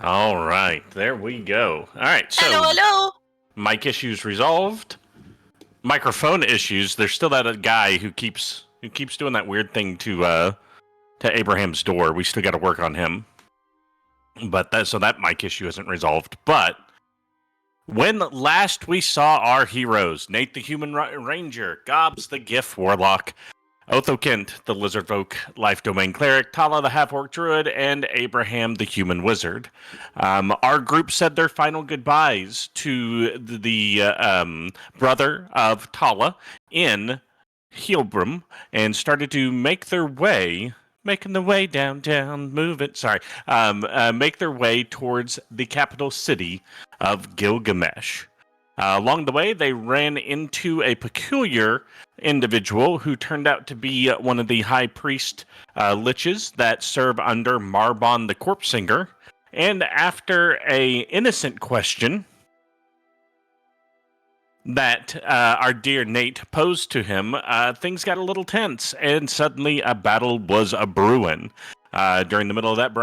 All right, there we go. All right, so Hello, hello. mic issues resolved. Microphone issues. There's still that guy who keeps doing that weird thing to Abraham's door. We still got to work on him. But that mic issue isn't resolved. But when last we saw our heroes, Nate the Human Ranger, Gobs the Gif Warlock, Othokent the Lizard Folk Life Domain Cleric, Talah the Half Orc Druid, and Abraham the Human Wizard. Our group said their final goodbyes to the brother of Talah in Heilbrum and started to make their way downtown, make their way towards the capital city of Gilgamesh. Along the way, they ran into a peculiar individual who turned out to be one of the high priest liches that serve under Marbon the Corpse Singer. And after a innocent question that our dear Nate posed to him, things got a little tense, and suddenly a battle was a-brewing. During the middle of that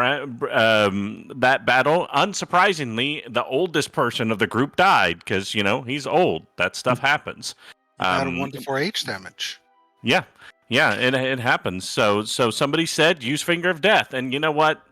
battle, unsurprisingly, the oldest person of the group died because, he's old. That stuff happens. Out of 1 to 4 H damage. Yeah, it happens. So somebody said use Finger of Death, and you know what?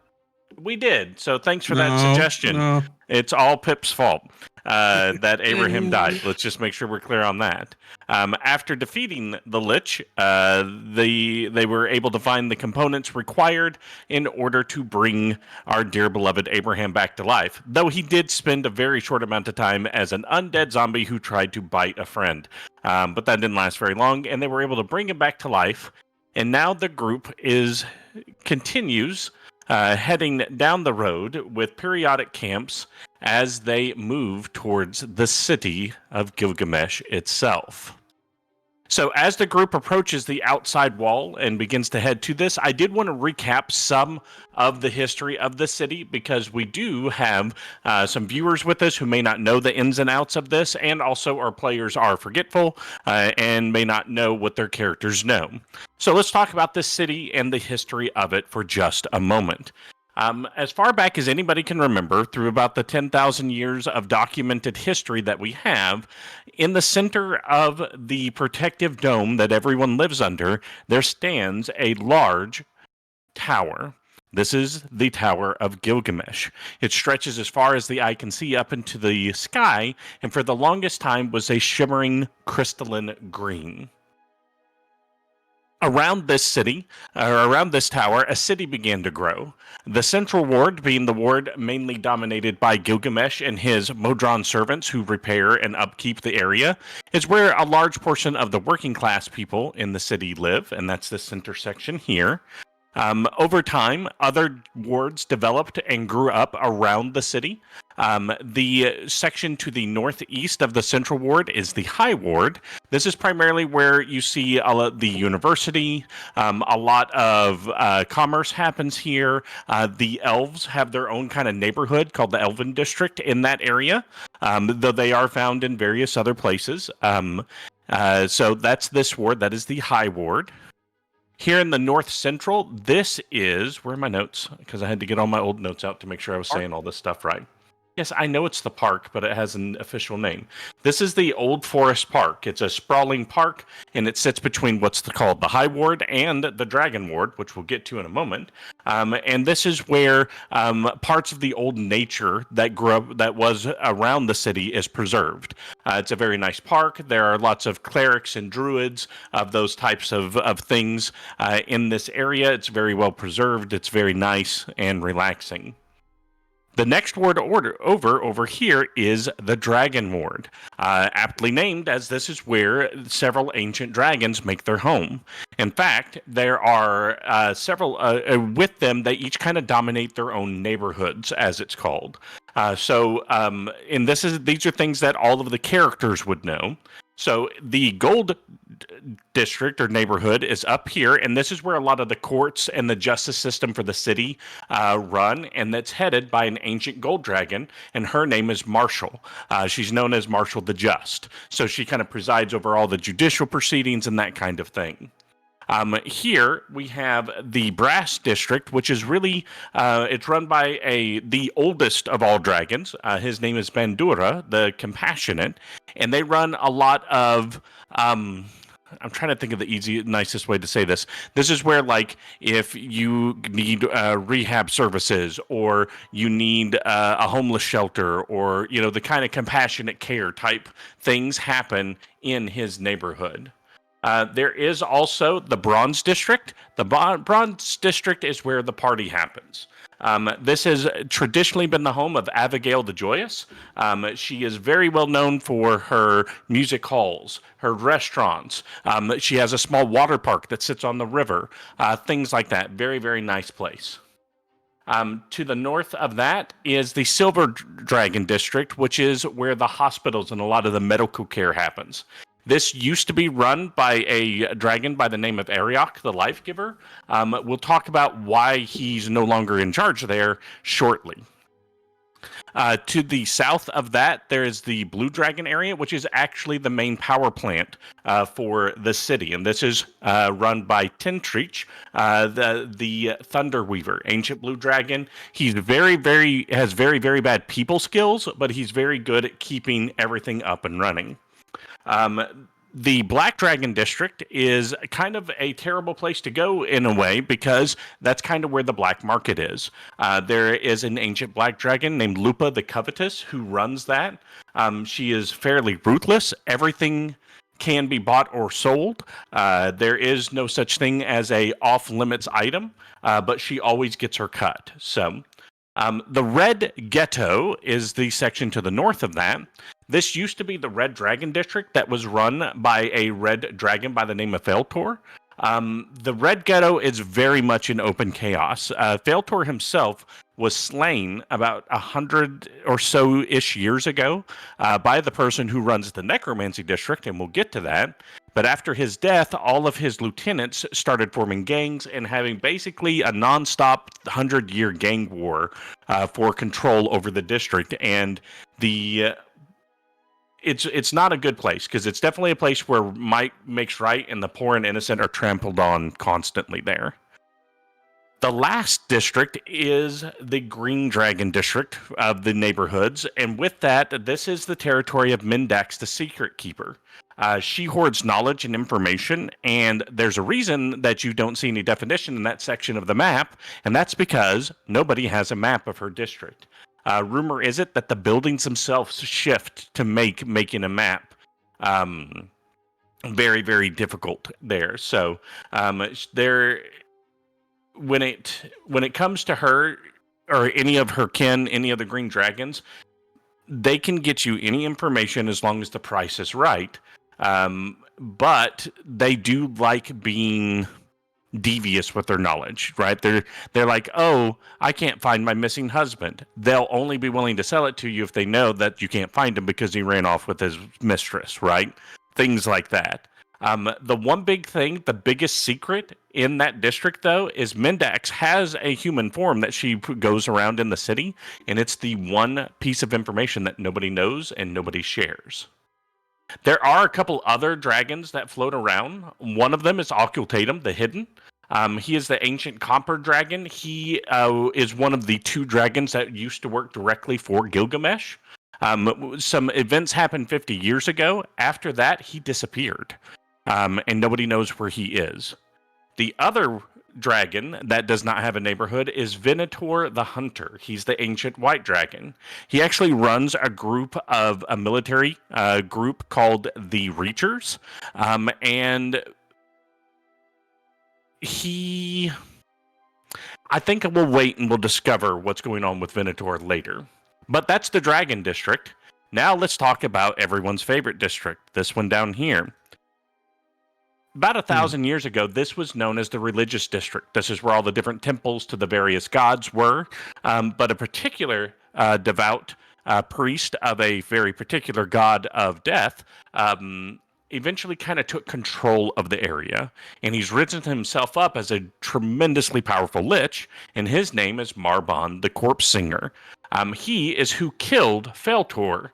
We did. So thanks for that suggestion. No. It's all Pip's fault that Abraham died. Let's just make sure we're clear on that. After defeating the Lich, they were able to find the components required in order to bring our dear beloved Abraham back to life, though he did spend a very short amount of time as an undead zombie who tried to bite a friend. But that didn't last very long, and they were able to bring him back to life. And now the group continues heading down the road with periodic camps as they move towards the city of Gilgamesh itself. So as the group approaches the outside wall and begins to head to this, I did want to recap some of the history of the city because we do have some viewers with us who may not know the ins and outs of this, and also our players are forgetful and may not know what their characters know. So let's talk about this city and the history of it for just a moment. As far back as anybody can remember, through about the 10,000 years of documented history that we have, in the center of the protective dome that everyone lives under, there stands a large tower. This is the Tower of Gilgamesh. It stretches as far as the eye can see up into the sky, and for the longest time was a shimmering crystalline green. Around this city, or around this tower, a city began to grow. The central ward, being the ward mainly dominated by Gilgamesh and his Modron servants who repair and upkeep the area, is where a large portion of the working class people in the city live, and that's this center section here. Over time, other wards developed and grew up around the city. The section to the northeast of the central ward is the High Ward. This is primarily where you see the university. A lot of commerce happens here. The elves have their own kind of neighborhood called the Elven District in that area, though they are found in various other places. So that's this ward. That is the High Ward. Here in the North Central, this is... Where are my notes? Because I had to get all my old notes out to make sure I was saying all this stuff right. Yes, I know it's the park, but it has an official name. This is the Old Forest Park. It's a sprawling park, and it sits between what's called the High Ward and the Dragon Ward, which we'll get to in a moment. And this is where parts of the old nature that grew up, that was around the city, is preserved. It's a very nice park. There are lots of clerics and druids of those types of things in this area. It's very well preserved. It's very nice and relaxing. The next ward over here is the Dragon Ward, aptly named as this is where several ancient dragons make their home. In fact, there are several, with them, they each kind of dominate their own neighborhoods, as it's called. These are things that all of the characters would know. So the Gold District or neighborhood is up here, and this is where a lot of the courts and the justice system for the city run, and that's headed by an ancient gold dragon, and her name is Marshall. She's known as Marshall the Just. So she kind of presides over all the judicial proceedings and that kind of thing. Here we have the Brass District, which is really it's run by the oldest of all dragons. His name is Bandura, the Compassionate, and they run a lot of. I'm trying to think of the nicest way to say this. This is where, like, if you need rehab services, or you need a homeless shelter, or the kind of compassionate care type things happen in his neighborhood. There is also the Bronze District. The Bronze District is where the party happens. This has traditionally been the home of Abigail the Joyous. She is very well known for her music halls, her restaurants. She has a small water park that sits on the river, things like that. Very, very nice place. To the north of that is the Silver Dragon District, which is where the hospitals and a lot of the medical care happens. This used to be run by a dragon by the name of Ariok, the Life Giver. We'll talk about why he's no longer in charge there shortly. To the south of that, there is the Blue Dragon area, which is actually the main power plant for the city. And this is run by Tentrich, the Thunder Weaver, ancient blue dragon. He's has very, very bad people skills, but he's very good at keeping everything up and running. The Black Dragon District is kind of a terrible place to go in a way, because that's kind of where the black market is. There is an ancient black dragon named Lupa the Covetous who runs that. She is fairly ruthless. Everything can be bought or sold. There is no such thing as a off-limits item, but she always gets her cut. So the Red Ghetto is the section to the north of that. This used to be the Red Dragon District that was run by a red dragon by the name of Feltor. The Red Ghetto is very much in open chaos. Feltor himself was slain about 100 or so-ish years ago by the person who runs the Necromancy District, and we'll get to that. But after his death, all of his lieutenants started forming gangs and having basically a non-stop 100-year gang war for control over the district. And it's not a good place, because it's definitely a place where might makes right, and the poor and innocent are trampled on constantly there. The last district is the Green Dragon District of the neighborhoods, and with that, this is the territory of Mindax, the Secret Keeper. She hoards knowledge and information, and there's a reason that you don't see any definition in that section of the map, and that's because nobody has a map of her district. Rumor is it that the buildings themselves shift to making a map very, very difficult there. So when it comes to her or any of her kin, any of the green dragons, they can get you any information as long as the price is right. But they do like being devious with their knowledge, right? They're like, oh, I can't find my missing husband. They'll only be willing to sell it to you if they know that you can't find him because he ran off with his mistress, right? Things like that. The one big thing, the biggest secret in that district, though, is Mindax has a human form that she goes around in the city, and it's the one piece of information that nobody knows and nobody shares. There are a couple other dragons that float around. One of them is Occultatum, the Hidden. He is the ancient copper dragon. He is one of the two dragons that used to work directly for Gilgamesh. Some events happened 50 years ago. After that, he disappeared, and nobody knows where he is. The other dragon that does not have a neighborhood is Venator the Hunter. He's the ancient white dragon. He actually runs a military group called the Reachers, and I think we'll wait and we'll discover what's going on with Venator later. But that's the Dragon District. Now let's talk about everyone's favorite district, this one down here. About 1,000 years ago, this was known as the Religious District. This is where all the different temples to the various gods were. But a particular devout priest of a very particular god of death eventually kind of took control of the area. And he's risen himself up as a tremendously powerful lich. And his name is Marbon, the Corpse Singer. He is who killed Feltor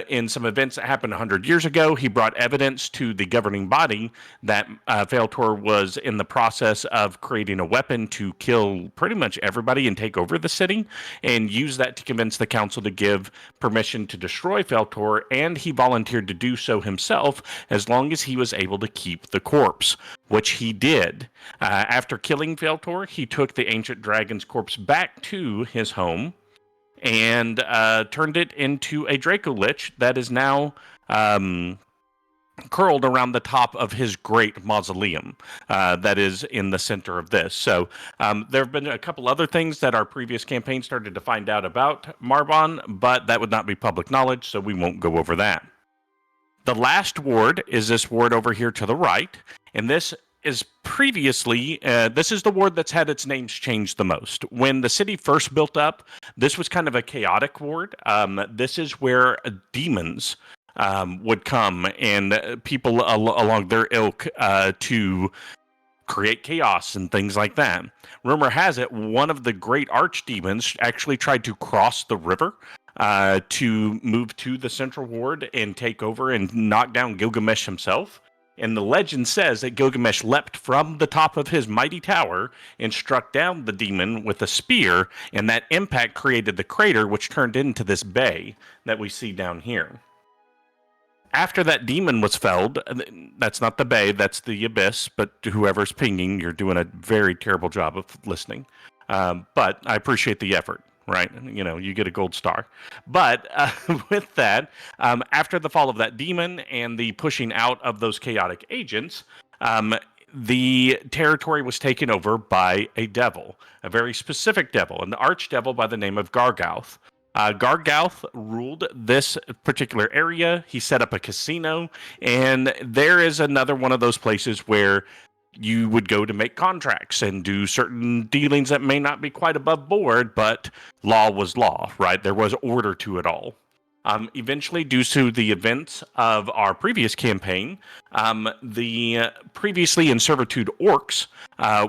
in some events that happened 100 years ago. He brought evidence to the governing body that Feltor was in the process of creating a weapon to kill pretty much everybody and take over the city, and used that to convince the council to give permission to destroy Feltor, and he volunteered to do so himself as long as he was able to keep the corpse, which he did. After killing Feltor, he took the ancient dragon's corpse back to his home and turned it into a Dracolich that is now curled around the top of his great mausoleum that is in the center of this. So there have been a couple other things that our previous campaign started to find out about Marbon, but that would not be public knowledge, so we won't go over that. The last ward is this ward over here to the right, and this is previously, this is the ward that's had its names changed the most. When the city first built up, this was kind of a chaotic ward. This is where demons would come and people along their ilk to create chaos and things like that. Rumor has it, one of the great archdemons actually tried to cross the river to move to the central ward and take over and knock down Gilgamesh himself. And the legend says that Gilgamesh leapt from the top of his mighty tower and struck down the demon with a spear, and that impact created the crater, which turned into this bay that we see down here. After that demon was felled, that's not the bay, that's the abyss, but whoever's pinging, you're doing a very terrible job of listening. But I appreciate the effort. Right, you get a gold star. But with that, after the fall of that demon and the pushing out of those chaotic agents, the territory was taken over by a devil, a very specific devil, an archdevil by the name of Gargauth. Gargauth ruled this particular area. He set up a casino, and there is another one of those places where you would go to make contracts and do certain dealings that may not be quite above board, but law was law, right? There was order to it all. Eventually, due to the events of our previous campaign, the previously in servitude orcs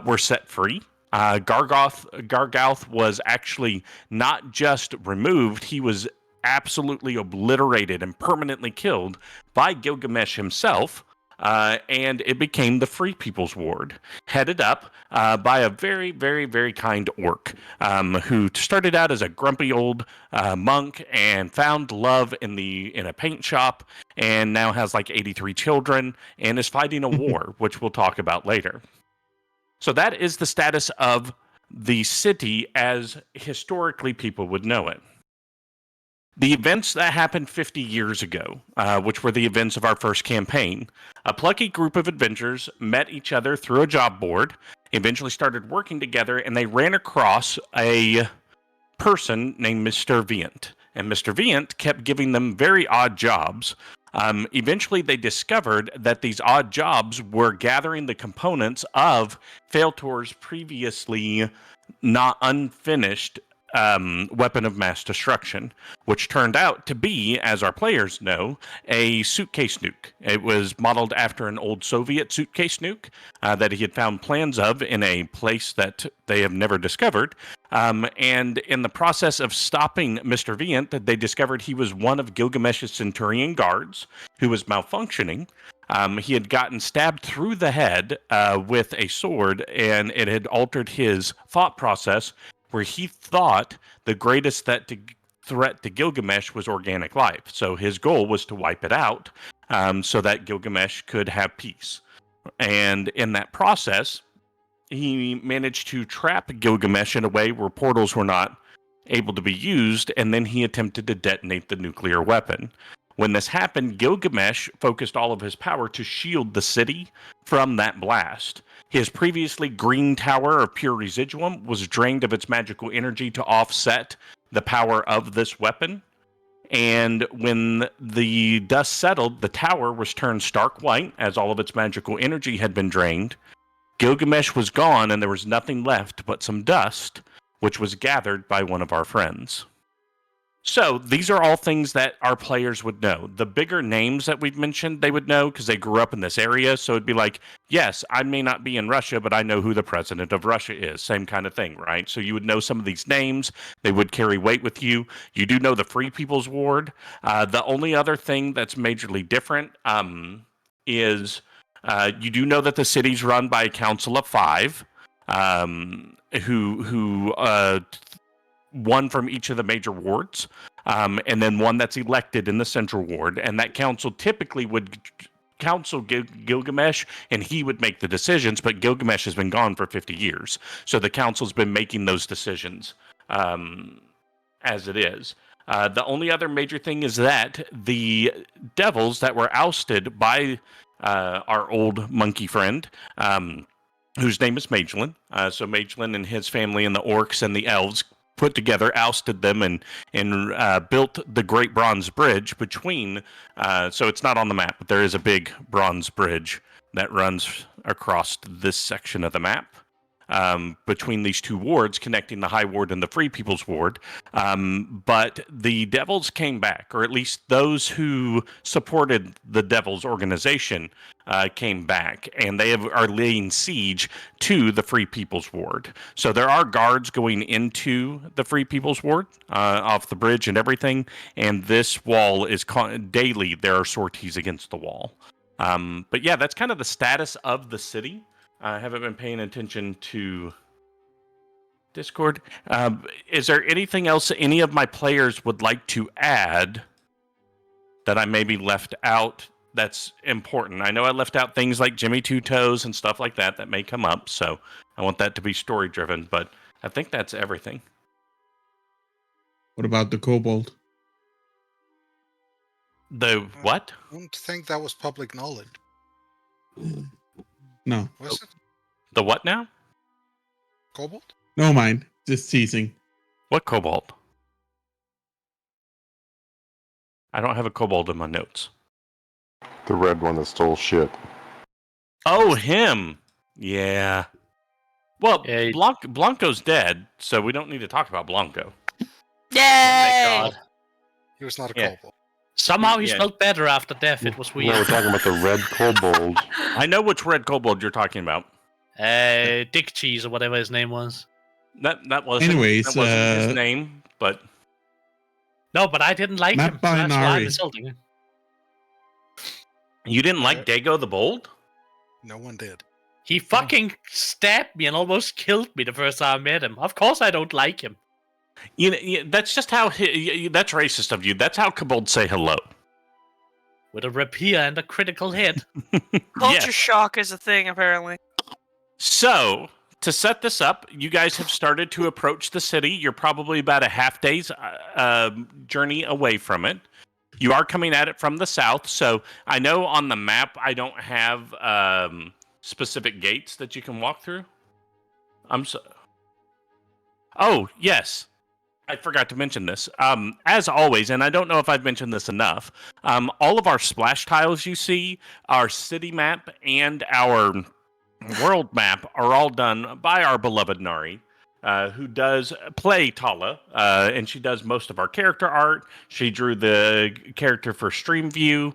were set free. Gargauth was actually not just removed, he was absolutely obliterated and permanently killed by Gilgamesh himself. And it became the Free People's Ward, headed up by a very, very, very kind orc who started out as a grumpy old monk and found love in a paint shop, and now has like 83 children and is fighting a war, which we'll talk about later. So that is the status of the city as historically people would know it. The events that happened 50 years ago, which were the events of our first campaign, a plucky group of adventurers met each other through a job board, eventually started working together, and they ran across a person named Mr. Vient. And Mr. Vient kept giving them very odd jobs. Eventually, they discovered that these odd jobs were gathering the components of Feltor's previously not unfinished weapon of mass destruction, which turned out to be, as our players know, a suitcase nuke. It was modeled after an old Soviet suitcase nuke that he had found plans of in a place that they have never discovered. And in the process of stopping Mr. Vient, they discovered he was one of Gilgamesh's Centurion guards who was malfunctioning. He had gotten stabbed through the head with a sword, and it had altered his thought process, where he thought the greatest threat to Gilgamesh was organic life. So his goal was to wipe it out so that Gilgamesh could have peace. And in that process, he managed to trap Gilgamesh in a way where portals were not able to be used, and then he attempted to detonate the nuclear weapon. When this happened, Gilgamesh focused all of his power to shield the city from that blast. His previously green tower of pure residuum was drained of its magical energy to offset the power of this weapon. And when the dust settled, the tower was turned stark white as all of its magical energy had been drained. Gilgamesh was gone, and there was nothing left but some dust, which was gathered by one of our friends. So these are all things that our players would know. The bigger names that we've mentioned, they would know because they grew up in this area. So it'd be like, yes, I may not be in Russia, but I know who the president of Russia is. Same kind of thing, right? So you would know some of these names. They would carry weight with you. You do know the Free People's Ward. The only other thing that's majorly different is you do know that the city's run by a council of 5 who one from each of the major wards, and then one that's elected in the central ward. And that council typically would counsel Gilgamesh, and he would make the decisions. But Gilgamesh has been gone for 50 years, so the council's been making those decisions as it is. The only other major thing is that the devils that were ousted by our old monkey friend, whose name is Magellan. So Magellan and his family and the orcs and the elves put together, ousted them, and built the Great Bronze Bridge between. So it's not on the map, but there is a big bronze bridge that runs across this section of the map between these two wards, connecting the High Ward and the Free People's Ward. But the Devils came back, or at least those who supported the Devils organization came back, and they are laying siege to the Free People's Ward. So there are guards going into the Free People's Ward off the bridge and everything, and this wall is daily there are sorties against the wall. But yeah, that's kind of the status of the city. I haven't been paying attention to Discord. Is there anything else any of my players would like to add that I maybe left out that's important? I know I left out things like Jimmy Two Toes and stuff like that that may come up, so I want that to be story driven, but I think that's everything. What about the kobold? The what? I don't think that was public knowledge. No. Was it? The what now? Kobold? No mind. Just teasing. What kobold? I don't have a kobold in my notes. The red one that stole shit. Oh, him. Yeah. Well, Yeah, Blanco's dead, so we don't need to talk about Blanco. Thank Yay! God. He was not a Yeah. kobold. Somehow he Yeah. smelled better after death. It was No, we're weird. talking about the red kobold. I know which red kobold you're talking about. Dick Cheese or whatever his name was. That wasn't, Anyways, that wasn't his name, but No, but I didn't like Not him. So that's why I'm binary. insulting him. you didn't like Dago the Bold? No one did. He fucking stabbed me and almost killed me the first time I met him. Of course I don't like him. You know, that's just how that's racist of you. That's how kobolds say hello. With a rapier and a critical hit. Culture Yes. shock is a thing, apparently. So, to set this up, you guys have started to approach the city. You're probably about a half day's journey away from it. You are coming at it from the south, so I know on the map I don't have specific gates that you can walk through. Oh, yes. I forgot to mention this. As always, and I don't know if I've mentioned this enough, all of our splash tiles you see, our city map, and our world map are all done by our beloved Nari, who does play Talah, and she does most of our character art. She drew the character for Stream View.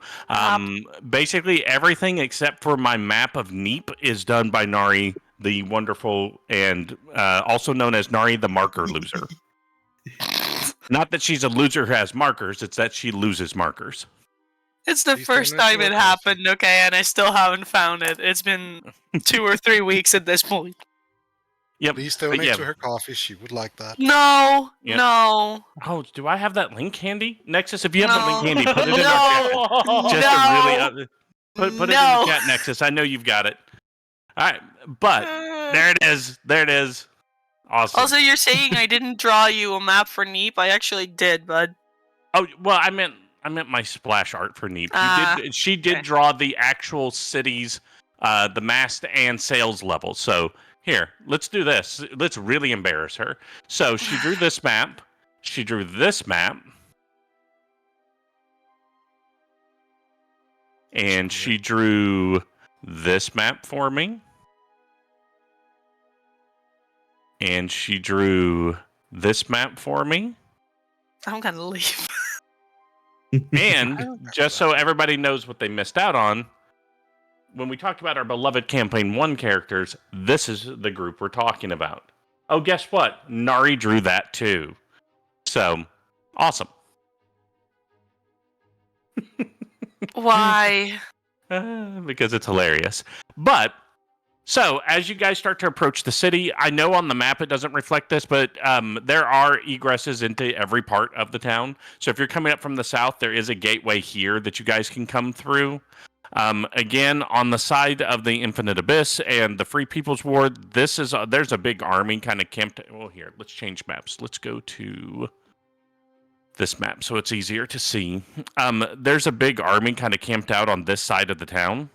Basically, everything except for my map of Neap is done by Nari, the wonderful, and also known as Nari the Marker Loser. Not that she's a loser who has markers, it's that she loses markers. It's the Please first donate to time it her coffee. happened, okay, and I still haven't found it. It's been 2 or 3 weeks at this point. Yep. Please but donate yeah. to her coffee. She would like that. No, Yeah. no, Oh, do I have that link handy? Nexus, if you have the link No. handy, put it in our chat. Just No. to really put it in No. the chat, Nexus. I know you've got it. All right, but there it is. There it is. Awesome. Also, you're saying I didn't draw you a map for Neap? I actually did, bud. Oh well, I meant my splash art for Neap. She did okay. draw the actual cities, the mast and sails level. So here, let's do this. Let's really embarrass her. So she drew this map. She drew this map. And she drew this map for me. And she drew this map for me. I'm gonna leave. I And remember just so that. everybody knows what they missed out on, when we talked about our beloved Campaign 1 characters, this is the group we're talking about. Oh, guess what? Nari drew that too. So, awesome. Why? Because it's hilarious. But, so as you guys start to approach the city, I know on the map it doesn't reflect this, but there are egresses into every part of the town. So if you're coming up from the south, there is a gateway here that you guys can come through. Again, on the side of the Infinite Abyss and the Free People's Ward, there's a big army kind of camped. Well, here, let's change maps. Let's go to this map so it's easier to see. There's a big army kind of camped out on this side of the town.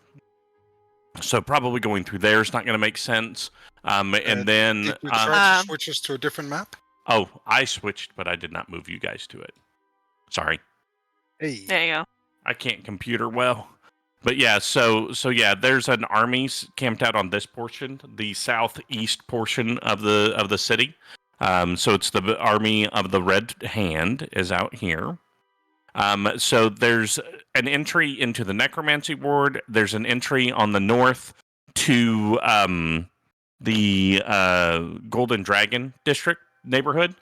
So probably going through there is not going to make sense. And then, Did you try to switch us to a different map? oh, I switched, but I did not move you guys to it. Sorry, Hey. There you go. I can't computer well. But yeah, so yeah, there's an army camped out on this portion, the southeast portion of the city. So it's the army of the Red Hand is out here. So there's an entry into the Necromancy Ward. There's an entry on the north to the Golden Dragon District neighborhood.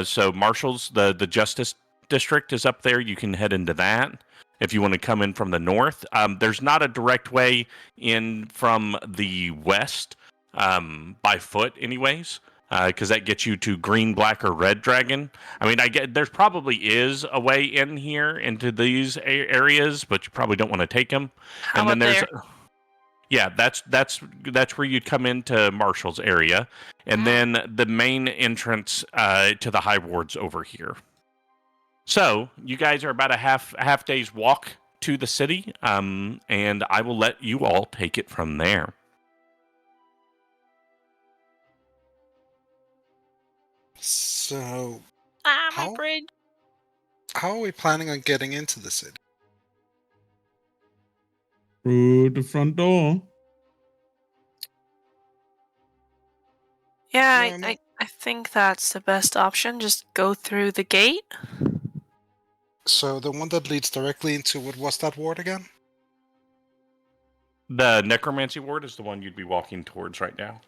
So Marshall's, the Justice District is up there. You can head into that if you want to come in from the north. There's not a direct way in from the west by foot anyways. Because that gets you to green, black, or red dragon. I mean, I get there's probably is a way in here into these areas, but you probably don't want to take them. How And then about there's, there? yeah, that's where you'd come into Marshall's area, and then the main entrance to the High Ward's over here. So you guys are about a half day's walk to the city, and I will let you all take it from there. So, Ah, my How? brain. how are we planning on getting into the city? Through the front door. Yeah, No, no. I think that's the best option. Just go through the gate. So the one that leads directly into what was that ward again? The Necromancy Ward is the one you'd be walking towards right now.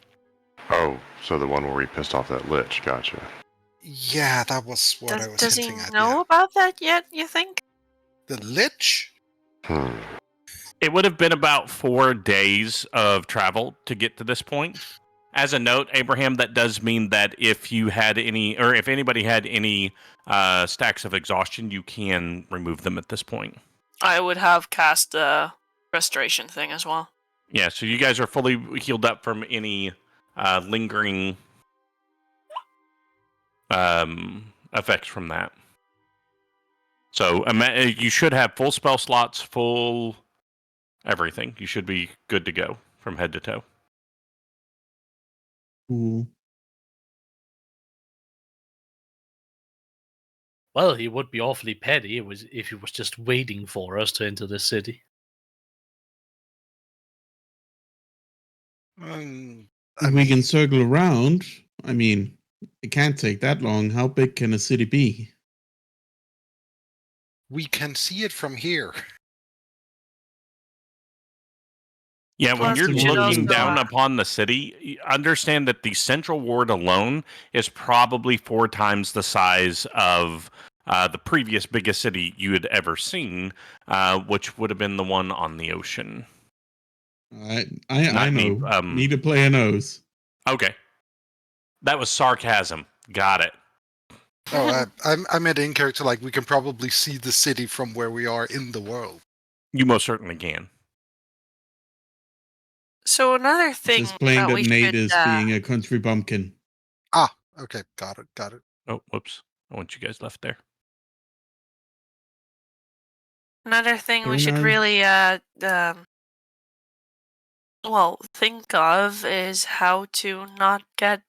Oh, so the one where we pissed off that lich. Gotcha. Yeah, that was what I was Does he hinting at. know Yeah. about that yet, you think? The Lich? Hmm. It would have been about 4 days of travel to get to this point. As a note, Abraham, that does mean that if you had any, or if anybody had any stacks of exhaustion, you can remove them at this point. I would have cast the restoration thing as well. Yeah, so you guys are fully healed up from any lingering effects from that. So you should have full spell slots, full everything. You should be good to go from head to toe. Cool. Well, he would be awfully petty if he was just waiting for us to enter the city. If we can circle around, I mean, it can't take that long. How big can a city be? We can see it from here. Yeah, when Plus, you're we should looking also, down upon the city, understand that the central ward alone is probably 4 times the size of the previous biggest city you had ever seen, which would have been the one on the ocean. I Not know. Neap, Need to play a nose. Okay. That was sarcasm. Got it. Oh, I meant in character, like we can probably see the city from where we are in the world. You most certainly can. So another thing Just playing that that we Nate should, is being a country bumpkin. Ah, okay, got it. Oh, whoops. I want you guys left there. another thing we should Bernard? really think of is how to not get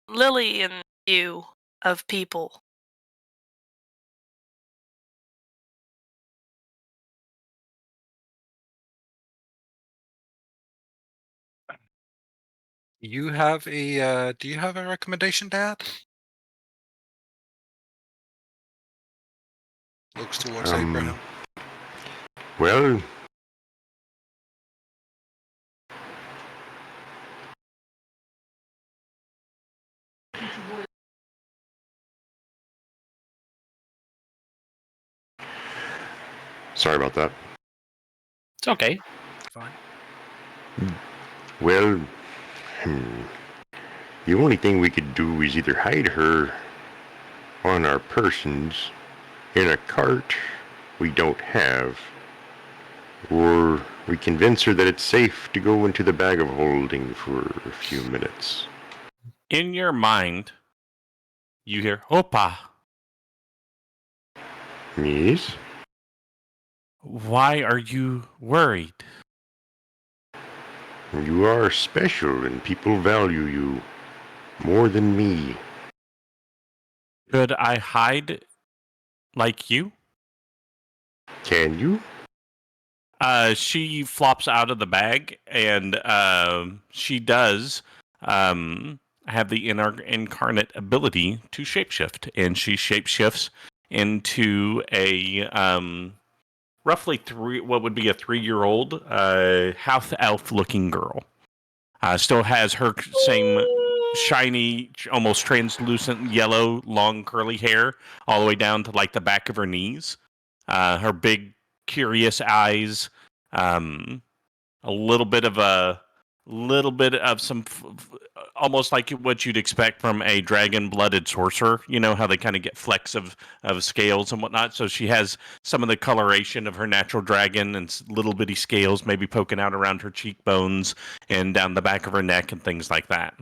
Lily in view of people. You have a do you have a recommendation, Dad? Looks towards Abraham. Well, sorry about that. It's okay. Fine. Well, the only thing we could do is either hide her on our persons in a cart we don't have, or we convince her that it's safe to go into the bag of holding for a few minutes. In your mind, you hear "Opa." Yes? Why are you worried? You are special and people value you more than me. Could I hide like you? Can you? She flops out of the bag, and she does have the incarnate ability to shapeshift, and she shapeshifts into a roughly what would be a 3-year-old half elf-looking girl. Still has her same shiny, almost translucent yellow, long curly hair all the way down to like the back of her knees. Her big, curious eyes. A little bit of some, almost like what you'd expect from a dragon-blooded sorcerer. You know how they kind of get flecks of scales and whatnot. So she has some of the coloration of her natural dragon and little bitty scales maybe poking out around her cheekbones and down the back of her neck and things like that.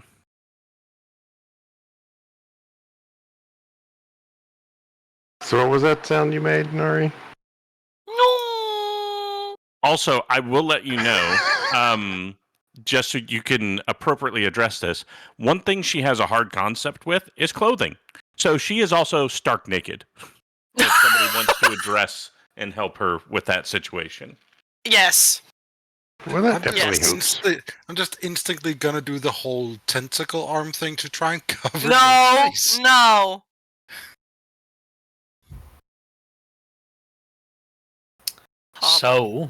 So what was that sound you made, Nari? No. Also, I will let you know, just so you can appropriately address this, one thing she has a hard concept with is clothing. So she is also stark naked. If somebody wants to address and help her with that situation. Yes. Well, that I'm definitely just, helps. I'm just instantly gonna do the whole tentacle arm thing to try and cover No. my face. No. So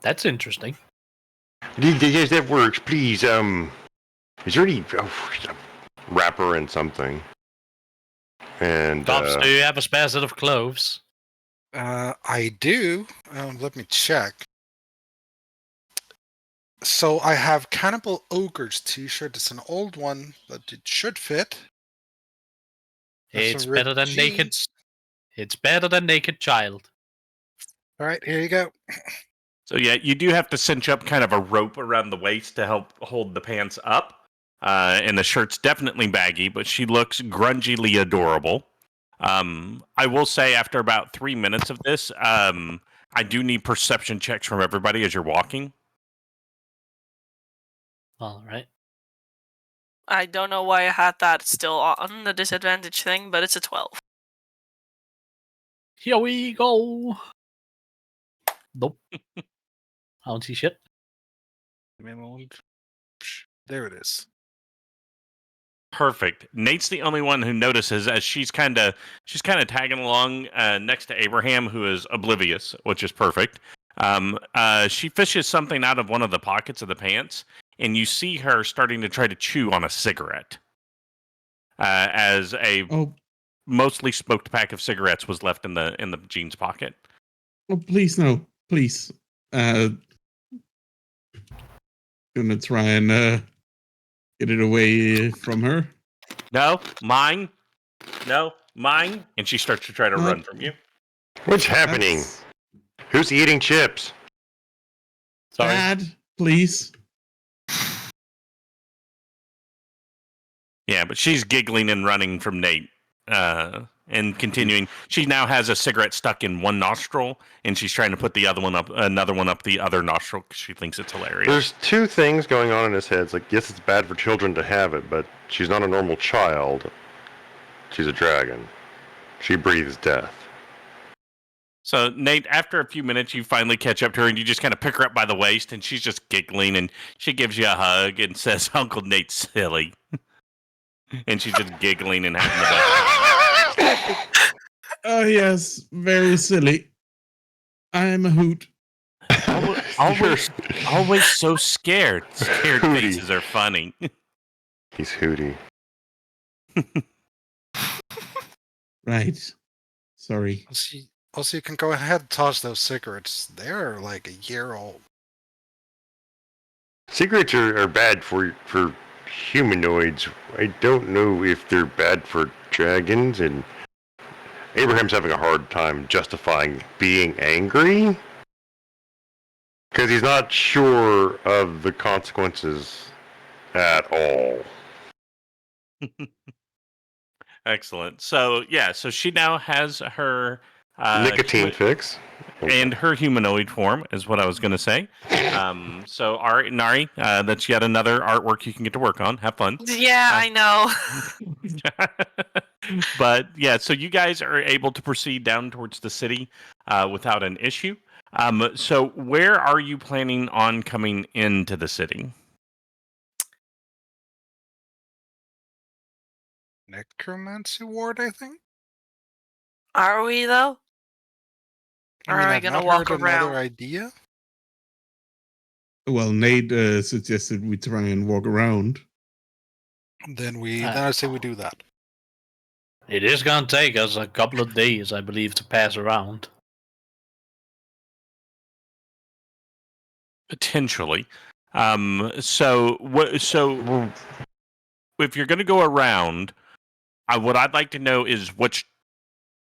that's interesting. Yes, that works. Please, is there any wrapper and something? And Gobx, do you have a spare set of clothes? I do. Let me check. So I have Cannibal Ogre's t-shirt. It's an old one, but it should fit. That's It's a ripped better than jean. naked. It's better than naked child. All right, here you go. So yeah, you do have to cinch up kind of a rope around the waist to help hold the pants up. And the shirt's definitely baggy, but she looks grungily adorable. I will say after about 3 minutes of this, I do need perception checks from everybody as you're walking. All right. I don't know why I had that still on the disadvantage thing, but it's a 12. Here we go. Nope. I don't see shit. Give me a moment. There it is. Perfect. Nate's the only one who notices as she's kind of tagging along next to Abraham, who is oblivious, which is perfect. She fishes something out of one of the pockets of the pants, and you see her starting to try to chew on a cigarette. As a mostly smoked pack of cigarettes was left in the jeans pocket. Oh, please, no. Please. Gonna try and get it away from her. No, mine. No, mine. And she starts to try to run from you. what's happening? Who's eating chips? Sorry. Dad, please. Yeah, but she's giggling and running from Nate. And continuing. She now has a cigarette stuck in one nostril, and she's trying to put the other one up, another one up the other nostril because she thinks it's hilarious. There's two things going on in his head. It's like, yes, it's bad for children to have it, but she's not a normal child. She's a dragon. She breathes death. So, Nate, after a few minutes, you finally catch up to her, and you just kind of pick her up by the waist, and she's just giggling, and she gives you a hug and says, Uncle Nate's silly. And she's just giggling and having the best. Oh yes, very silly. I am a hoot. Always so scared. Scared Hootie. faces are funny. He's Hootie. Right. Sorry. Also, you can go ahead and toss those cigarettes. They're like a year old. Cigarettes are bad for humanoids. I don't know if they're bad for dragons, and Abraham's having a hard time justifying being angry because he's not sure of the consequences at all. Excellent. So so she now has her Nicotine fix. and her humanoid form is what I was going to say. So Nari, that's yet another artwork you can get to work on. Have fun. Yeah, I know. But yeah, so you guys are able to proceed down towards the city without an issue. So where are you planning on coming into the city? Necromancy ward, I think. Are we though? I Or mean, are we I've gonna not walk heard around? another idea. Well, Nate suggested we try and walk around. Then I say we do that. It is gonna take us a couple of days, I believe, to pass around. Potentially. So if you're going to go around, what I'd like to know is which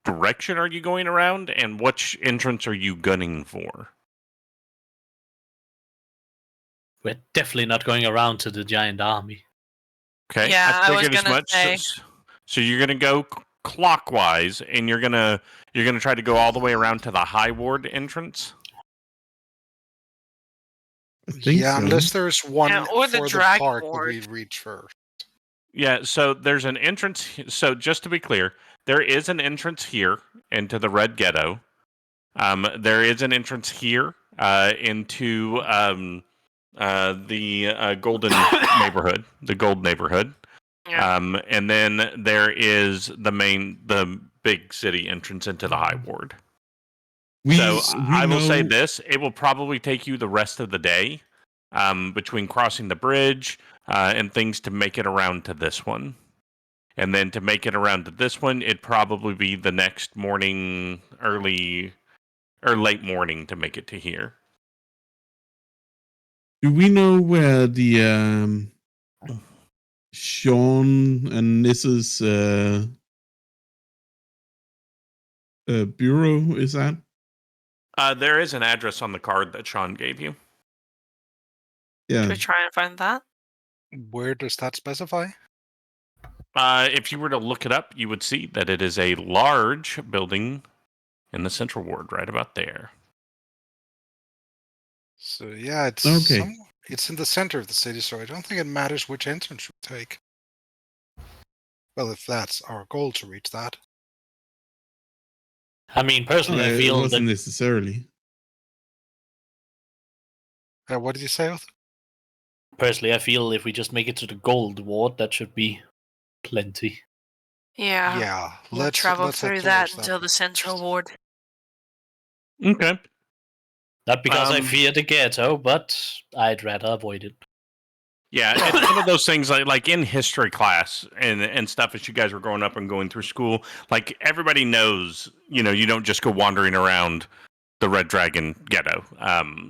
direction are you going around, and which entrance are you gunning for? We're definitely not going around to the giant army. Okay. Yeah, I was figured as gonna much. say. So you're going to go clockwise, and you're gonna try to go all the way around to the High Ward entrance. I think Yeah, so. unless there's one Yeah, or the for the drag park ward. that we reach first. Yeah, so there's an entrance. So just to be clear, there is an entrance here into the Red Ghetto. There is an entrance here into the Golden neighborhood, the Gold neighborhood. Yeah. And then there is the big city entrance into the High Ward. I will say this: it will probably take you the rest of the day between crossing the bridge and things to make it around to this one. And then to make it around to this one, it'd probably be the next morning, early or late morning to make it to here. Do we know where the Sean and Nissa's bureau is at? There is an address on the card that Sean gave you. Yeah. Should we try and find that? Where does that specify? If you were to look it up, you would see that it is a large building in the Central Ward, right about there. So yeah, it's Okay. it's in the center of the city, so I don't think it matters which entrance we take. Well, if that's our goal to reach that. I mean, personally, I it feel wasn't that necessarily. What did you say? if we just make it to the gold ward, that should be plenty. Yeah. Yeah, We'll let's travel let's head through that towards until the Central Ward. Okay. Not because I Um, fear the ghetto, but I'd rather avoid it. Yeah, it's one of those things like in history class and stuff as you guys were growing up and going through school, like everybody knows, you don't just go wandering around the Red Dragon ghetto.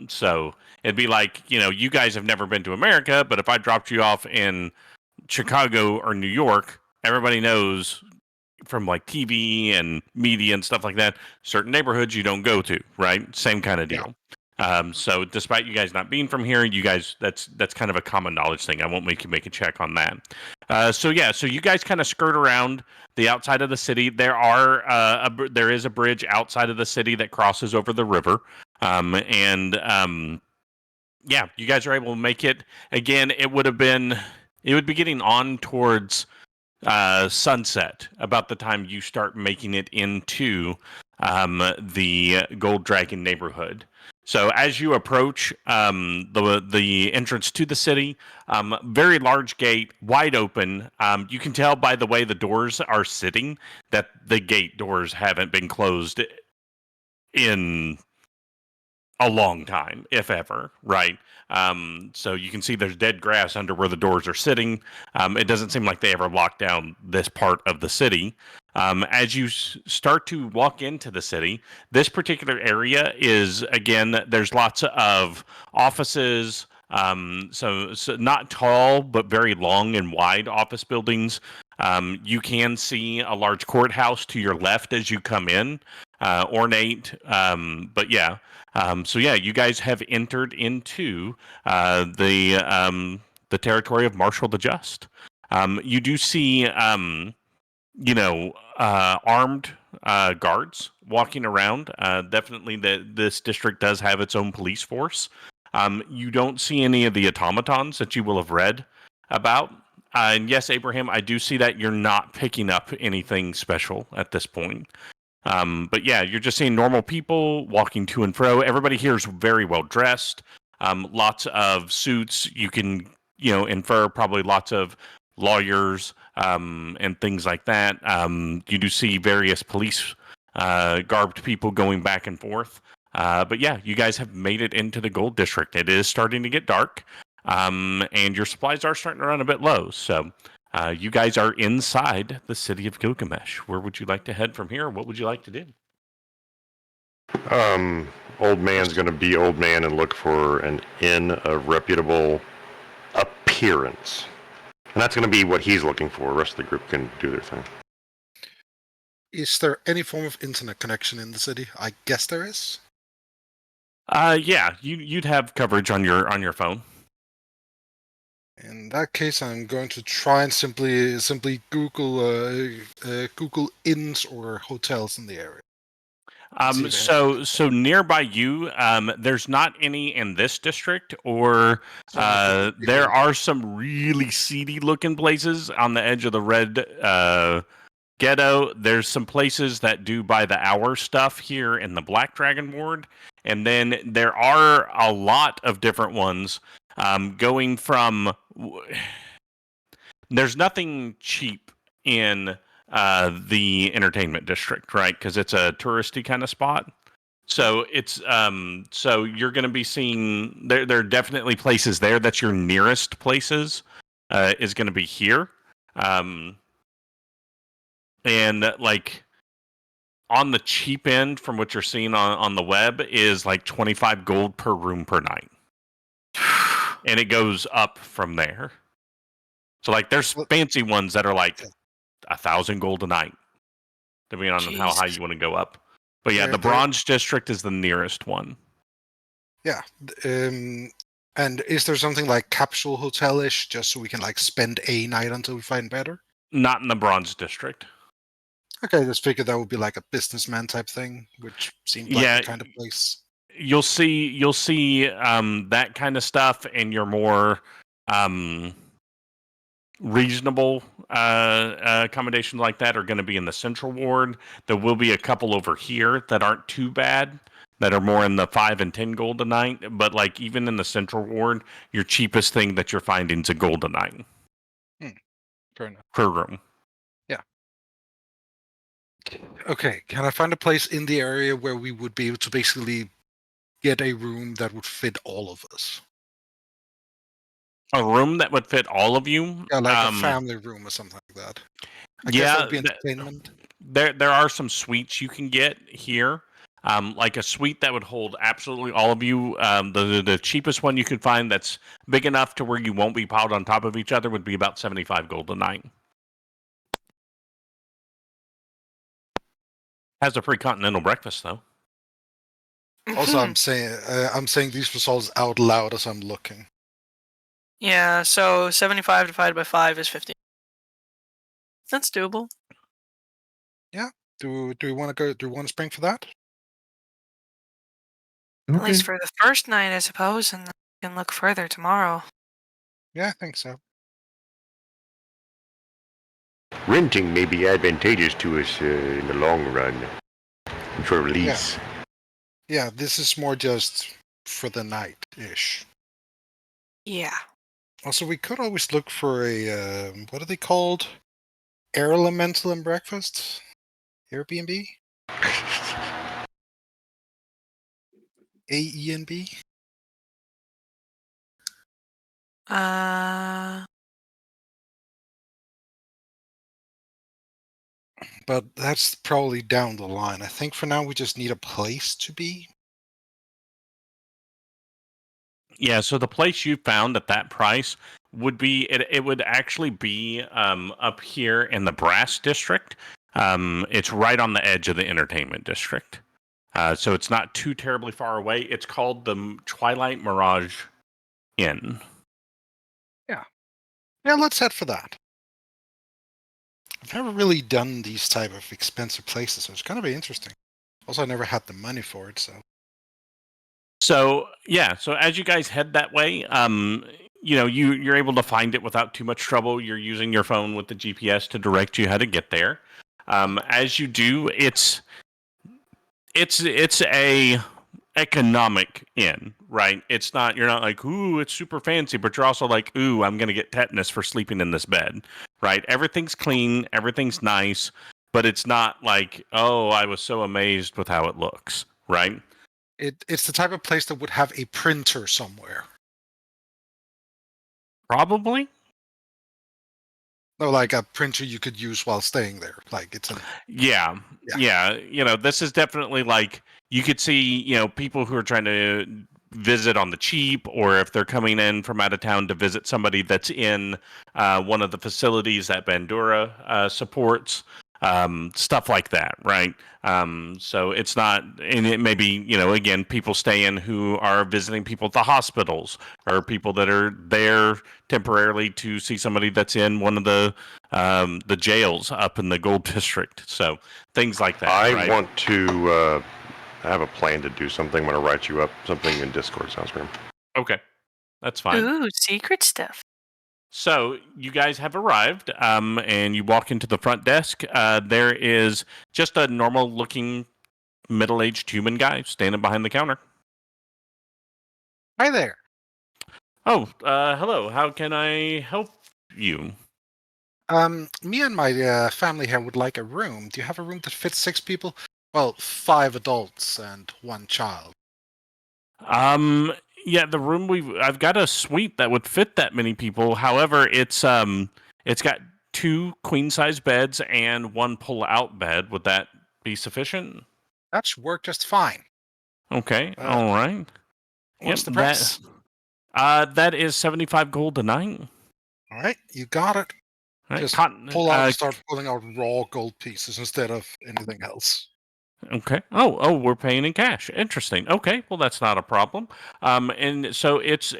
So it'd be like, you guys have never been to America, but if I dropped you off in Chicago or New York, everybody knows from like TV and media and stuff like that, certain neighborhoods you don't go to, right? Same kind of deal. So despite you guys not being from here, you guys, that's kind of a common knowledge thing. I won't make you make a check on that. So you guys kind of skirt around the outside of the city. There is a bridge outside of the city that crosses over the river. You guys are able to make it. Again, it would be getting on towards sunset about the time you start making it into the Gold Dragon neighborhood. So as you approach the entrance to the city, very large gate, wide open. You can tell by the way the doors are sitting that the gate doors haven't been closed in a long time, if ever, right? So you can see there's dead grass under where the doors are sitting. It doesn't seem like they ever locked down this part of the city. As you start to walk into the city, this particular area is, again, there's lots of offices, so not tall, but very long and wide office buildings. You can see a large courthouse to your left as you come in, ornate, but yeah. So yeah, you guys have entered into the territory of Marshal the Just. You do see, armed guards walking around. Definitely, this district does have its own police force. You don't see any of the automatons that you will have read about. And yes, Abraham, I do see that you're not picking up anything special at this point. But yeah, you're just seeing normal people walking to and fro. Everybody here is very well dressed. Lots of suits. You can, infer probably lots of lawyers and things like that. You do see various police garbed people going back and forth. But yeah, you guys have made it into the gold district. It is starting to get dark, and your supplies are starting to run a bit low. So you guys are inside the city of Gilgamesh. Where would you like to head from here? What would you like to do? Old man's going to be old man and look for an inn of reputable appearance. And that's going to be what he's looking for. The rest of the group can do their thing. Is there any form of internet connection in the city? I guess there is. Yeah, you'd have coverage on your phone. In that case, I'm going to try and simply Google Google inns or hotels in the area. So nearby you, there's not any in this district, or there are some really seedy looking places on the edge of the red ghetto. There's some places that do by the hour stuff here in the Black Dragon Ward, and then there are a lot of different ones going from. There's nothing cheap in the entertainment district, right? Because it's a touristy kind of spot. So it's so you're going to be seeing there are definitely places there. That's your nearest places is going to be here, and like on the cheap end from what you're seeing on the web is like 25 gold per room per night, and it goes up from there. So like there's fancy ones that are like 1,000 gold a night, depending on how high you want to go up. But yeah, the Bronze District is the nearest one. Yeah. And is there something like capsule hotel-ish, just so we can like spend a night until we find better? Not in the Bronze District. Okay, I just figured that would be like a businessman type thing, which seemed like the kind of place. You'll see that kind of stuff, and your more reasonable accommodations like that are going to be in the Central Ward. There will be a couple over here that aren't too bad, that are more in the 5 and 10 gold a night. But like even in the Central Ward, your cheapest thing that you're finding is a gold a night. Fair enough. Per room. Yeah. Okay, can I find a place in the area where we would be able to basically get a room that would fit all of us? A room that would fit all of you? Yeah, like a family room or something like that. I guess that would be entertainment. There are some suites you can get here. Like a suite that would hold absolutely all of you. The cheapest one you could find that's big enough to where you won't be piled on top of each other would be about 75 gold a night. Has a free continental breakfast though. Also, I'm saying these results out loud as I'm looking. Yeah, so 75 divided by 5 is 50. That's doable. Yeah. Do we want to go? Do we want to spring for that? Okay. At least for the first night, I suppose, and then we can look further tomorrow. Yeah, I think so. Renting may be advantageous to us in the long run for lease. Yeah, this is more just for the night-ish. Yeah. Also, we could always look for a, what are they called? Air Elemental and Breakfast? Airbnb? AENB? But that's probably down the line. I think for now we just need a place to be. Yeah, so the place you found at that price would be it would actually be up here in the Brass District. It's right on the edge of the Entertainment District. So it's not too terribly far away. It's called the Twilight Mirage Inn. Yeah, let's head for that. I've never really done these type of expensive places, so it's gonna be interesting. Also, I never had the money for it, so. So yeah, so as you guys head that way, you're able to find it without too much trouble. You're using your phone with the GPS to direct you how to get there. As you do, it's a economic inn, right? It's not, you're not like, ooh, it's super fancy, but you're also like, ooh, I'm gonna get tetanus for sleeping in this bed, right? Everything's clean, everything's nice, but it's not like, oh, I was so amazed with how it looks, right? It's the type of place that would have a printer somewhere. Probably. No, like a printer you could use while staying there. Like it's a Yeah. This is definitely like, you could see, people who are trying to visit on the cheap, or if they're coming in from out of town to visit somebody that's in one of the facilities that Bandura supports, stuff like that, right? So it's not, and it may be, again, people stay in who are visiting people at the hospitals, or people that are there temporarily to see somebody that's in one of the jails up in the Gold District. So things like that. I right? want to have a plan to do something. I'm going to write you up something in Discord. Sounds great. Okay, that's fine. Ooh, secret stuff. So you guys have arrived, and you walk into the front desk. There is just a normal-looking, middle-aged human guy standing behind the counter. Hi there. Oh, hello. How can I help you? Me and my family here would like a room. Do you have a room that fits 6 people? Well, 5 adults and 1 child. Yeah, the room I've got a suite that would fit that many people. However, it's got 2 queen-size beds and 1 pull-out bed. Would that be sufficient? That should work just fine. Okay, all right. What's the price? That is 75 gold a night. All right, you got it. Right, Just cotton, start pulling out raw gold pieces instead of anything else. Okay. Oh, we're paying in cash. Interesting. Okay. Well, that's not a problem. And so it's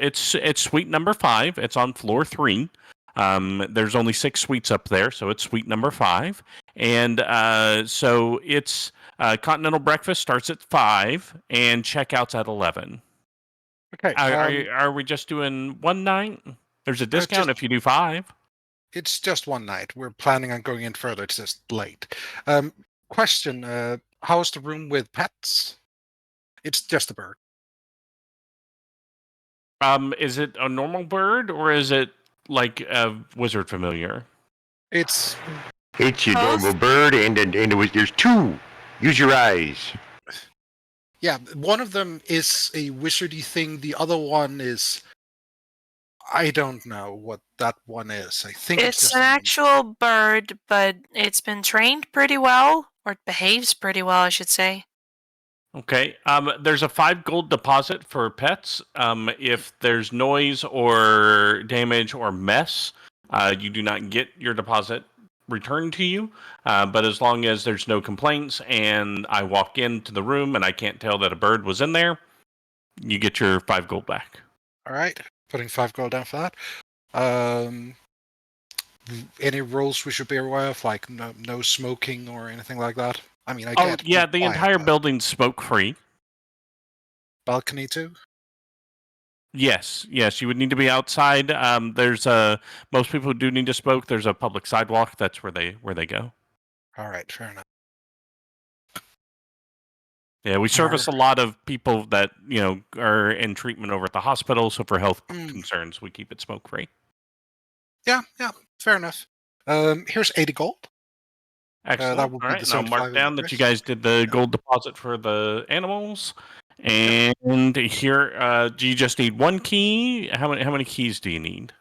suite number 5. It's on floor 3. There's only 6 suites up there, so it's suite number 5. And so it's continental breakfast starts at 5 and checkouts at 11. Okay. Are we just doing one night? There's a discount if you do 5. It's just one night. We're planning on going in further. It's just late. Question. How's the room with pets? It's just a bird. Is it a normal bird, or is it like a wizard familiar? It's your normal bird, and there's 2. Use your eyes. Yeah, one of them is a wizardy thing. The other one is, I don't know what that one is. I think it's just an actual bird, but it's been trained pretty well, or it behaves pretty well, I should say. Okay. There's a 5 gold deposit for pets. If there's noise or damage or mess, you do not get your deposit returned to you. But as long as there's no complaints and I walk into the room and I can't tell that a bird was in there, you get your 5 gold back. All right, putting 5 gold down for that. Any rules we should be aware of, like no smoking or anything like that? I mean, the entire building's smoke free. Balcony too? Yes, you would need to be outside. There's most people who do need to smoke. There's a public sidewalk. That's where they go. All right, fair enough. Yeah, we service a lot of people that are in treatment over at the hospital. So for health concerns, we keep it smoke free. Yeah, fair enough. Here's 80 gold. Excellent. That would All be right, the and I'll mark 75 down that you guys did the gold deposit for the animals. And here, do you just need one key? How many keys do you need?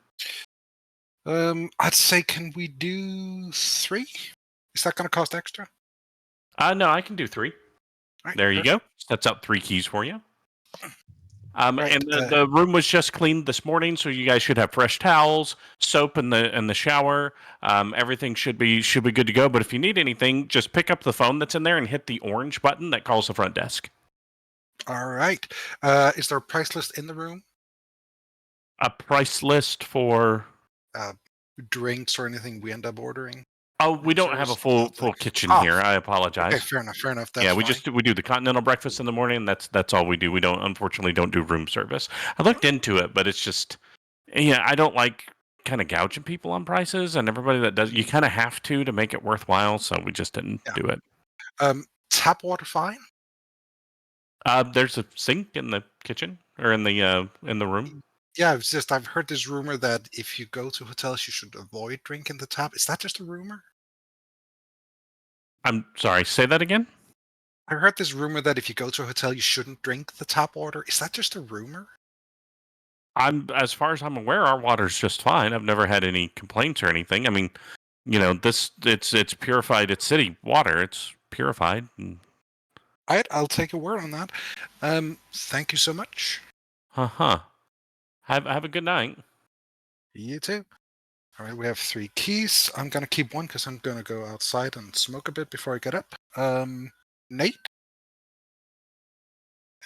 I'd say, can we do 3? Is that going to cost extra? No, I can do 3. Right, there you perfect. go. That's up 3 keys for you. Right, and the room was just cleaned this morning, so you guys should have fresh towels, soap in the shower. Everything should be good to go. But if you need anything, just pick up the phone that's in there and hit the orange button that calls the front desk. All right. Is there a price list in the room? A price list for Drinks or anything we end up ordering? Oh, we don't have a full kitchen here. I apologize. Okay, fair enough. That's yeah, fine. we do the continental breakfast in the morning. That's all we do. We unfortunately don't do room service. I looked into it, but it's just I don't like kind of gouging people on prices, and everybody that does, you kind of have to make it worthwhile. So we just didn't do it. Tap water fine? There's a sink in the kitchen or in the room. Yeah, it's just I've heard this rumor that if you go to hotels, you should avoid drinking the tap. Is that just a rumor? I'm sorry. Say that again. I heard this rumor that if you go to a hotel, you shouldn't drink the tap water. Is that just a rumor? As far as I'm aware, our water's just fine. I've never had any complaints or anything. I mean, it's purified. It's city water. It's purified. I'll take a word on that. Thank you so much. Have a good night. You too. All right, we have 3 keys. I'm gonna keep one because I'm gonna go outside and smoke a bit before I get up. Nate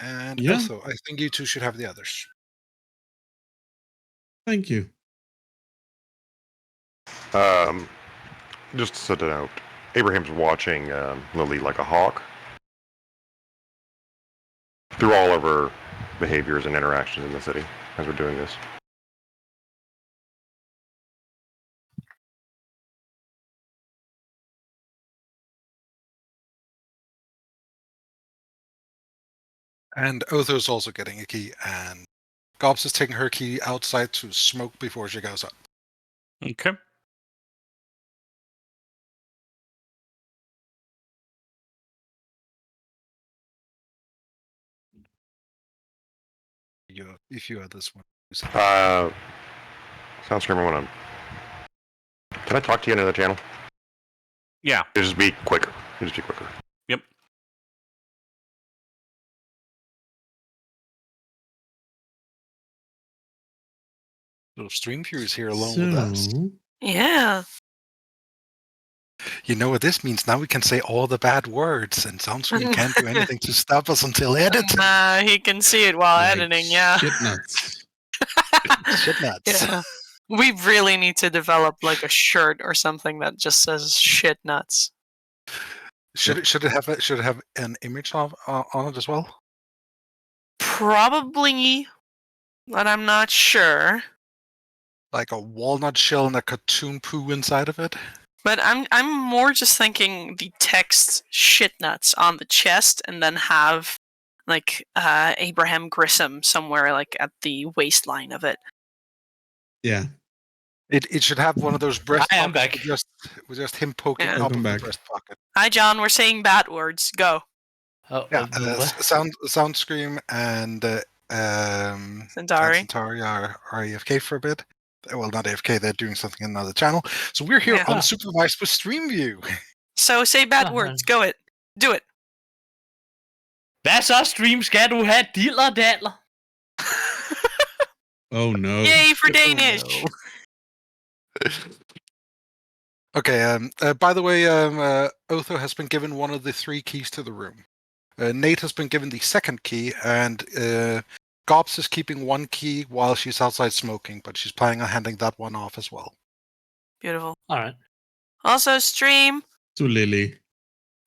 and also, I think you two should have the others. Thank you. Just to set it out, Abraham's watching Lily like a hawk through all of her behaviors and interactions in the city as we're doing this. And Otho's also getting a key, and Gobx is taking her key outside to smoke before she goes up. Okay. If you had this one. Sound screaming one on. Can I talk to you in another channel? Yeah. It'll just be quicker. Yep. So Streamview is here alone with us. Yeah. You know what this means? Now we can say all the bad words, and Soundscreen can't do anything to stop us until editing. He can see it while editing, yeah. Shit nuts. Shit nuts. Yeah. We really need to develop like a shirt or something that just says shit nuts. Should it have an image on it as well? Probably, but I'm not sure. Like a walnut shell and a cartoon poo inside of it? But I'm more just thinking the text shit nuts on the chest and then have like Abraham Grissom somewhere like at the waistline of it. Yeah. It should have one of those breast I am pockets back. with just him poking Yeah. up Welcome of back. the breast pocket. Hi John, we're saying bad words. Go. Sound Scream and Cyntari. Cyntari are AFK for a bit. Well, not AFK, they're doing something on another channel. So we're here unsupervised with Streamview. So say bad words. Go it. Do it. Hvad så, stream? Skal du have diller, dattler? Oh no. Yay for Danish. Okay, by the way, Otho has been given one of the 3 keys to the room. Nate has been given the 2nd key, and Gobx is keeping 1 key while she's outside smoking, but she's planning on handing that one off as well. Beautiful. All right. Also, stream. To Lily.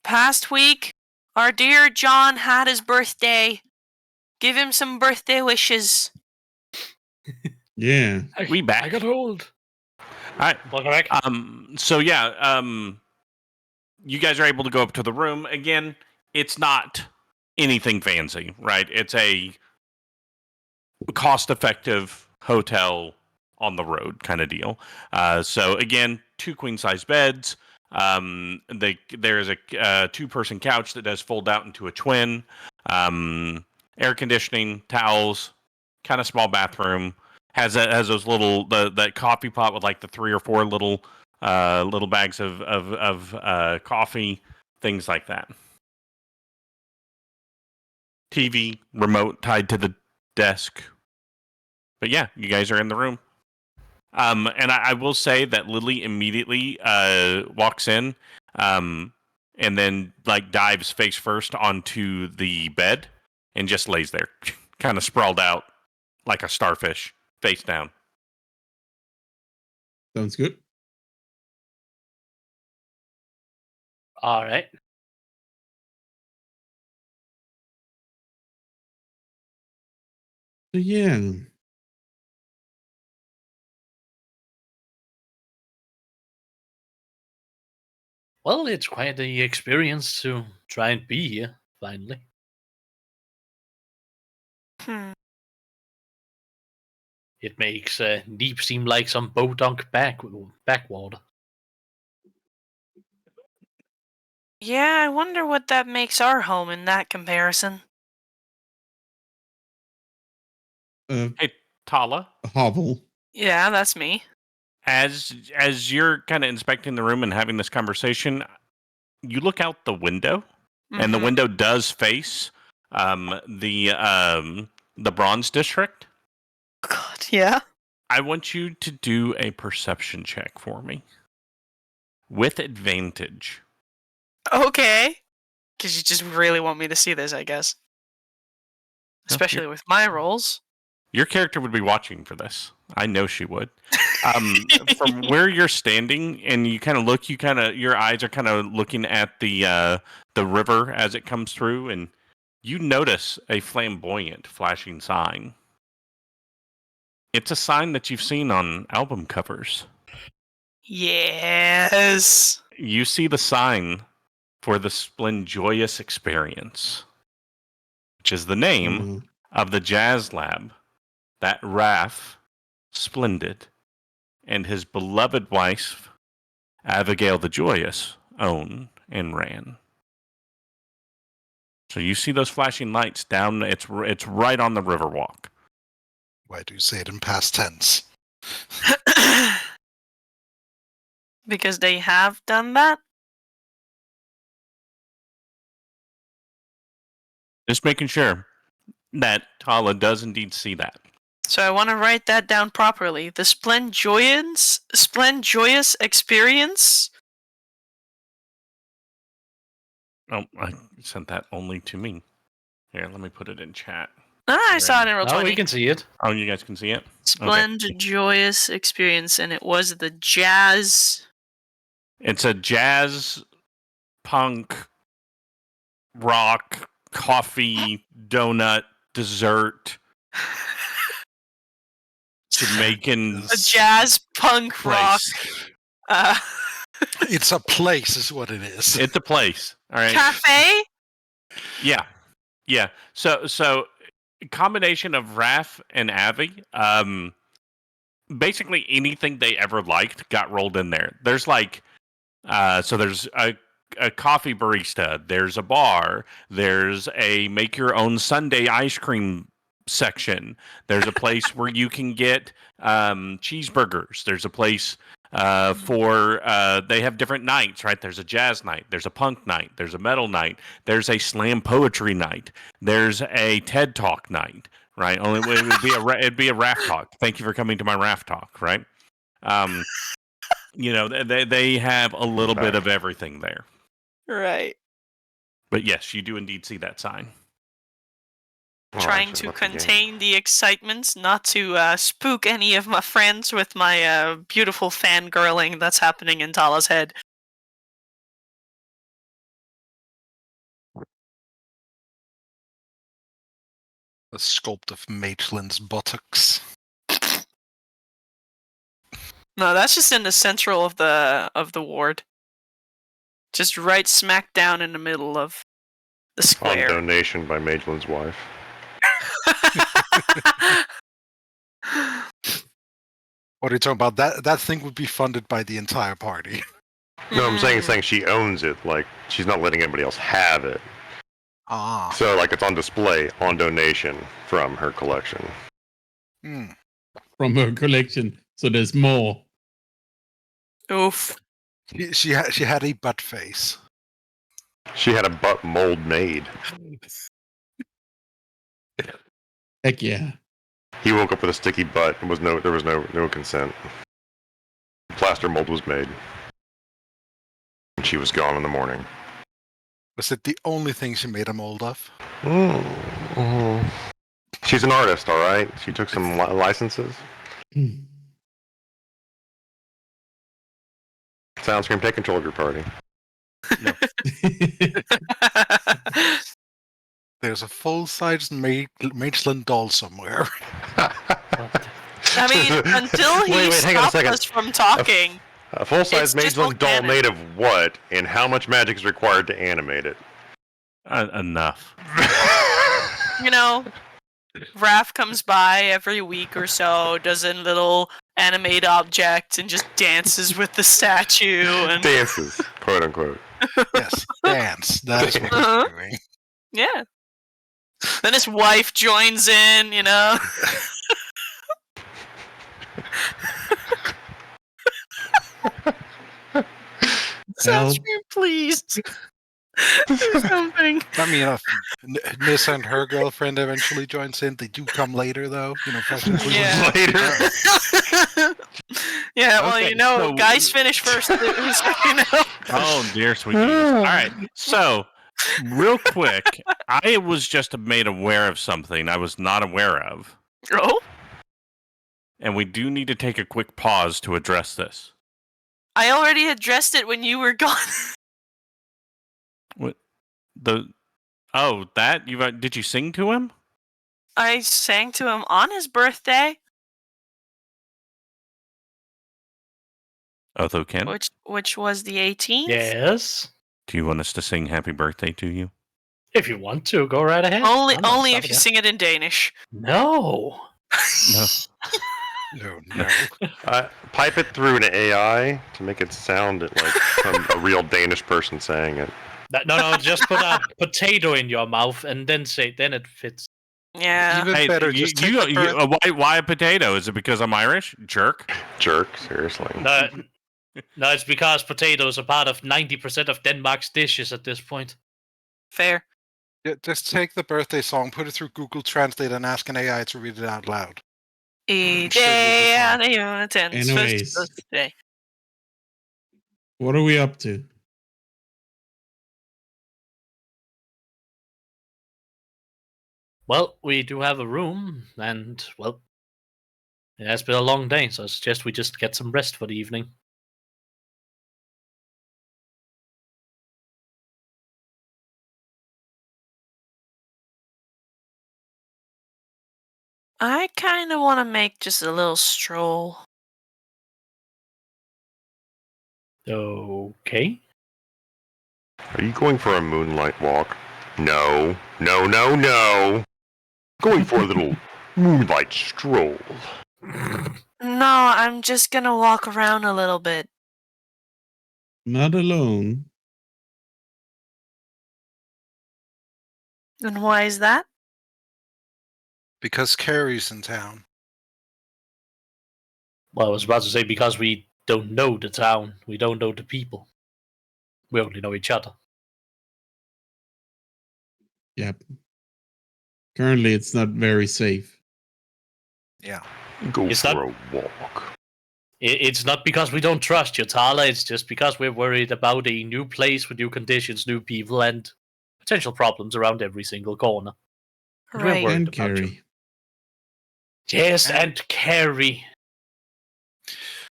Past week, our dear John had his birthday. Give him some birthday wishes. Yeah. We back. I got old. All right. Welcome back. So yeah, you guys are able to go up to the room again. It's not anything fancy, right? It's a cost-effective hotel on the road kind of deal. So again, 2 queen-size beds. There's a 2-person couch that does fold out into a twin. Air conditioning, towels, kind of small bathroom. Has those little that coffee pot with like the 3 or 4 little bags of coffee, things like that. TV, remote tied to the desk. But yeah, you guys are in the room. And I will say that Lily immediately walks in, and then like dives face first onto the bed and just lays there, kind of sprawled out like a starfish, face down. Sounds good. All right. So yeah. Well, it's quite the experience to try and be here, finally. It makes Neap seem like some bodunk backwater. Yeah, I wonder what that makes our home in that comparison. Hey, Talah, A hovel. Yeah, that's me. as you're kind of inspecting the room and having this conversation, you look out the window, and the Mhm. window does face the Bronze District. God, yeah. I want you to do a perception check for me with advantage. Okay. Because you just really want me to see this, I guess. Especially with my rolls. Your character would be watching for this. I know she would. From where you're standing, and you kind of look, your eyes are kind of looking at the river as it comes through, and you notice a flamboyant, flashing sign. It's a sign that you've seen on album covers. Yes. You see the sign for the Splenjoyous Experience, which is the name no. of the jazz lab that Raph, Splendid, and his beloved wife, Abigail the Joyous, own and ran. So you see those flashing lights down. It's right on the Riverwalk. Why do you say it in past tense? Because they have done that? Just making sure that Talah does indeed see that. So I want to write that down properly. The Splenjoyous Experience? Oh, I sent that only to me. Here, let me put it in chat. Ah, I saw it in roll Oh, 20. we can see it. Oh, you guys can see it? Splenjoyous Experience, and it was the jazz. It's a jazz, punk, rock, coffee, donut, dessert, Jamaican A jazz punk rock. place. It's a place, is what it is. It's a place. All right. Cafe? Yeah. So combination of Raph and Avi, basically anything they ever liked got rolled in there. There's like so there's a coffee barista, there's a bar, there's a make your own sundae ice cream section, there's a place where you can get cheeseburgers, there's a place for they have different nights, right? There's a jazz night, there's a punk night, there's a metal night, there's a slam poetry night, there's a TED Talk night, right? Only it'd be a Raft Talk. Thank you for coming to my Raft Talk, right? You know, they have a little bit of everything there. Right. But yes, you do indeed see that sign. Trying to contain the excitement, not to spook any of my friends with my beautiful fangirling that's happening in Talah's head. A sculpt of Maitland's buttocks. No, that's just in the central of the ward. Just right smack down in the middle of the On square. donation by Magelin's wife. What are you talking about? That thing would be funded by the entire party. No, I'm saying she owns it. Like, she's not letting anybody else have it. Ah. So, like, it's on display on donation from her collection. Hmm. From her collection. So there's more. Oof. She had a butt face. She had a butt mold made. Heck yeah. He woke up with a sticky butt. There was no consent. Plaster mold was made. And she was gone in the morning. Was it the only thing she made a mold of? She's an artist, all right? She took some licenses. Soundscream, take control of your party. There's a full-sized Mageland doll somewhere. I mean, until he Wait, hang on a stopped second. us from talking. A full-size It's just Mageland doll organic. made of what? And how much magic is required to animate it? Enough. You know, Raph comes by every week or so, does a little animate object, and just dances with the statue. And Dances, quote unquote. Yes, dance. That's what Uh-huh. he's doing. yeah. Then his wife joins in, you know. Soundscream, please. Do something. I mean, if Miss and her girlfriend eventually joins in, they do come later, though. You know, Yeah. Later. Yeah, well, Okay, you know, so- guys finish first. So, you know. Oh, dear sweet Jesus. All right. So, real quick, I was just made aware of something I was not aware of. Oh, And we do need to take a quick pause to address this. I already addressed it when you were gone. Did you sing to him? I sang to him on his birthday, Othokent, which was the 18th. Yes. do you want us to sing happy birthday to you? If you want to, go right ahead. Only I'm not if stopping you sing it in Danish. No. No. No. Pipe it through an AI to make it sound like a real Danish person saying it. No, just put a potato in your mouth and then it fits. Yeah. Even Hey, better, just take the birth- why a potato? Is it because I'm Irish? Jerk. Jerk, seriously. No, it's because potatoes are part of 90% of Denmark's dishes at this point. Fair. just take the birthday song, put it through Google Translate, and ask an AI to read it out loud. I sure we'll dag be er Jonathans Anyways. første birthday. What are we up to? Well, we do have a room, and, well, it has been a long day, so I suggest we just get some rest for the evening. I kind of want to make just a little stroll. Okay. Are you going for a moonlight walk? No. Going for a little moonlight stroll. No, I'm just gonna walk around a little bit. Not alone. And why is that? Because Carrie's in town. Well, I was about to say because we don't know the town, we don't know the people. We only know each other. Yep. Currently, it's not very safe. Yeah. Go It's for not- a walk. It's not because we don't trust you, Talah. It's just because we're worried about a new place with new conditions, new people, and potential problems around every single corner. We're Right. worried And about you. Carrie. Yes, and Carrie.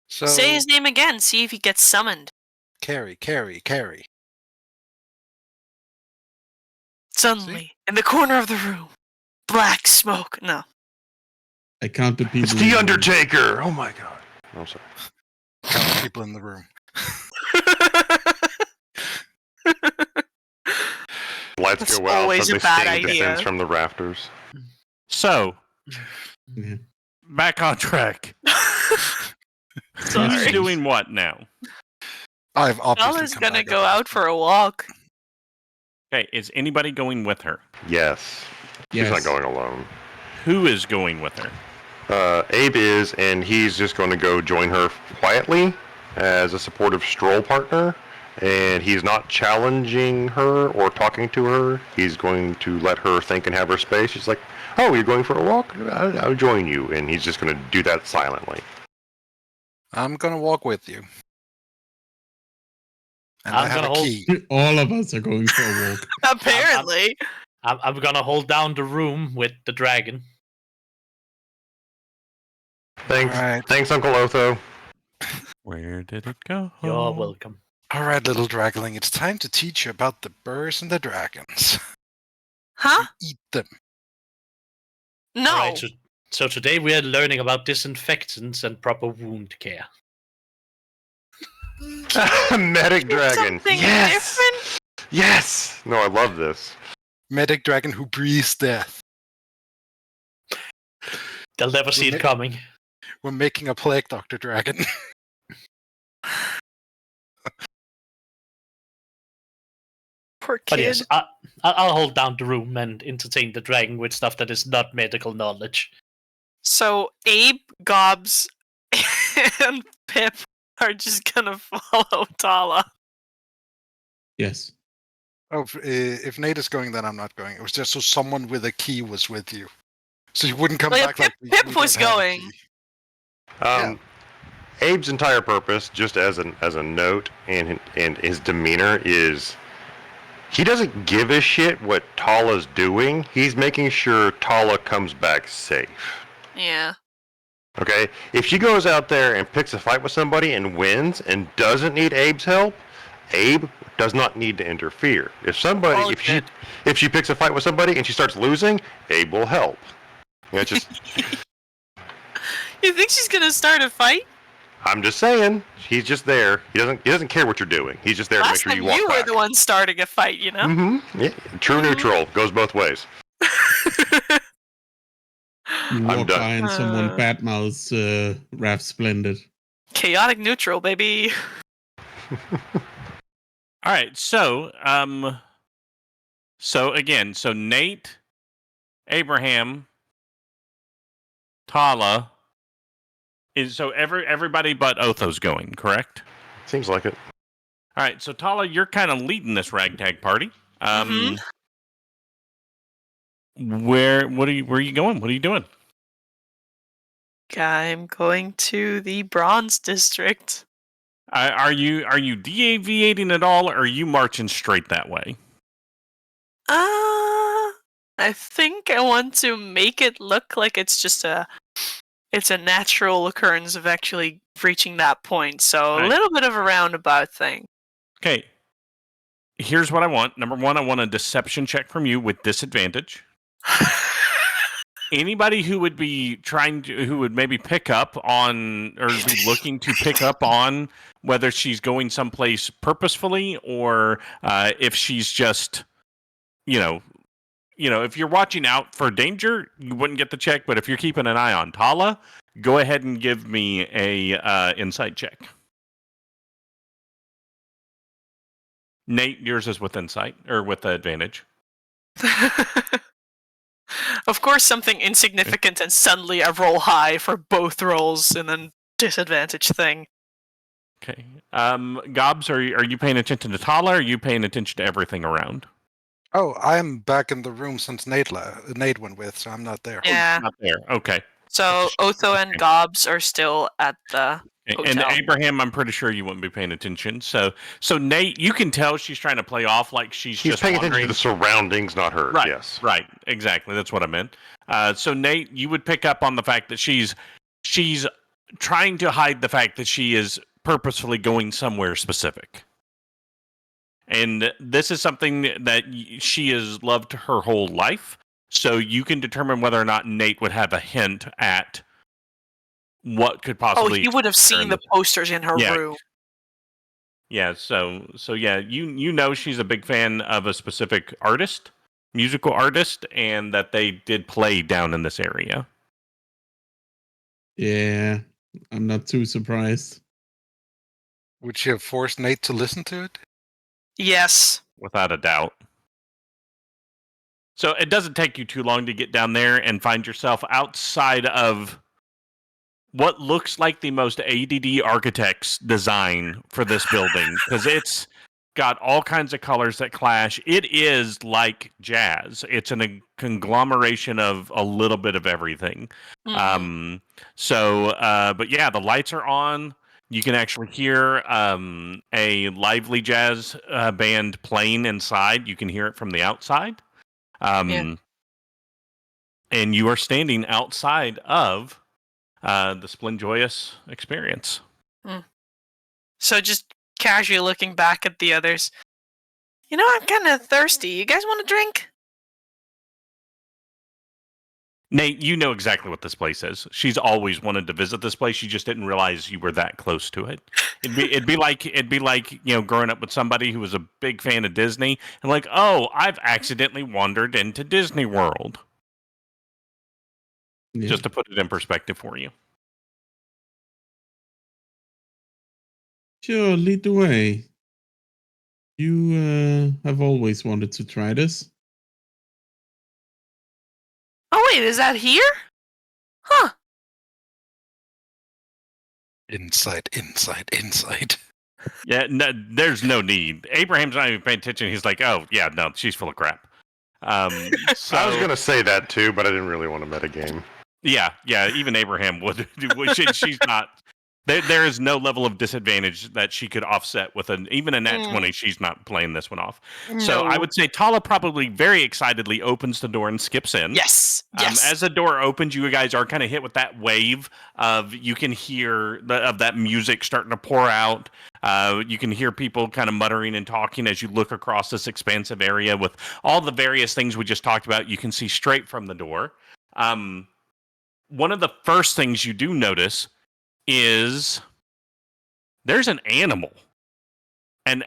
So Say his name again, see if he gets summoned. Carrie. Suddenly, in the corner of the room, black smoke. No. I counted people. It's in the room. Undertaker! Oh my god. I'm sorry. Count people in the room. Lights That's go out, always so a they bad sting descends idea. from the rafters. So, Yeah. back on track. Who's Sorry. doing what now? I've obviously Bella's come gonna back go up. out for a walk. Okay, is anybody going with her? Yes. She's Yes. not going alone. Who is going with her? Abe is, and he's just going to go join her quietly as a supportive stroll partner. And he's not challenging her or talking to her. He's going to let her think and have her space. She's like, "Oh, you're going for a walk? I'll join you." And he's just going to do that silently. I'm gonna walk with you. And I I'm have gonna a hold- key. All of us are going for a walk. Apparently. I'm gonna hold down the room with the dragon. Thanks, Alright. thanks, Uncle Otho. Where did it go? You're welcome. Alright, little dragling, it's time to teach you about the birds and the dragons. Huh? Eat them. No. Alright, so today we are learning about disinfectants and proper wound care. Medic dragon. Something Yes. different? Yes. No, I love this. Medic dragon who breathes death. They'll never see it coming. We're making a plague doctor dragon. Poor But kid. yes, I'll hold down the room and entertain the dragon with stuff that is not medical knowledge. So Abe, Gobs, and Pip are just gonna follow Talah. Yes. Oh, if Nate is going, then I'm not going. It was just so someone with a key was with you. So you wouldn't come Oh, yeah, back Pip- like Pip we was don't have a going. key. Abe's entire purpose, just as a note, and his demeanor is, he doesn't give a shit what Talah's doing. He's making sure Talah comes back safe. Yeah. Okay? If she goes out there and picks a fight with somebody and wins and doesn't need Abe's help, Abe does not need to interfere. If she picks a fight with somebody and she starts losing, Abe will help. You know, it's just, You think she's gonna start a fight? I'm just saying, he's just there. He doesn't care what you're doing. He's just there to make Last sure time you walk you were back. the one starting a fight, you know? Mm-hmm. Yeah. True neutral goes both ways. You I'm walk done. by and someone badmouths Raph Splendid. Chaotic neutral, baby. All right, so Nate, Abraham, Talah is everybody but Otho's going, correct? Seems like it. All right, so Talah, you're kind of leading this ragtag party. Where are you going? What are you doing? I'm going to the Bronze District. Are you deviating at all, or are you marching straight that way? I think I want to make it look like it's a natural occurrence of actually reaching that point. So Right. a little bit of a roundabout thing. Okay. Here's what I want. Number one, I want a deception check from you with disadvantage. Anybody who would be who would maybe pick up on or be looking to pick up on whether she's going someplace purposefully or if she's just, if you're watching out for danger, you wouldn't get the check. But if you're keeping an eye on Talah, go ahead and give me a insight check. Nate, yours is with insight or with advantage. Of course, something insignificant, and suddenly I roll high for both rolls, and then disadvantage thing. Okay. Gobs, are you paying attention to Talah, or are you paying attention to everything around? Oh, I'm back in the room since Nate went with, so I'm not there. Yeah. Not there. Okay. So Otho and Gobs are still at the And hotel. Abraham, I'm pretty sure you wouldn't be paying attention. So Nate, you can tell she's trying to play off like she's He's just paying wandering. attention to the surroundings, not her. Right. Yes. Right. Exactly. That's what I meant. So Nate, you would pick up on the fact that she's trying to hide the fact that she is purposefully going somewhere specific. And this is something that she has loved her whole life. So you can determine whether or not Nate would have a hint at what could possibly. He would have seen the posters in her room. Yeah, so yeah, you know she's a big fan of a specific artist, musical artist, and that they did play down in this area. Yeah, I'm not too surprised. Would she have forced Nate to listen to it? Yes. Without a doubt. So it doesn't take you too long to get down there and find yourself outside of what looks like the most ADD architect's design for this building, because it's got all kinds of colors that clash. It is like jazz. It's a conglomeration of a little bit of everything. Mhm. But yeah, the lights are on. You can actually hear a lively jazz band playing inside. You can hear it from the outside. And you are standing outside of the Splenjoyous experience. So just casually looking back at the others. You know, I'm kind of thirsty. You guys want a drink? Nate, you know exactly what this place is. She's always wanted to visit this place. You just didn't realize you were that close to it. It'd be like growing up with somebody who was a big fan of Disney and like, oh, I've accidentally wandered into Disney World. Yeah. Just to put it in perspective for you. Sure, lead the way. You have always wanted to try this. Oh wait, is that here? Huh. Inside. Yeah, no, there's no need. Abraham's not even paying attention. He's like, oh, yeah, no, she's full of crap. So, I was going to say that too, but I didn't really want to metagame. Yeah, even Abraham would. She's not. There is no level of disadvantage that she could offset with even a nat 20. She's not playing this one off. So I would say Talah probably very excitedly opens the door and skips in. Yes. As the door opens, you guys are kind of hit with that wave of you can hear of that music starting to pour out. You can hear people kind of muttering and talking as you look across this expansive area with all the various things we just talked about. You can see straight from the door. One of the first things you do notice is there's an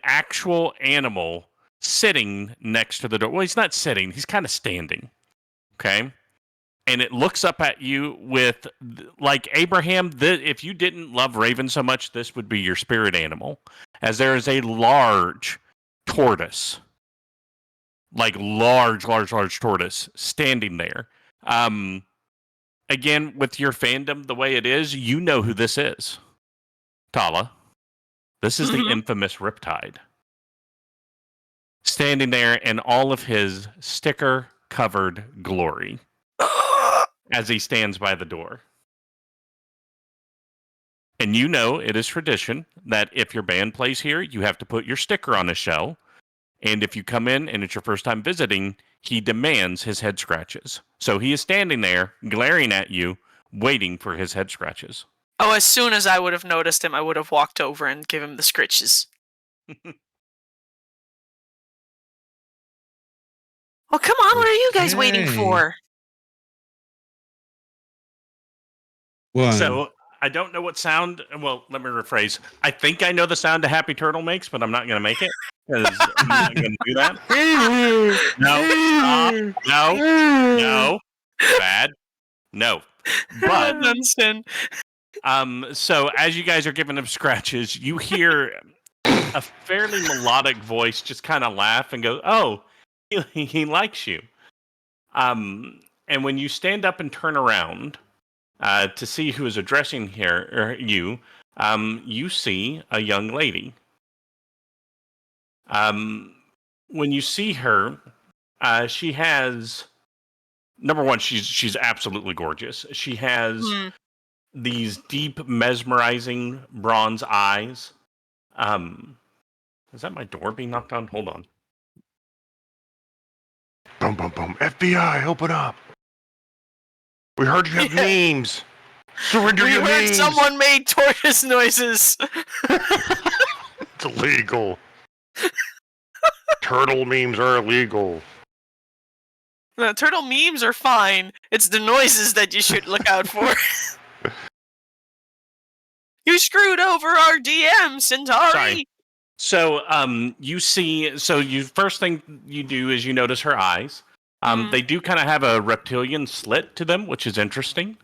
actual animal sitting next to the door. Well, he's not sitting, he's kind of standing. Okay. And it looks up at you with, like Abraham, if you didn't love Raven so much, this would be your spirit animal. As there is a large tortoise. Like large tortoise standing there. Again, with your fandom the way it is, you know who this is. Talah. This is the infamous Riptide. Standing there in all of his sticker-covered glory as he stands by the door. And you know it is tradition that if your band plays here, you have to put your sticker on a shell. And if you come in and it's your first time visiting, he demands his head scratches. So he is standing there, glaring at you, waiting for his head scratches. Oh, as soon as I would have noticed him, I would have walked over and give him the scritches. Oh, come on, what are you guys waiting for? What? So, I don't know what sound. Well, let me rephrase. I think I know the sound a happy turtle makes, but I'm not going to make it because I'm not going to do that. No, bad, no. But so as you guys are giving him scratches, you hear a fairly melodic voice just kind of laugh and go, "Oh, he likes you." And when you stand up and turn around. To see who is addressing you see a young lady. When you see her, she has number one, she's absolutely gorgeous. She has these deep, mesmerizing bronze eyes. Is that my door being knocked on? Hold on. Boom, boom, boom. FBI, open up. We heard you have names. Surrender your names. We heard someone made tortoise noises. It's illegal. Turtle memes are illegal. No, turtle memes are fine. It's the noises that you should look out for. You screwed over our DM, Cyntari. Sorry. So you see, you first thing you do is you notice her eyes. They do kind of have a reptilian slit to them, which is interesting.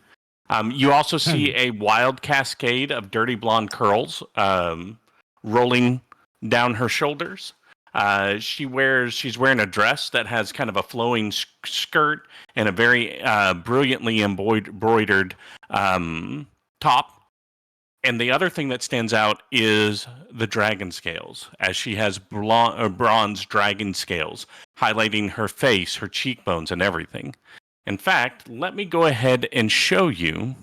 You also see a wild cascade of dirty blonde curls rolling down her shoulders. She's wearing a dress that has kind of a flowing skirt and a very brilliantly embroidered top. And the other thing that stands out is the dragon scales, as she has bronze dragon scales, highlighting her face, her cheekbones, and everything. In fact, let me go ahead and show you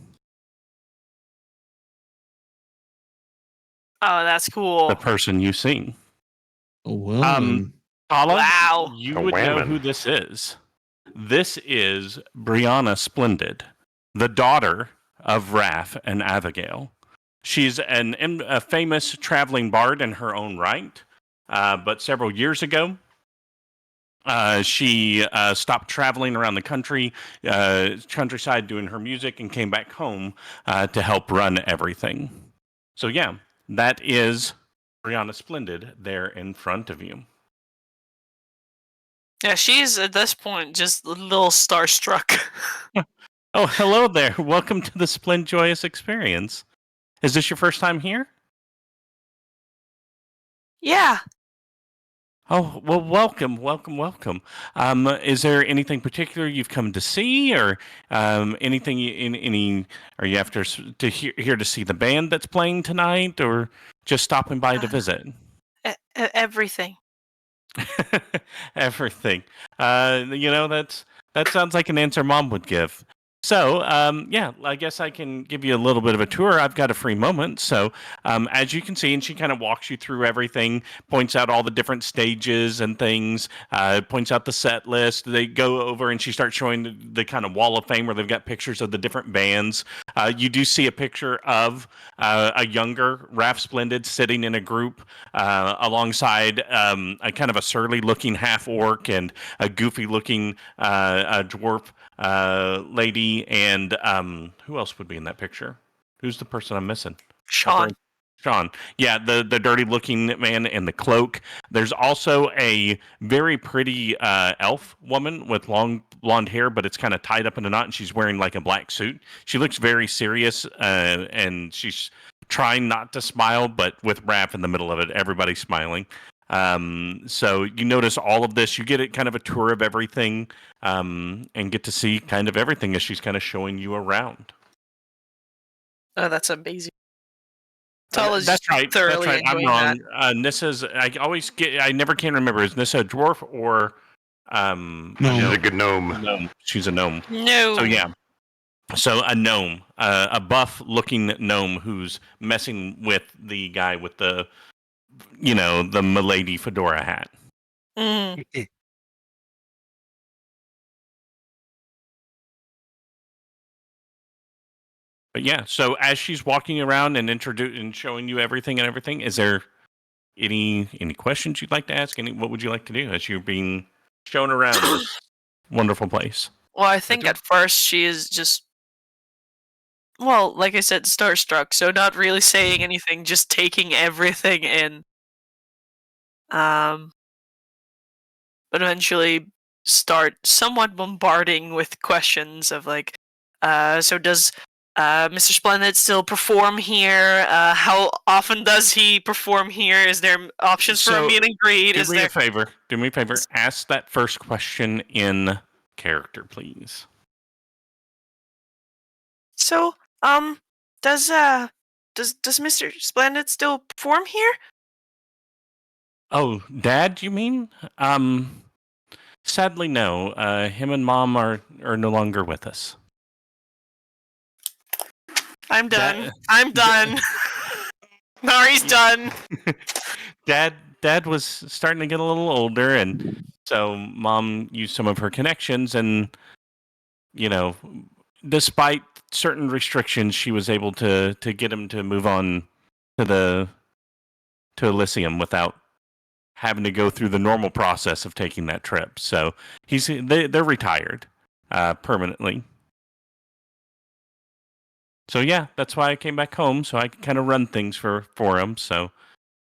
Oh, that's cool. the person you've seen. Oh, well, Talah, Wow. you A would know whammon. who this is. This is Brianna Splendid, the daughter of Wrath and Abigail. She's a famous traveling bard in her own right, but several years ago, she stopped traveling around the countryside doing her music and came back home to help run everything. So yeah, that is Brianna Splendid there in front of you. Yeah, she's at this point just a little starstruck. Oh, hello there. Welcome to the Splend Joyous Experience. Is this your first time here? Yeah. Oh, well, welcome. Is there anything particular you've come to see, or anything? Are you after here to see the band that's playing tonight, or just stopping by to visit? Everything. Everything. That sounds like an answer Mom would give. So, yeah, I guess I can give you a little bit of a tour. I've got a free moment. So, as you can see, and she kind of walks you through everything, points out all the different stages and things, points out the set list. They go over and she starts showing the kind of wall of fame where they've got pictures of the different bands. You do see a picture of a younger Raph Splendid sitting in a group alongside a kind of a surly looking half orc and a goofy looking dwarf lady, and who else would be in that picture? Who's the person I'm missing? Sean. Sean. Yeah, the dirty looking man in the cloak. There's also a very pretty elf woman with long blonde hair, but it's kind of tied up in a knot, and she's wearing like a black suit. She looks very serious, and she's trying not to smile, but with Raph in the middle of it, everybody's smiling. So you notice all of this. You get it kind of a tour of everything, and get to see kind of everything as she's kind of showing you around. Oh, that's amazing. Tala's That's right. thoroughly That's right. I'm enjoying wrong. Nissa's. I never can remember. Is Nissa a dwarf or No. She's a good gnome. gnome? She's a gnome. that. No. So yeah. So a gnome, a buff-looking gnome who's messing with the guy with the milady fedora hat. Mm. But yeah, so as she's walking around and showing you everything, is there any questions you'd like to ask? What would you like to do as you're being shown around this wonderful place? Well, I think at first she is just, well, like I said, starstruck, so not really saying anything, just taking everything in. But eventually start somewhat bombarding with questions of like, so does Mr. Splendid still perform here? How often does he perform here? Is there options for a So, meet and greet? Do me a favor. Ask that first question in character, please. So, does Mr. Splendid still perform here? Oh, Dad, you mean? Sadly, no. Him and Mom are no longer with us. I'm done. I'm done. Nari's done. Dad was starting to get a little older, and so Mom used some of her connections, and despite certain restrictions, she was able to get him to move on to Elysium without having to go through the normal process of taking that trip. So they're retired permanently. So yeah, that's why I came back home, so I could kind of run things for him. So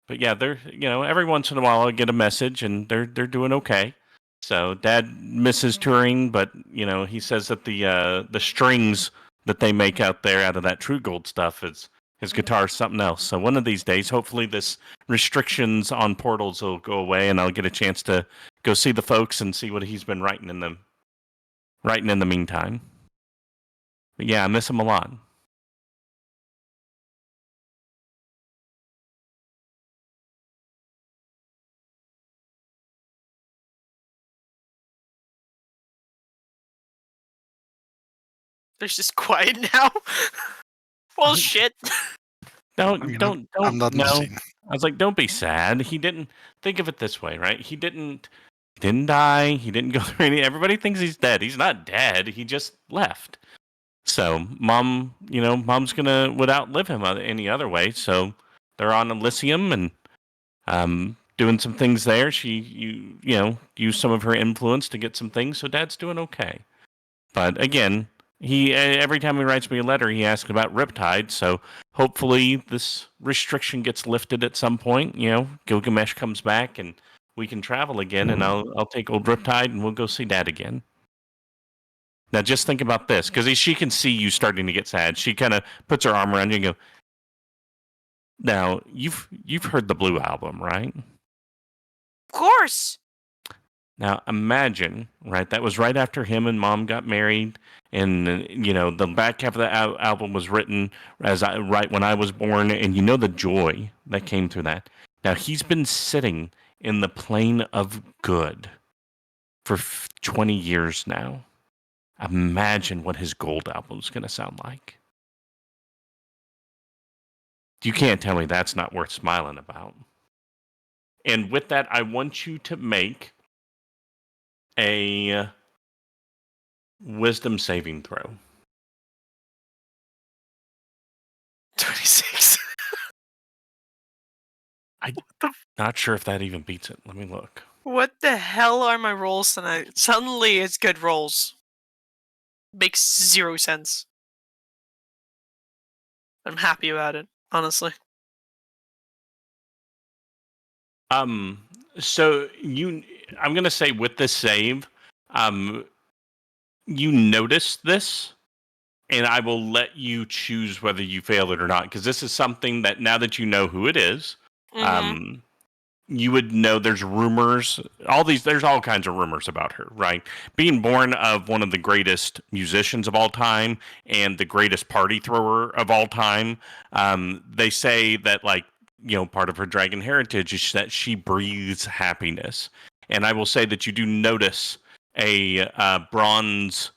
But yeah, they're every once in a while I get a message and they're doing okay. So Dad misses touring, but he says that the strings that they make out there out of that True Gold stuff is his guitar is something else. So one of these days, hopefully, this restrictions on portals will go away, and I'll get a chance to go see the folks and see what he's been writing in the meantime. But yeah, I miss him a lot. There's just quiet now. Well, shit. Don't. I'm not in the No. scene. I was like, don't be sad. He didn't think of it this way, right? He didn't die. He didn't go through any. Everybody thinks he's dead. He's not dead. He just left. So mom's would outlive him any other way. So they're on Elysium and doing some things there. She used some of her influence to get some things. So Dad's doing okay. But again, he every time he writes me a letter, he asks about Riptide. So hopefully this restriction gets lifted at some point. Gilgamesh comes back and we can travel again, and I'll take old Riptide and we'll go see Dad again. Now just think about this, because she can see you starting to get sad. She kind of puts her arm around you and go, now you've heard the Blue album, right? Of course. Now imagine, right? That was right after him and Mom got married, and the back half of the album was written right when I was born, and the joy that came through that. Now he's been sitting in the plane of good for 20 years now. Imagine what his gold album's going to sound like. You can't tell me that's not worth smiling about. And with that, I want you to make a wisdom saving throw. 26. Not sure if that even beats it. Let me look. What the hell are my rolls tonight? Suddenly it's good rolls. Makes 0 sense. I'm happy about it, honestly. So I'm gonna say with this save, you notice this, and I will let you choose whether you fail it or not, because this is something that now that you know who it is, you would know there's rumors. There's all kinds of rumors about her, right? Being born of one of the greatest musicians of all time and the greatest party thrower of all time. They say that part of her dragon heritage is that she breathes happiness. And I will say that you do notice a bronze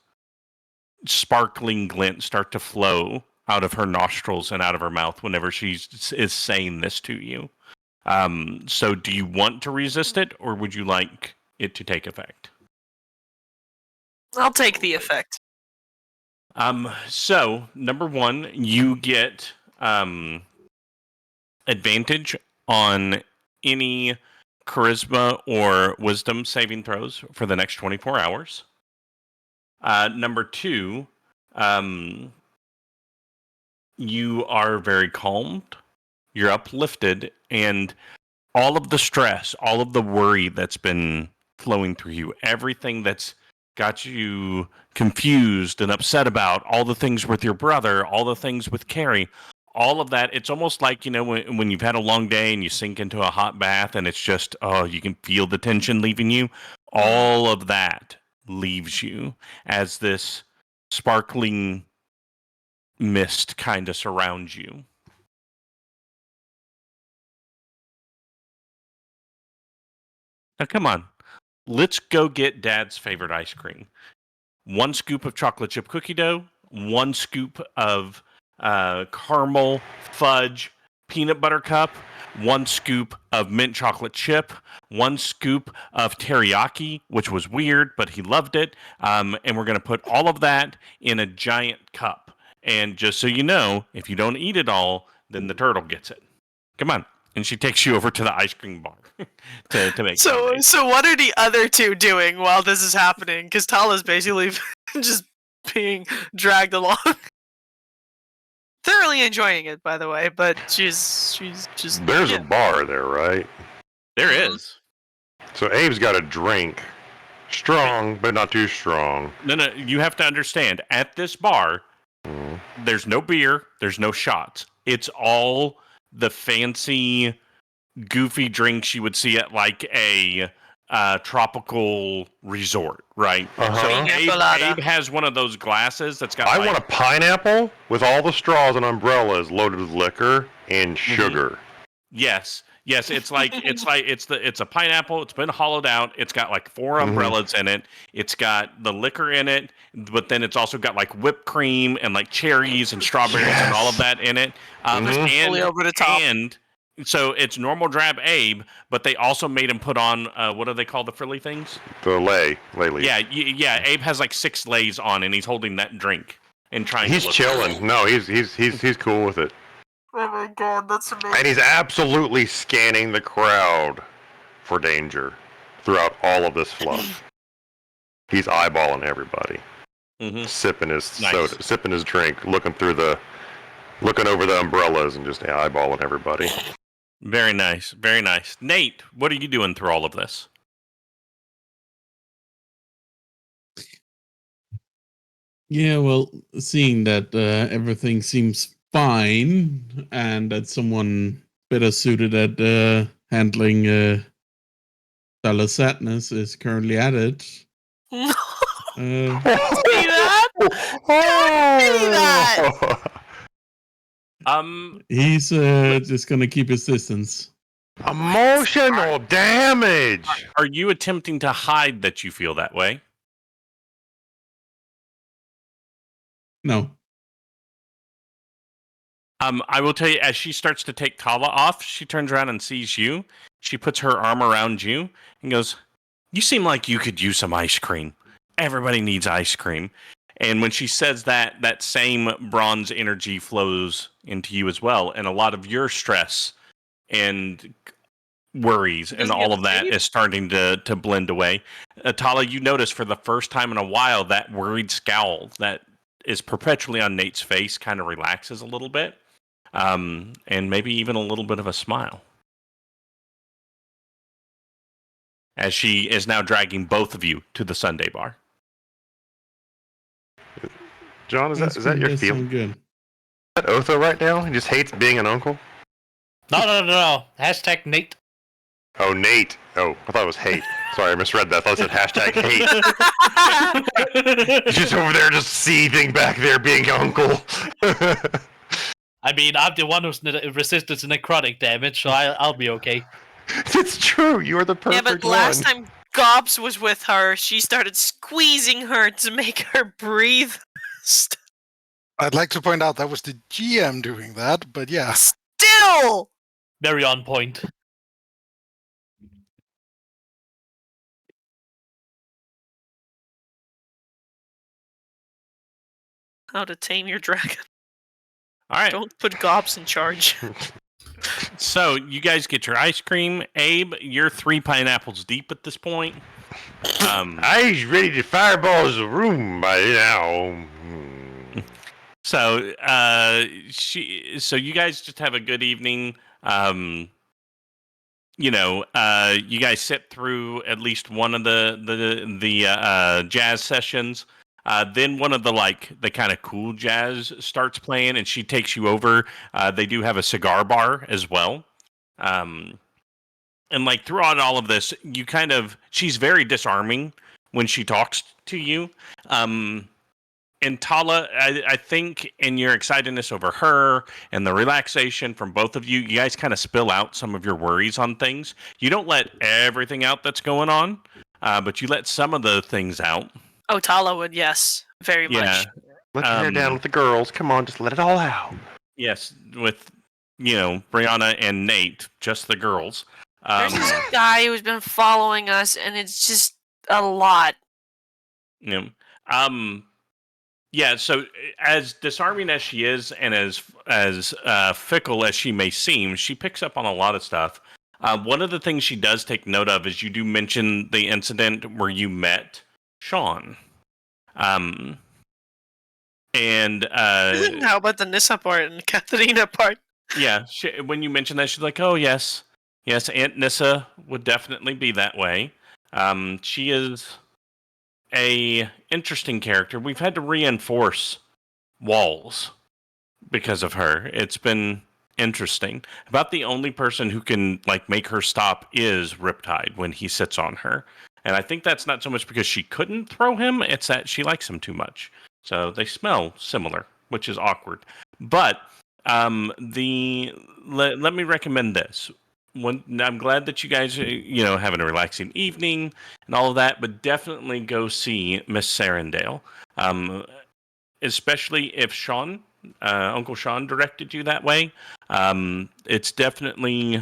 sparkling glint start to flow out of her nostrils and out of her mouth whenever she is saying this to you. So do you want to resist it, or would you like it to take effect? I'll take the effect. So number one, you get advantage on any charisma or wisdom saving throws for the next 24 hours. Number two, you are very calmed. You're uplifted, and all of the stress, all of the worry that's been flowing through you, everything that's got you confused and upset about, all the things with your brother, all the things with Carrie, all of that, it's almost like, when you've had a long day and you sink into a hot bath and it's just, you can feel the tension leaving you. All of that leaves you as this sparkling mist kind of surrounds you. Now, come on. Let's go get Dad's favorite ice cream. 1 scoop of chocolate chip cookie dough, 1 scoop of caramel fudge peanut butter cup, 1 scoop of mint chocolate chip, 1 scoop of teriyaki, which was weird, but he loved it. And we're going to put all of that in a giant cup. And just so you know, if you don't eat it all, then the turtle gets it. Come on. And she takes you over to the ice cream bar to make So what are the other two doing while this is happening? Because Talah's basically just being dragged along. thoroughly enjoying it, by the way. But she's just There's yeah. a bar there, right? There is. So Abe's got a drink. Strong, but not too strong. No, you have to understand, at this bar, there's no beer, there's no shots. It's all the fancy, goofy drinks you would see at like a tropical resort, right? Uh-huh. So Piña colada. Abe has one of those glasses that's got I like, want a pineapple with all the straws and umbrellas loaded with liquor and sugar. Yes, it's like it's a pineapple. It's been hollowed out. It's got like 4 umbrellas in it. It's got the liquor in it, but then it's also got like whipped cream and like cherries and strawberries and all of that in it. Fully over the top. And so it's normal drab Abe, but they also made him put on what do they call the frilly things? The lay leaf. Yeah. Abe has like 6 lays on, and he's holding that drink and trying. He's to look chilling. cool. No, he's cool with it. Oh my god, that's amazing. And he's absolutely scanning the crowd for danger throughout all of this fluff. He's eyeballing everybody, sipping his soda, sipping his drink, looking over the umbrellas, and just eyeballing everybody. Very nice, very nice. Nate, what are you doing through all of this? Yeah, well, seeing that everything seems fine and that someone better suited at handling Talah sadness is currently at it. No, Uh, see that? See that? he's just gonna keep his distance. Emotional damage. Are you attempting to hide that you feel that way? No. I will tell you, as she starts to take Talah off, she turns around and sees you. She puts her arm around you and goes, "You seem like you could use some ice cream. Everybody needs ice cream." And when she says that, that same bronze energy flows into you as well. And a lot of your stress and worries and all of that is starting to blend away. Talah, you notice for the first time in a while that worried scowl that is perpetually on Nate's face kind of relaxes a little bit. And maybe even a little bit of a smile. As she is now dragging both of you to the Sunday bar. John, is that your feeling? Good. Is that Otho right now? He just hates being an uncle? No. Hashtag Nate. Oh, Nate. Oh, I thought it was hate. Sorry, I misread that. I thought it said hashtag hate. He's just over there just seething back there being uncle. I mean, I'm the one who's resisted to necrotic damage, so I'll be okay. It's true. You are the perfect Yeah, but last time Gobx was with her, she started squeezing her to make her breathe. I'd like to point out that was the GM doing that, but yeah. Still! Very on point. How to tame your dragon. All right. Don't put Gobs in charge. So you guys get your ice cream. Abe, you're 3 pineapples deep at this point. I's ready to fireball the room by now. So so you guys just have a good evening. You guys sit through at least one of the jazz sessions. Then one of the kind of cool jazz starts playing, and she takes you over. They do have a cigar bar as well. And like throughout all of this, she's very disarming when she talks to you. And Talah, I think in your excitedness over her and the relaxation from both of you, you guys kind of spill out some of your worries on things. You don't let everything out that's going on, but you let some of the things out. Oh, Talah would, yes. Very much. Let your hair down with the girls. Come on, just let it all out. Yes, with, Brianna and Nate, just the girls. There's this guy who's been following us, and it's just a lot. Yeah, so as disarming as she is and as fickle as she may seem, she picks up on a lot of stuff. One of the things she does take note of is you do mention the incident where you met Sean. And How about the Nissa part and Katharina part? yeah, when you mentioned that, she's like, "Oh yes, yes, Aunt Nissa would definitely be that way." She is a interesting character. We've had to reinforce walls because of her. It's been interesting. About the only person who can like make her stop is Riptide when he sits on her. And I think that's not so much because she couldn't throw him, it's that she likes him too much. So they smell similar, which is awkward. But let me recommend this. I'm glad that you guys having a relaxing evening and all of that, but definitely go see Miss Sarandale. Um, Especially if Uncle Sean directed you that way. It's definitely,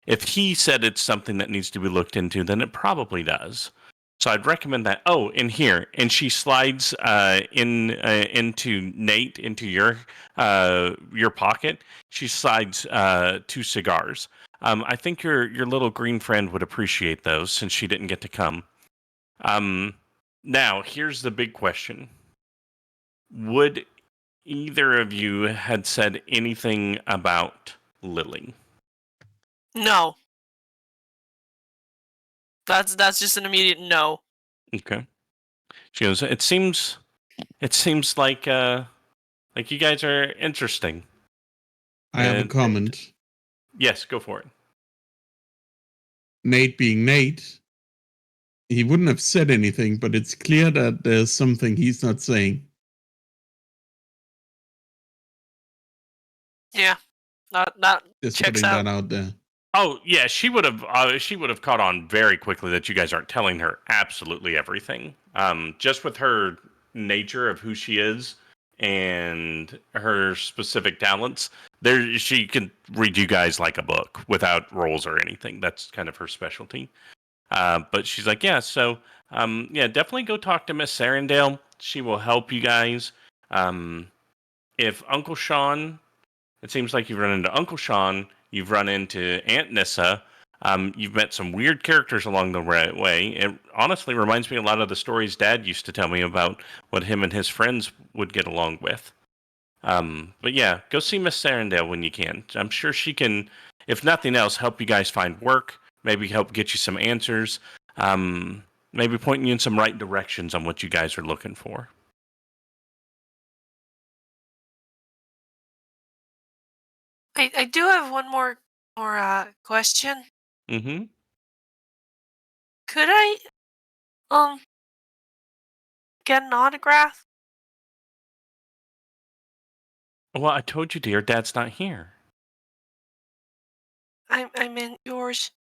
if he said it's something that needs to be looked into, then it probably does. So I'd recommend that. Oh, and here, and she slides into Nate, into your pocket. She slides 2 cigars. I think your little green friend would appreciate those since she didn't get to come. Now here's the big question: would either of you had said anything about Lily? No. That's just an immediate no. Okay. She goes, it seems like you guys are interesting. I have a And comment. yes, go for it. Nate being Nate, he wouldn't have said anything, but it's clear that there's something he's not saying. Yeah. Not Just checks putting out. that out there. Oh yeah, she would have caught on very quickly that you guys aren't telling her absolutely everything. Just with her nature of who she is and her specific talents, she can read you guys like a book without rolls or anything. That's kind of her specialty. But she's like, yeah, so yeah, definitely go talk to Miss Sarandale. She will help you guys. If Uncle Sean, it seems like you've run into Uncle Sean, you've run into Aunt Nissa. You've met some weird characters along the way. It honestly reminds me a lot of the stories Dad used to tell me about what him and his friends would get along with. But yeah, go see Miss Sarandale when you can. I'm sure she can, if nothing else, help you guys find work. Maybe help get you some answers. Maybe point you in some right directions on what you guys are looking for. I do have one more question. Mm-hmm. Could I get an autograph? Well, I told you, dear, Dad's not here. I meant yours.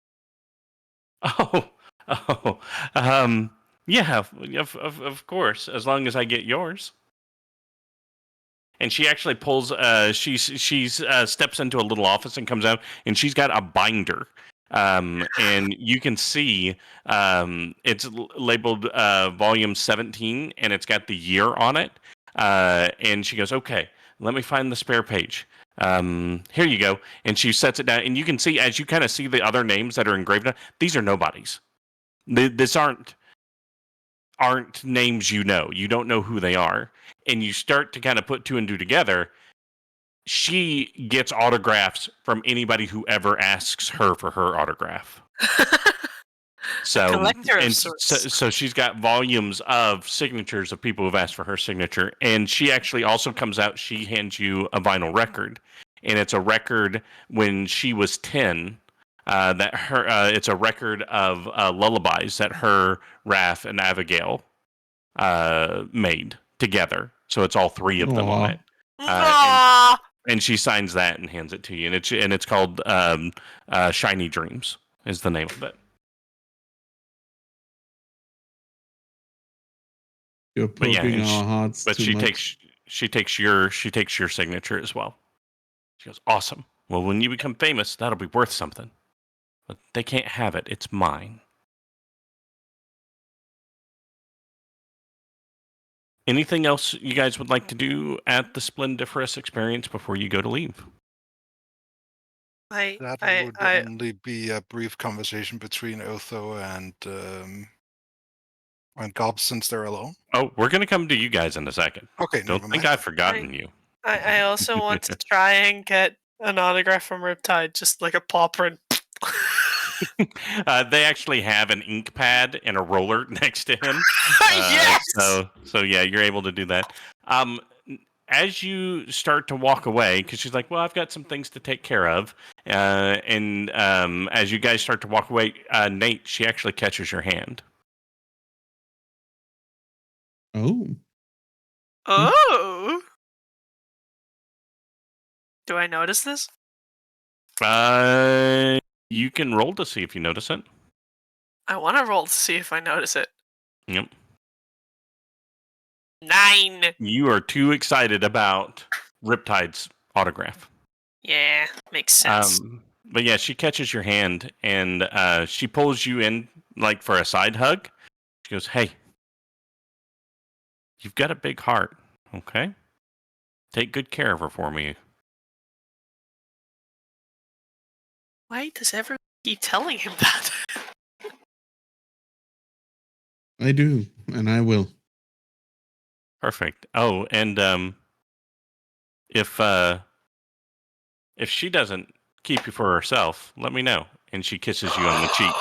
Oh, oh, yeah, of course, as long as I get yours. And she actually pulls. She's steps into a little office and comes out, and she's got a binder. And you can see it's labeled volume 17, and it's got the year on it. And she goes, "Okay, let me find the spare page. Here you go." And she sets it down, and you can see as you kind of see the other names that are engraved on. These are nobodies. This aren't names you know. You don't know who they are, and you start to kind of put two and two together. She gets autographs from anybody who ever asks her for her autograph. So, Collector of and sorts. so she's got volumes of signatures of people who've asked for her signature. And she actually also comes out, she hands you a vinyl record. And it's a record when she was 10. It's a record of lullabies that her, Raph, and Abigail made together. So it's all three of them on Aw. it. Aww. And she signs that and hands it to you, and it's called Shiny Dreams is the name of it. You're But yeah, poking our hearts but too much. she takes your signature as well. She goes, awesome. Well, when you become famous, that'll be worth something. But they can't have it. It's mine. Anything else you guys would like to do at the Splendiferous experience before you go to leave? That would only be a brief conversation between Otho and And Gobs, since they're alone. Oh, we're going to come to you guys in a second. Okay, Don't never think mind. I've forgotten you. I also want to try and get an autograph from Riptide, just like a paw print. They actually have an ink pad and a roller next to him. Yes! So yeah, you're able to do that. As you start to walk away, because she's like, "Well, I've got some things to take care of," and as you guys start to walk away, Nate, she actually catches your hand. Oh, Oh! Do I notice this? You can roll to see if you notice it. I want to roll to see if I notice it. Yep. 9! You are too excited about Riptide's autograph. Yeah, makes sense. But yeah, she catches your hand and she pulls you in like for a side hug. She goes, "Hey, you've got a big heart, okay? Take good care of her for me." Why does everyone keep telling him that? I do, and I will. Perfect. Oh, and if she doesn't keep you for herself, let me know. And she kisses you on the cheek.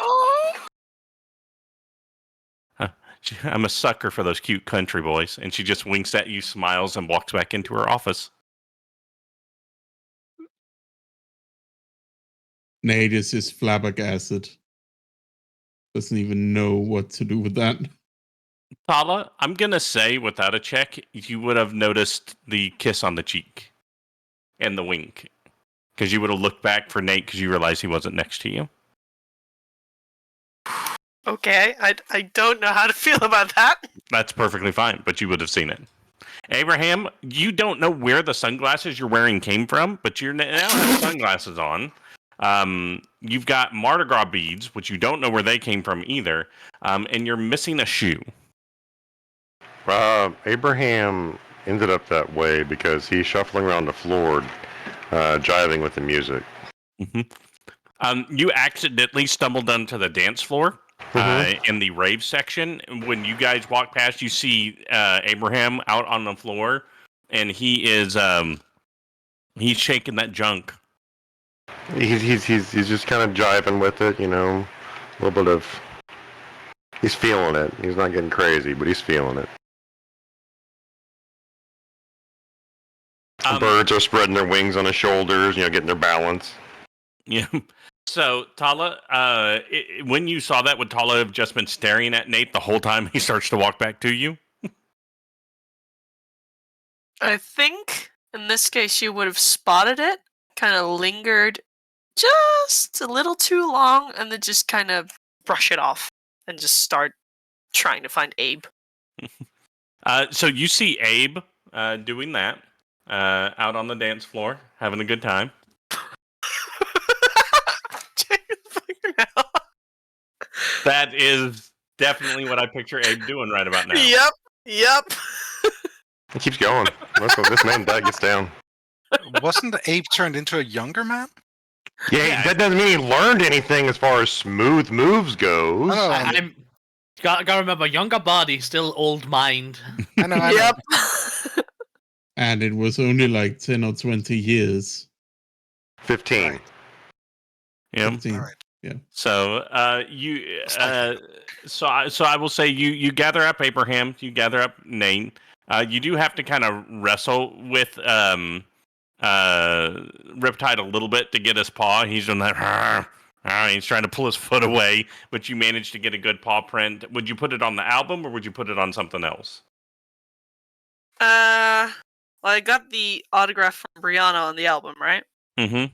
I'm a sucker for those cute country boys. And she just winks at you, smiles, and walks back into her office. Nate is just flabbergasted. Doesn't even know what to do with that. Talah, I'm going to say without a check, you would have noticed the kiss on the cheek and the wink. Because you would have looked back for Nate because you realized he wasn't next to you. Okay, I don't know how to feel about that. That's perfectly fine, but you would have seen it. Abraham, you don't know where the sunglasses you're wearing came from, but you now have sunglasses on. You've got Mardi Gras beads, which you don't know where they came from either, and you're missing a shoe. Abraham ended up that way because he's shuffling around the floor, jiving with the music. Mm-hmm. You accidentally stumbled onto the dance floor. In the rave section, when you guys walk past, you see Abraham out on the floor, and he is he's shaking that junk. He's just kind of jiving with it, you know, a little bit of. He's feeling it. He's not getting crazy, but he's feeling it. Birds are spreading their wings on his shoulders, you know, getting their balance. Yeah. So, Talah, when you saw that, would Talah have just been staring at Nate the whole time he starts to walk back to you? I think in this case you would have spotted it, kind of lingered just a little too long, and then just kind of brush it off and just start trying to find Abe. So you see Abe doing that out on the dance floor, having a good time. That is definitely what I picture Abe doing right about now. Yep. It keeps going. This man gets down. Wasn't the ape turned into a younger man? Yeah, that doesn't mean he learned anything as far as smooth moves goes. I'm gotta remember, younger body, still old mind. I know. Yep. And it was only like 10 or 20 years. 15. Right. Yeah. 15. All right. Yeah. So so I will say you gather up Abraham, you gather up Nate. You do have to kind of wrestle with Riptide a little bit to get his paw. He's doing that. He's trying to pull his foot away, but you managed to get a good paw print. Would you put it on the album or would you put it on something else? Well, I got the autograph from Brianna on the album, right? Mm-hmm.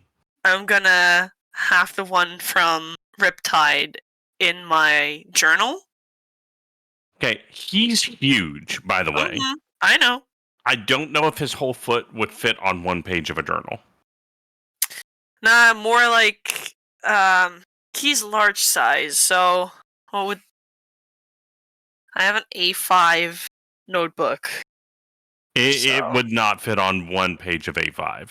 I'm gonna have the one from Riptide in my journal. Okay, he's huge, by the way. Mm-hmm. I know. I don't know if his whole foot would fit on one page of a journal. Nah, more like he's large size, so what would I have an A5 notebook? It would not fit on one page of A5.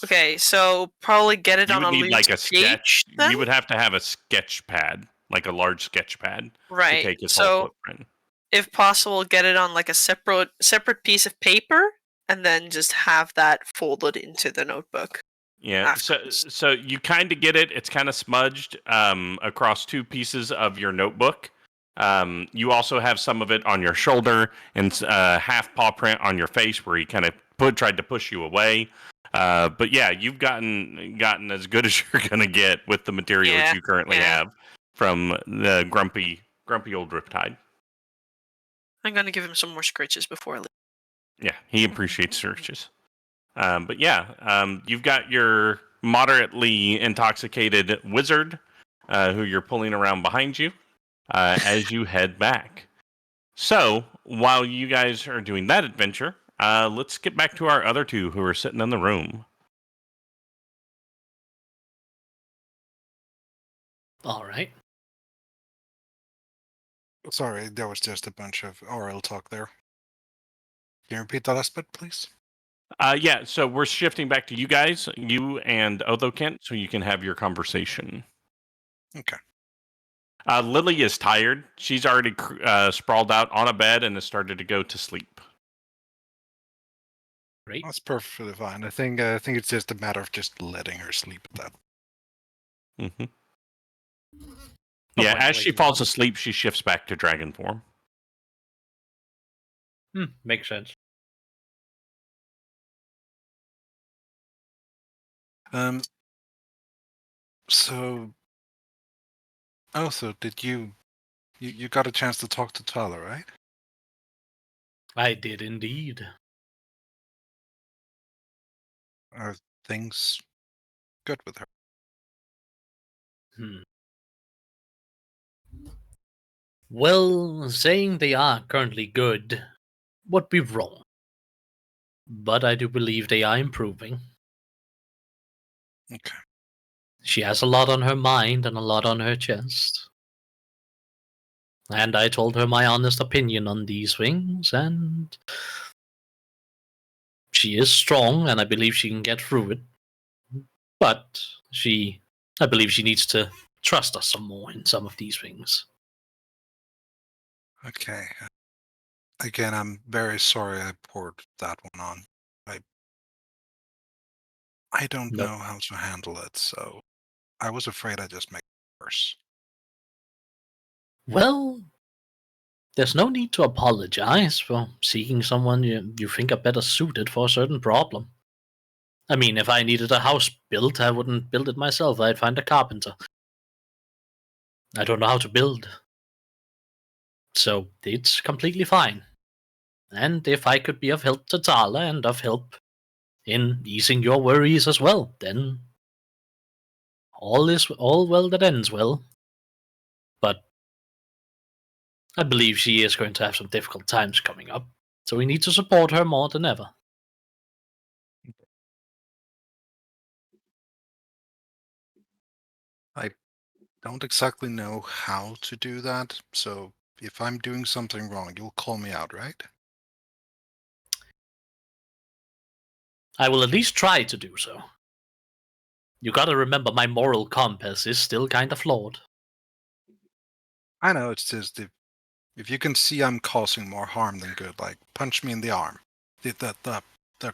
Okay, so probably get it You on would a need loose like a page, sketch. then? You would have to have a sketch pad, like a large sketch pad, to Right. take his So whole footprint. if possible, get it on like a separate piece of paper, and then just have that folded into the notebook. Yeah, Afterwards. so you kind of get it. It's kind of smudged across two pieces of your notebook. You also have some of it on your shoulder and half paw print on your face where he kind of tried to push you away. But yeah, you've gotten as good as you're gonna get with the materials Yeah, you currently yeah. have from the grumpy old Riptide. I'm gonna give him some more scratches before I leave. Yeah, he appreciates searches. But yeah, you've got your moderately intoxicated wizard who you're pulling around behind you as you head back. So while you guys are doing that adventure, let's get back to our other two who are sitting in the room. All right. Sorry, there was just a bunch of oral talk there. Can you repeat the last bit, please? Yeah, so we're shifting back to you guys, you and Othokent, so you can have your conversation. Okay. Lily is tired. She's already sprawled out on a bed and has started to go to sleep. Great. That's perfectly fine. I think it's just a matter of just letting her sleep at that. Mm-hmm. No Yeah, point as she waiting. falls asleep, she shifts back to dragon form. Makes sense. So did you got a chance to talk to Talah, right? I did indeed. Are things good with her? Well, saying they are currently good would be wrong. But I do believe they are improving. Okay. She has a lot on her mind and a lot on her chest. And I told her my honest opinion on these things, and she is strong, and I believe she can get through it. But I believe she needs to trust us some more in some of these things. Okay. Again, I'm very sorry I poured that one on. I don't Nope. know how to handle it, so I was afraid I'd just make it worse. Well, there's no need to apologize for seeking someone you think are better suited for a certain problem. I mean, if I needed a house built, I wouldn't build it myself. I'd find a carpenter. I don't know how to build. So it's completely fine. And if I could be of help to Talah and of help in easing your worries as well, then all is all well that ends well. But I believe she is going to have some difficult times coming up, so we need to support her more than ever. I don't exactly know how to do that, so if I'm doing something wrong, you'll call me out, right? I will at least try to do so. You gotta remember my moral compass is still kinda flawed. I know, it's just if you can see I'm causing more harm than good, like punch me in the arm. The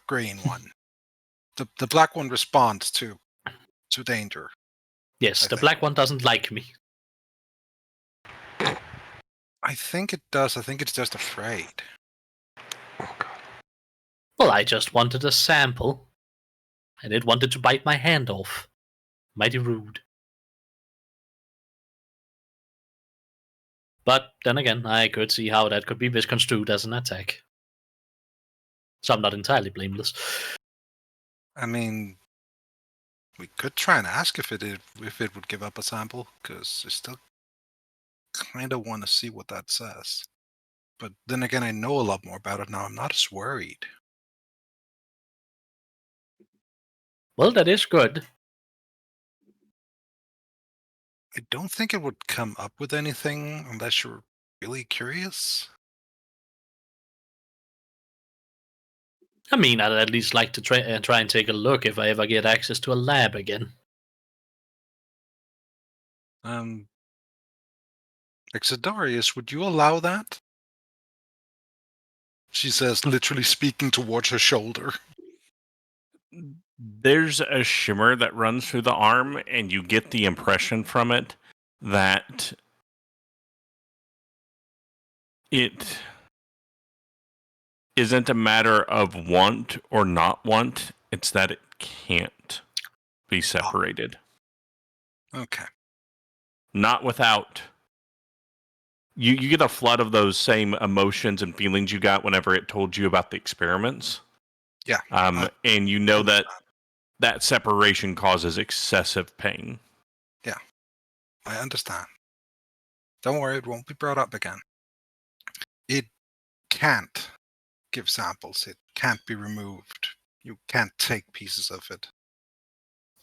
green one. The black one responds to danger. Yes, I the think. black one doesn't like me. I think it does. I think it's just afraid. Well, I just wanted a sample, and it wanted to bite my hand off. Mighty rude. But then again, I could see how that could be misconstrued as an attack. So I'm not entirely blameless. I mean, we could try and ask if it would give up a sample, because I still kind of want to see what that says. But then again, I know a lot more about it now. I'm not as worried. Well, that is good. I don't think it would come up with anything unless you're really curious. I mean, I'd at least like to try and take a look if I ever get access to a lab again. Exodarius, would you allow that? She says, literally speaking towards her shoulder. There's a shimmer that runs through the arm, and you get the impression from it that it isn't a matter of want or not want. It's that it can't be separated. Okay. Not without. You get a flood of those same emotions and feelings you got whenever it told you about the experiments. Yeah. And you know that separation causes excessive pain. Yeah. I understand. Don't worry, it won't be brought up again. It can't give samples. It can't be removed. You can't take pieces of it.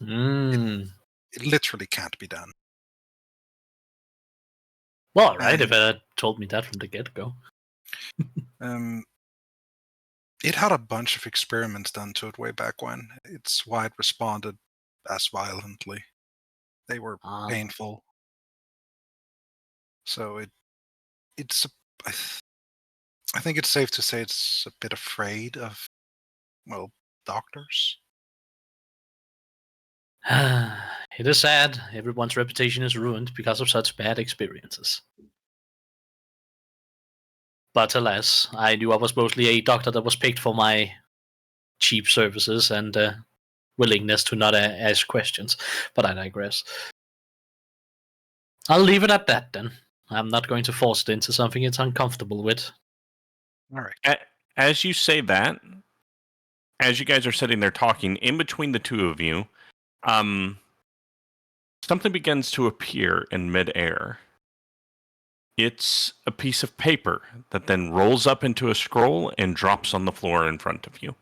It literally can't be done. Well, all right, if it had told me that from the get-go. It had a bunch of experiments done to it way back when. It's why it responded as violently. They were painful. So I think it's safe to say it's a bit afraid of, well, doctors. It is sad. Everyone's reputation is ruined because of such bad experiences. But alas, I knew I was mostly a doctor that was picked for my cheap services and willingness to not ask questions. But I digress. I'll leave it at that then. I'm not going to force it into something it's uncomfortable with. All right. As you say that, as you guys are sitting there talking, in between the two of you, something begins to appear in midair. It's a piece of paper that then rolls up into a scroll and drops on the floor in front of you.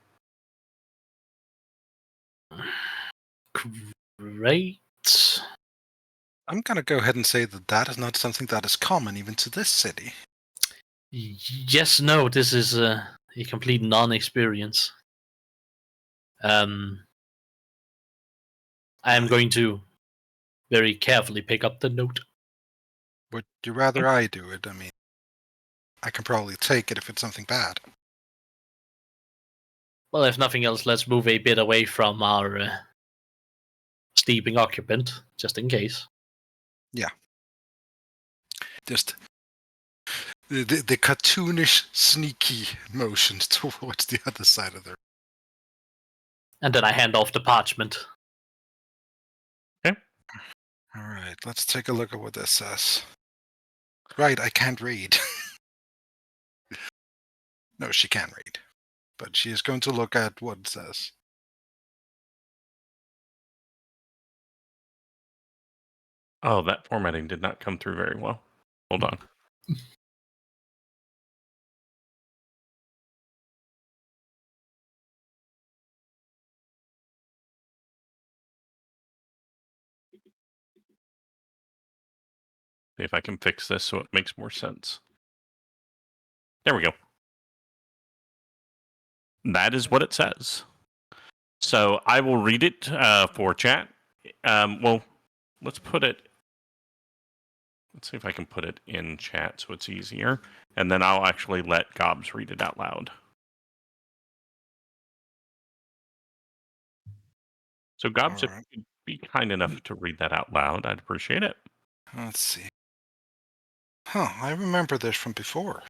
Great. I'm going to go ahead and say that is not something that is common even to this city. Yes, no, this is a complete non-experience. I am going to very carefully pick up the note. Would you rather I do it? I mean, I can probably take it if it's something bad. Well, if nothing else, let's move a bit away from our sleeping occupant, just in case. Yeah. Just the cartoonish, sneaky motions towards the other side of the room. And then I hand off the parchment. Okay. All right, let's take a look at what this says. Right, I can't read. No, she can read. But she is going to look at what it says. Oh, that formatting did not come through very well. Hold on. See if I can fix this so it makes more sense. There we go. That is what it says. So I will read it for chat. Well, let's put it. Let's see if I can put it in chat so it's easier. And then I'll actually let Gobs read it out loud. So Gobs, if you could be kind enough to read that out loud, I'd appreciate it. Let's see. Huh, I remember this from before.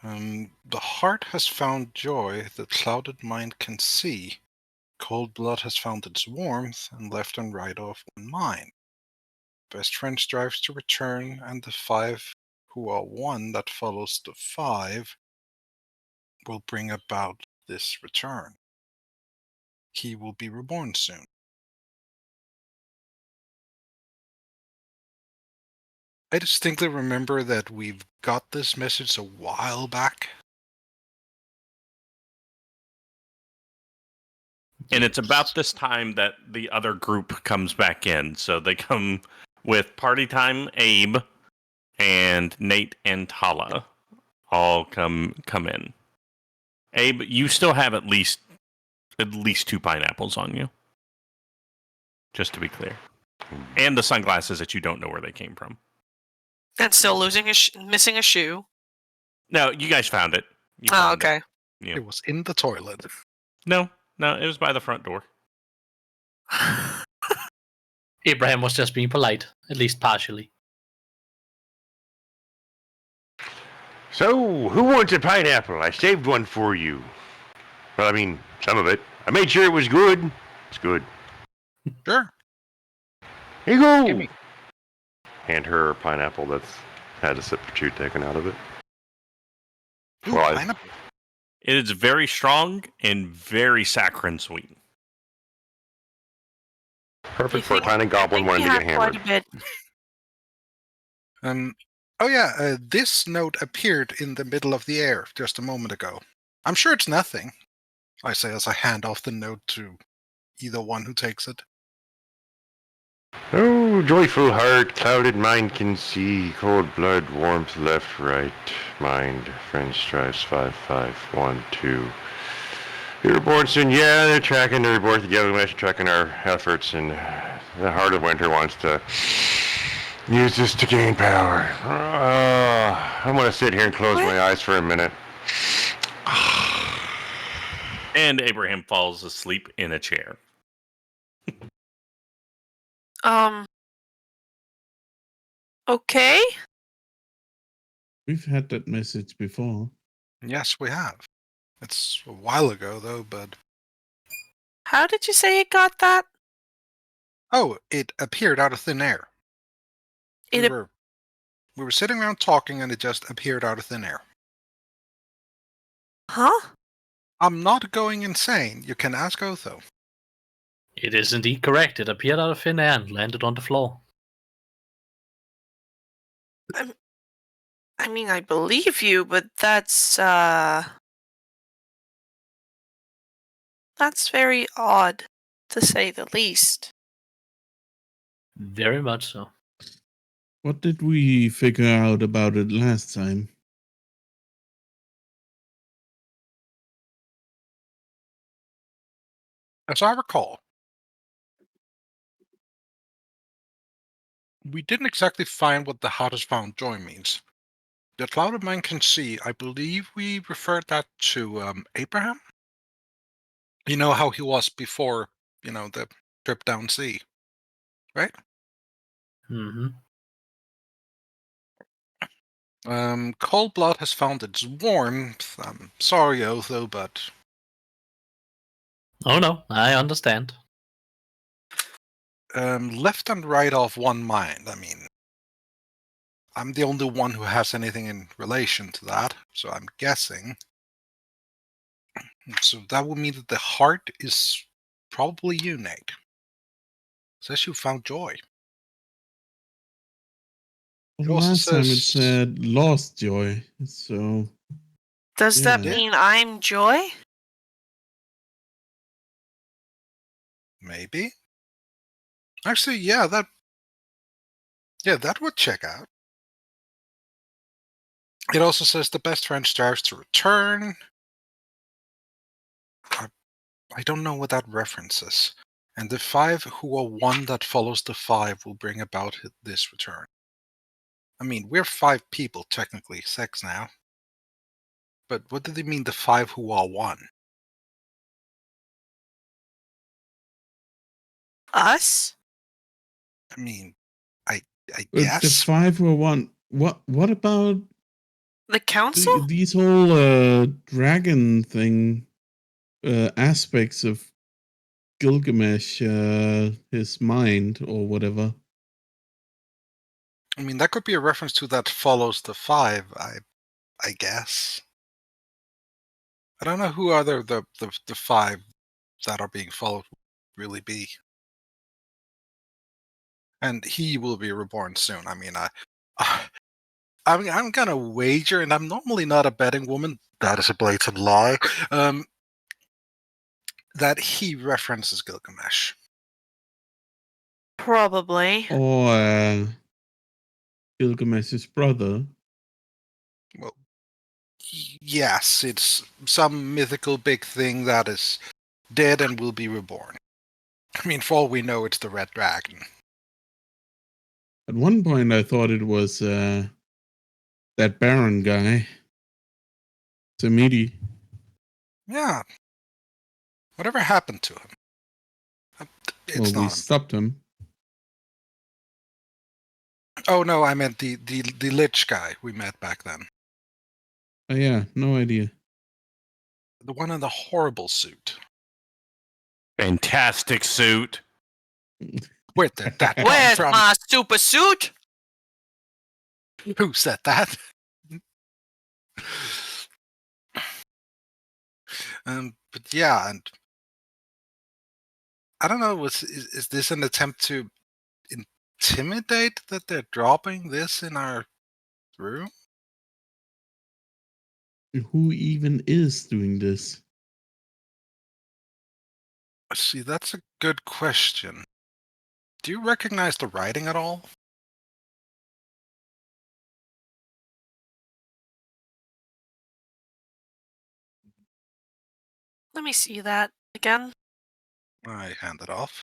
The heart has found joy that clouded mind can see. Cold blood has found its warmth, and left and right of one mind. Best friend strives to return, and the five who are one that follows the five will bring about this return. He will be reborn soon. I distinctly remember that we've got this message a while back. And it's about this time that the other group comes back in. So they come with Party Time, Abe, and Nate and Talah all come in. Abe, you still have at least 2 pineapples on you. Just to be clear. And the sunglasses that you don't know where they came from. And still missing a shoe. No, you guys found it. You Oh, found it. okay. Yeah. It was in the toilet. No, it was by the front door. Abraham was just being polite, at least partially. So, who wants a pineapple? I saved one for you. Well, I mean, some of it. I made sure it was good. It's good. Sure. Here you go. Gimme. Hand her a pineapple that's had a sip or two taken out of it. Ooh, Well, pineapple. It is very strong and very saccharine sweet. Perfect I for a think- tiny I goblin think we wanting to have get quite hammered. a bit. Oh yeah, this note appeared in the middle of the air just a moment ago. I'm sure it's nothing, I say as I hand off the note to either one who takes it. Oh, joyful heart, clouded mind can see, cold blood, warmth left, right, mind, friend strives 5512. You're reborn soon, yeah, they're tracking the rebirth of Gilgamesh, tracking our efforts, and the heart of winter wants to use this to gain power. I'm gonna sit here and close my eyes for a minute. And Abraham falls asleep in a chair. Okay. We've had that message before. Yes, we have. It's a while ago though, but How did you say it got that? oh, it appeared out of thin air. It We ap- were sitting around talking and it just appeared out of thin air. Huh? I'm not going insane. You can ask Otho. It is indeed correct. It appeared out of thin air and landed on the floor. I mean, I believe you, but that's very odd, to say the least. Very much so. What did we figure out about it last time? As I recall, we didn't exactly find what the hottest found joy means. The clouded mind can see. I believe we referred that to Abraham. You know how he was before, the trip down sea, right? Mm-hmm. Cold blood has found its warmth. I'm sorry, Otho, but Oh no, I understand. left and right off one mind. I mean, I'm the only one who has anything in relation to that, so I'm guessing. So that would mean that the heart is probably you, Nate. Says you found joy. It Well, also last time it says- said lost joy, so Does that Yeah. mean I'm Joy? Maybe. Actually, yeah, that would check out. It also says the best friend strives to return. I don't know what that references. And the 5 who are one that follows the 5 will bring about this return. I mean, we're 5 people, technically, 6 now. But what do they mean, the 5 who are one? Us? I mean, I the guess. 501. What about The council? these whole dragon thing aspects of Gilgamesh, his mind or whatever? I mean, that could be a reference to that follows the 5, I guess. I don't know who other the 5 that are being followed really be. And he will be reborn soon. I mean, I'm gonna wager, and I'm normally not a betting woman. That is a blatant lie. That he references Gilgamesh. Probably. Or Gilgamesh's brother? Well, yes, it's some mythical big thing that is dead and will be reborn. I mean, for all we know, it's the Red Dragon. At one point, I thought it was that Baron guy. To meaty. Yeah. Whatever happened to him? It's Well, we not him. stopped him. Oh no, I meant the lich guy we met back then. Oh yeah, no idea. The one in the horrible suit. Fantastic suit. Where did that come Where's from? my super suit? Who said that? But yeah, and I don't know. Is this an attempt to intimidate that they're dropping this in our room? Who even is doing this? See, that's a good question. Do you recognize the writing at all? Let me see that again. I hand it off.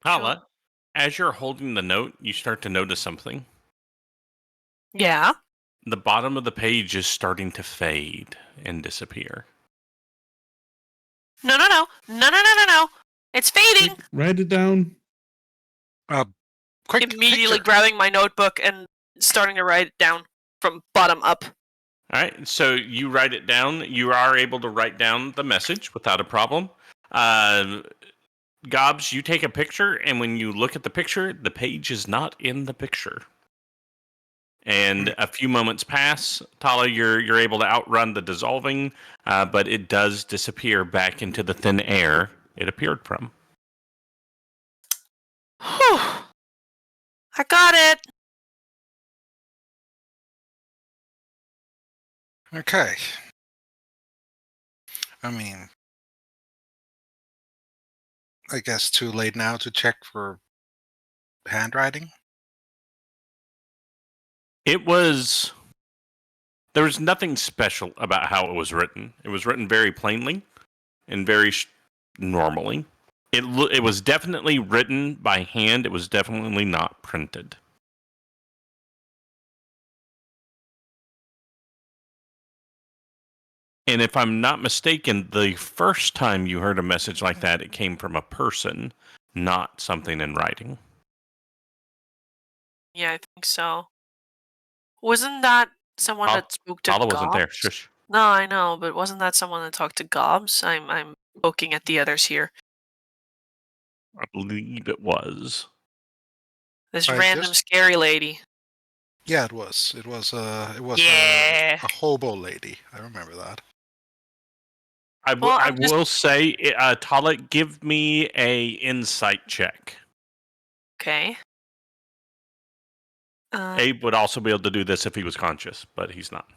Talah, as you're holding the note, you start to notice something. Yeah. The bottom of the page is starting to fade and disappear. No. It's fading. Write it down. Quick Immediately picture. grabbing my notebook and starting to write it down from bottom up. All right, so you write it down. You are able to write down the message without a problem. Gobs, you take a picture, and when you look at the picture, the page is not in the picture. And a few moments pass. Talah, you're able to outrun the dissolving, but it does disappear back into the thin air it appeared from. Whew. I got it. Okay. I mean, I guess too late now to check for handwriting. There was nothing special about how it was written. It was written very plainly and very normally. It was definitely written by hand. It was definitely not printed. And if I'm not mistaken, the first time you heard a message like that, it came from a person, not something in writing. Yeah, I think so. Wasn't that someone that spoke to Talah wasn't there. Gobs? Shush. No, I know, but wasn't that someone that talked to Gobs? I'm looking at the others here. I believe it was. This I random just- scary lady. Yeah, it was. It was Yeah. a hobo lady. I remember that. I Well, I'm just- will say, Talah, give me a insight check. Okay. Abe would also be able to do this if he was conscious, but he's not.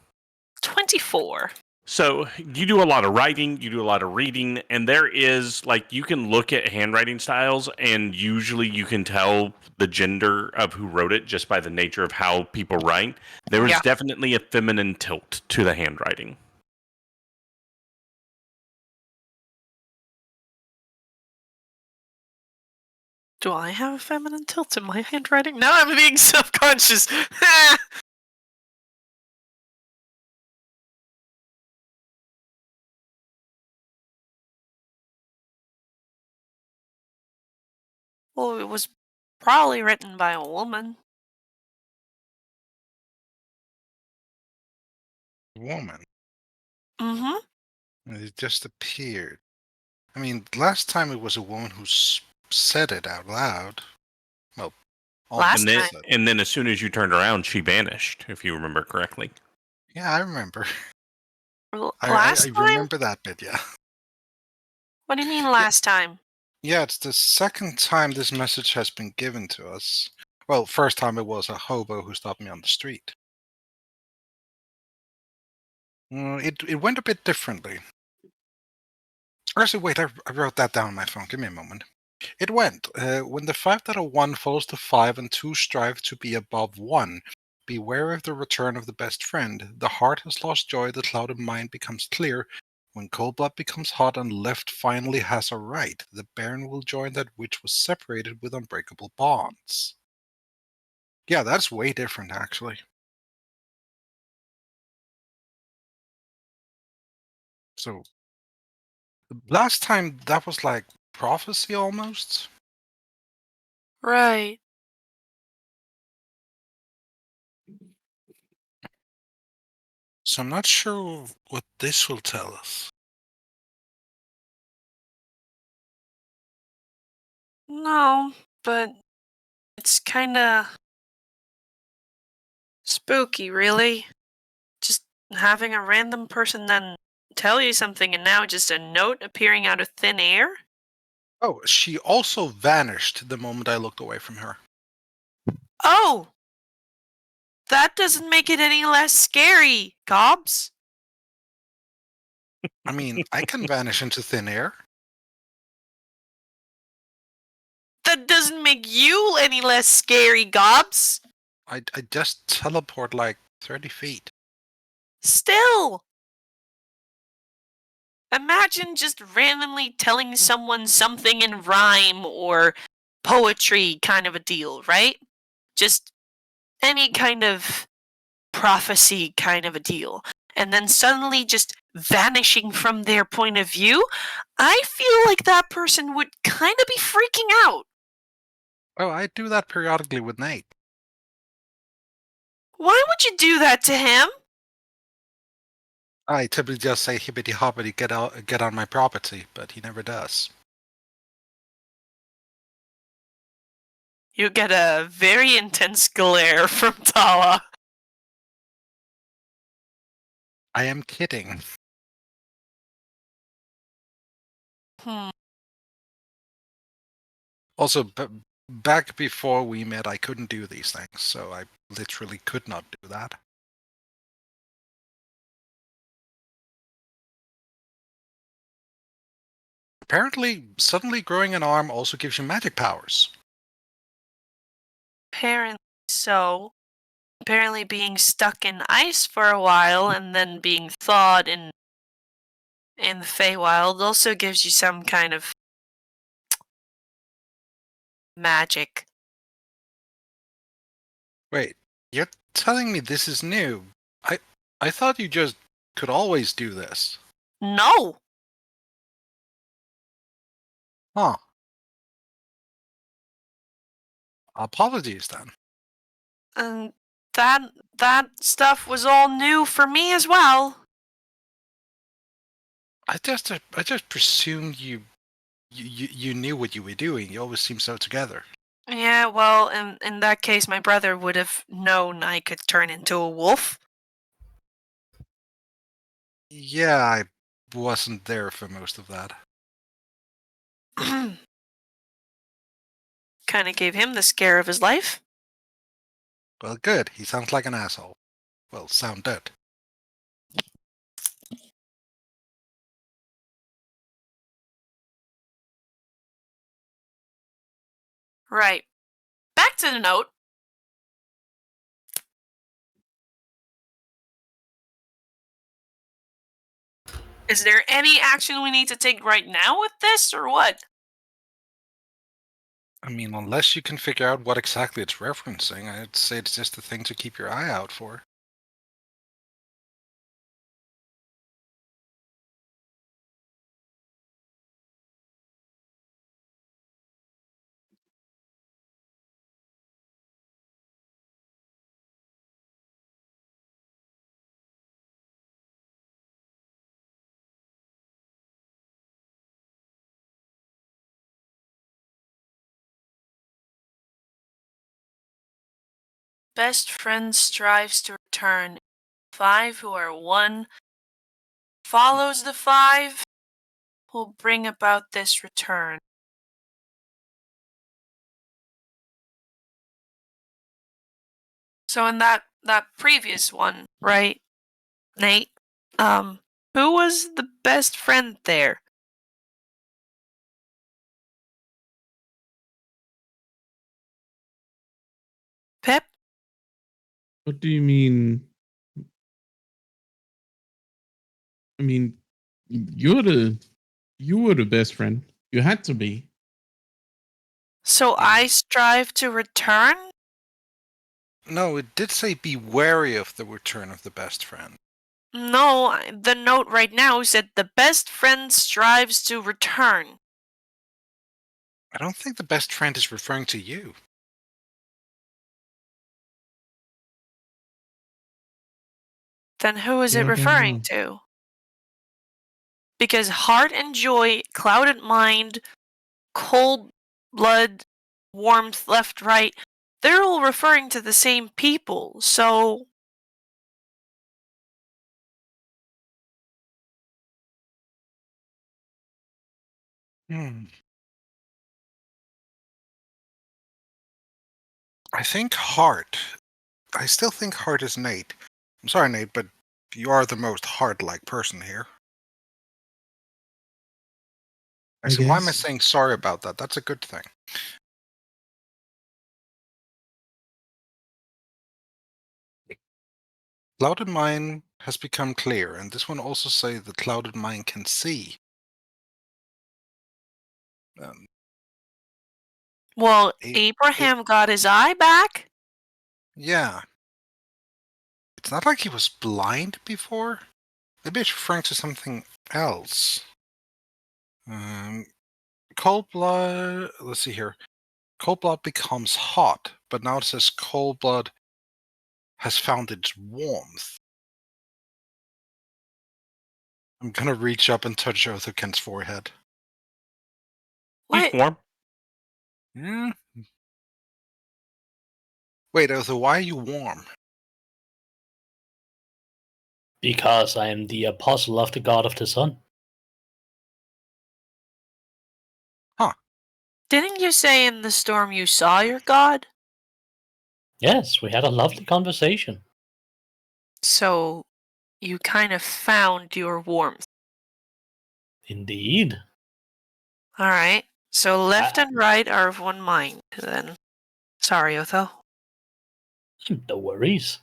24. So you do a lot of writing, you do a lot of reading, and there is, like, you can look at handwriting styles, and usually you can tell the gender of who wrote it just by the nature of how people write. There was Yeah. definitely a feminine tilt to the handwriting. Do I have a feminine tilt in my handwriting? Now I'm being self-conscious. Well, it was probably written by a woman. Woman. Mm-hmm. It just appeared. I mean, last time it was a woman who said it out loud. Well, Last And then, time. and then as soon as you turned around, she vanished, if you remember correctly. Yeah, I remember. Last I time? remember that bit, yeah. What do you mean last time? Yeah, it's the second time this message has been given to us. Well, first time it was a hobo who stopped me on the street. It went a bit differently. Actually, wait, I wrote that down on my phone. Give me a moment. It went, when the fact that a 1 falls to 5 and 2 strive to be above 1, beware of the return of the best friend. The heart has lost joy, the clouded mind becomes clear. When cold blood becomes hot and left finally has a right, the Baron will join that which was separated with unbreakable bonds. Yeah, that's way different, actually. So, last time that was like prophecy almost? Right. So I'm not sure what this will tell us. No, but it's kinda spooky, really. Just having a random person then tell you something and now just a note appearing out of thin air? Oh, she also vanished the moment I looked away from her. Oh! That doesn't make it any less scary, Gobs. I mean, I can vanish into thin air. That doesn't make you any less scary, Gobs. I just teleport like 30 feet. Still! Imagine just randomly telling someone something in rhyme or poetry kind of a deal, right? Just any kind of prophecy kind of a deal. And then suddenly just vanishing from their point of view. I feel like that person would kind of be freaking out. Oh, I do that periodically with Nate. Why would you do that to him? I typically just say hippity hoppity, get on my property, but he never does. You get a very intense glare from Talah. I am kidding. Hmm. Also, back before we met, I couldn't do these things, so I literally could not do that. Apparently, suddenly growing an arm also gives you magic powers. Apparently so. Apparently being stuck in ice for a while and then being thawed in the Feywild also gives you some kind of magic. Wait, you're telling me this is new? I thought you just could always do this. No! Huh. Apologies then. And that stuff was all new for me as well. I just presumed you knew what you were doing. You always seem so together. Yeah, well, in that case, my brother would have known I could turn into a wolf. Yeah, I wasn't there for most of that. Kinda gave him the scare of his life. Well, good. He sounds like an asshole. Well, sounded. Right. Back to the note. Is there any action we need to take right now with this, or what? I mean, unless you can figure out what exactly it's referencing, I'd say it's just a thing to keep your eye out for. Best friend strives to return. 5 who are 1 follows the 5 will bring about this return. So in that previous one, right, Nate? Who was the best friend there? Pip? What do you mean? I mean, You were the best friend. You had to be. So I strive to return? No, it did say be wary of the return of the best friend. No, the note right now said the best friend strives to return. I don't think the best friend is referring to you. Then who is Yeah, it I don't referring know. to? Because heart and joy, clouded mind, cold blood, warmth, left, right, they're all referring to the same people, so. I think heart. I still think heart is Nate. I'm sorry, Nate, but you are the most heart-like person here. I So why am I guess. saying sorry about that? That's a good thing. Clouded mind has become clear, and this one also say the clouded mind can see. Well, A- Abraham got his eye back? Yeah. It's not like he was blind before. Maybe it's referring to something else. Cold blood. Let's see here. Cold blood becomes hot, but now it says cold blood has found its warmth. I'm gonna reach up and touch Othokent's forehead. He's What? warm. Yeah. Wait, Otho, why are you warm? Because I am the apostle of the god of the sun. Didn't you say in the storm you saw your god? Yes, we had a lovely conversation. So, you kind of found your warmth. Indeed. Alright, so left and right are of one mind, then. Sorry, Otho. No worries.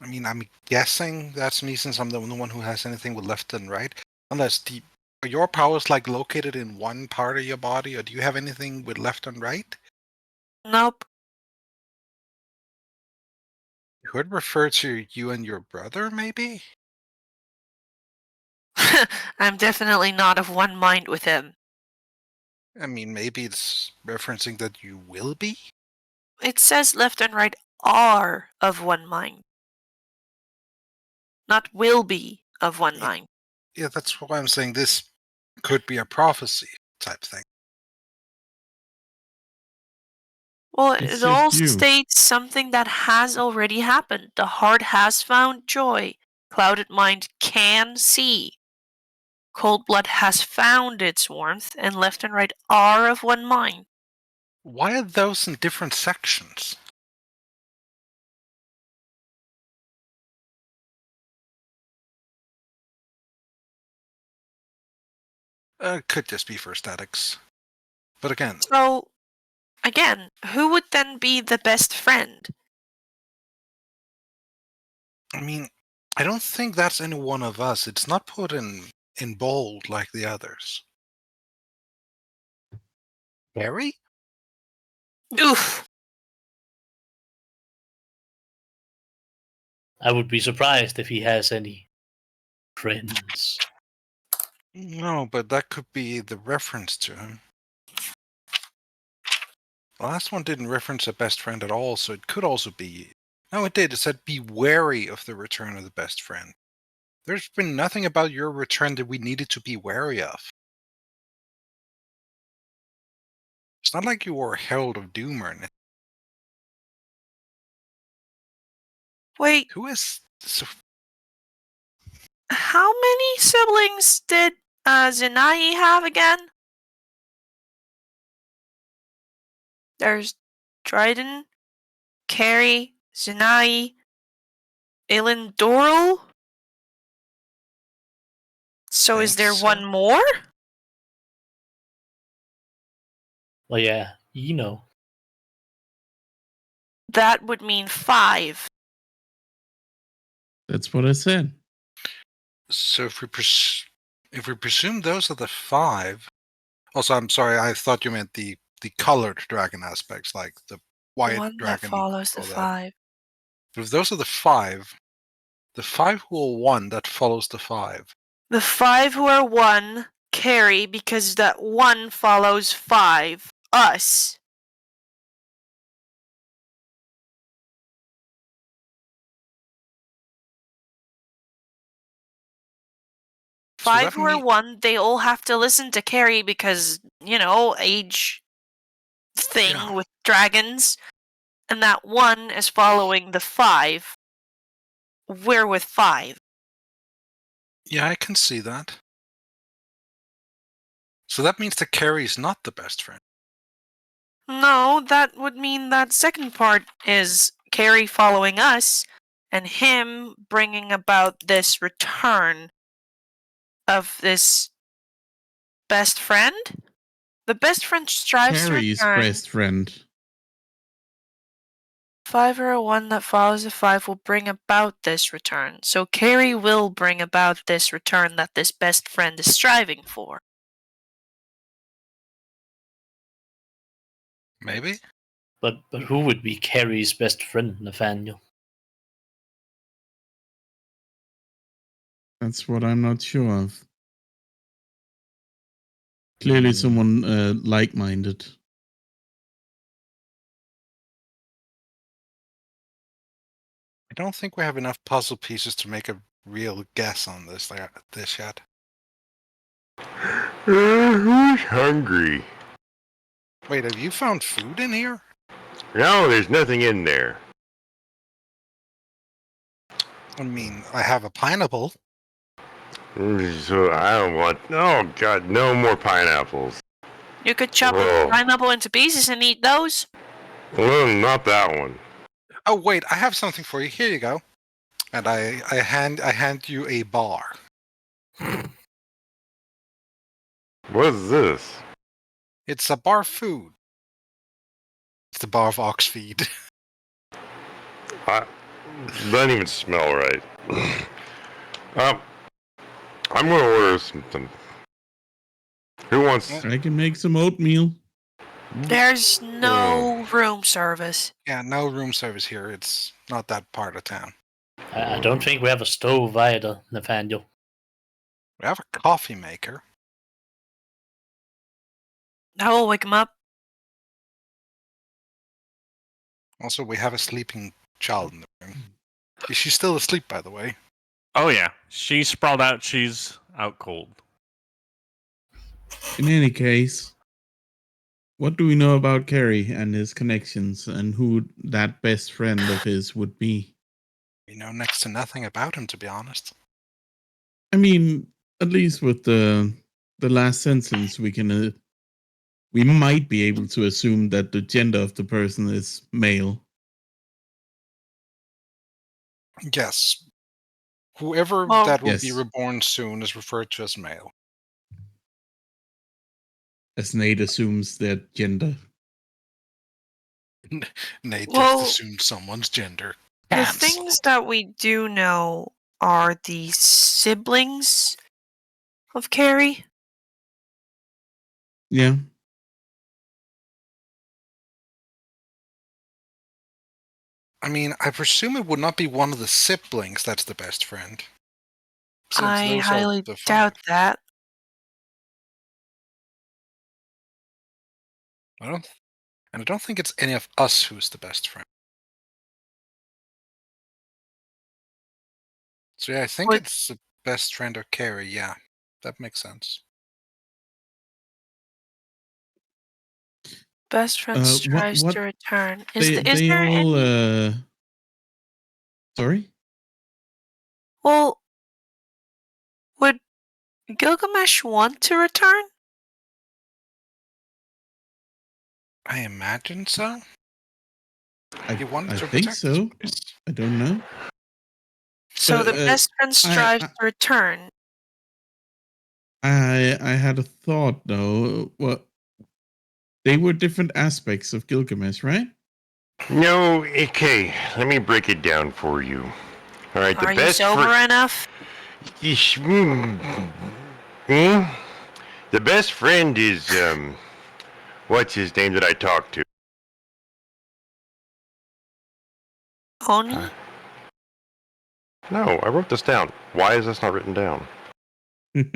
I mean, I'm guessing that's me since I'm the only one who has anything with left and right. Unless are your powers like located in one part of your body, or do you have anything with left and right? Nope. Could refer to you and your brother, maybe? I'm definitely not of one mind with him. I mean, maybe it's referencing that you will be? It says left and right are of one mind. Not will be of one mind. Yeah, that's why I'm saying this could be a prophecy type thing. Well, It's it all just you. states something that has already happened. The heart has found joy. Clouded mind can see. Cold blood has found its warmth, and left and right are of one mind. Why are those in different sections? Could just be for aesthetics. But again, So, again, who would then be the best friend? I mean, I don't think that's any one of us. It's not put in bold like the others. Harry? Oof. I would be surprised if he has any friends. No, but that could be the reference to him. The last one didn't reference a best friend at all, so it could also be. No, it did. It said be wary of the return of the best friend. There's been nothing about your return that we needed to be wary of. It's not like you were a herald of doom or anything. Wait, Who is. So, how many siblings did Zinai have again? There's Dryden, Carrie, Zinai, Elendoril. So is think there so. one more? Well, yeah, you know. That would mean 5. That's what I said. So if we presume those are the 5. Also, I'm sorry, I thought you meant the colored dragon aspects, like the The white one that dragon. follows the all that. 5. If those are the 5 who are 1, that follows the 5. The 5 who are 1 carry because that 1 follows 5. Us. So 5 that who are mean- 1, they all have to listen to carry because, age thing Yeah. with dragons. And that 1 is following the 5. We're with 5. Yeah, I can see that. So that means the carry is not the best friend. No, that would mean that second part is carry following us and him bringing about this return of this best friend. The best friend strives to Carrie's return. best friend. 5 or a 1 that follows a 5 will bring about this return. So carry will bring about this return that this best friend is striving for. Maybe? But who would be Carrie's best friend, Nathaniel? That's what I'm not sure of. Clearly, someone like-minded. I don't think we have enough puzzle pieces to make a real guess on this yet. Who's hungry? Wait, have you found food in here? No, there's nothing in there. I mean, I have a pineapple. So I don't want. Oh God, no more pineapples. You could chop Whoa. a pineapple into pieces and eat those. Not that one. Oh wait, I have something for you. Here you go. And I hand you a bar. What's this? It's a bar food. It's the bar of ox feed. Doesn't even smell right. I'm gonna order something. Who wants? I can make some oatmeal. There's no room service. Yeah, no room service here. It's not that part of town. I don't think we have a stove either, Nathaniel. We have a coffee maker. That will wake him up. Also, we have a sleeping child in the room. Is she still asleep, by the way? Oh yeah, she's sprawled out. She's out cold. In any case, what do we know about Carrie and his connections and who that best friend of his would be? We know next to nothing about him, to be honest. I mean, at least with the last sentence, we might be able to assume that the gender of the person is male. Yes. Whoever Oh. that will be Yes. reborn soon is referred to as male. As Nate assumes their gender. Nate Well, just assumed someone's gender. The Cancel. things that we do know are the siblings of Carrie. Yeah. I mean, I presume it would not be one of the siblings that's the best friend. Since I those are highly the 5. doubt that. And I don't think it's any of us who's the best friend. So yeah, I think Would- it's the best friend of Carrie. Yeah, that makes sense. Best friend what- strives what- to return. Is They there all any? sorry? Well, would Gilgamesh want to return? I imagine so. He wanted I to think protect his so. place. I don't know. So But, the best friend strives to return. I had a thought though. What they were different aspects of Gilgamesh, right? No, okay. Let me break it down for you. All right, the Are you best sober enough? The best friend is what's his name that I talked to? Oni? No, I wrote this down. Why is this not written down? Do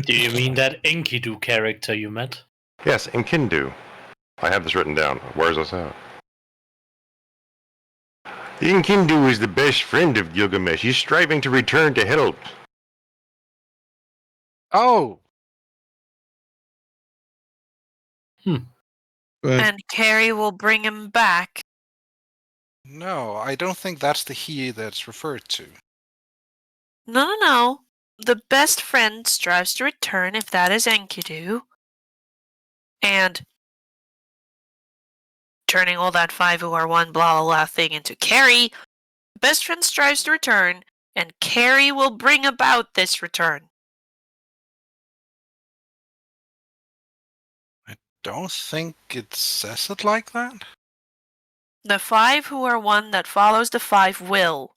you mean that Enkidu character you met? Yes, Enkindu. I have this written down. Where's this at? Enkindu is the best friend of Gilgamesh. He's striving to return to help. Oh, But And Carrie will bring him back. no, I don't think that's the he that's referred to. No. The best friend strives to return if that is Enkidu. And turning all that 5 who are one blah blah blah thing into Carrie. The best friend strives to return, and Carrie will bring about this return. Don't think it says it like that. The 5 who are one that follows the 5 will.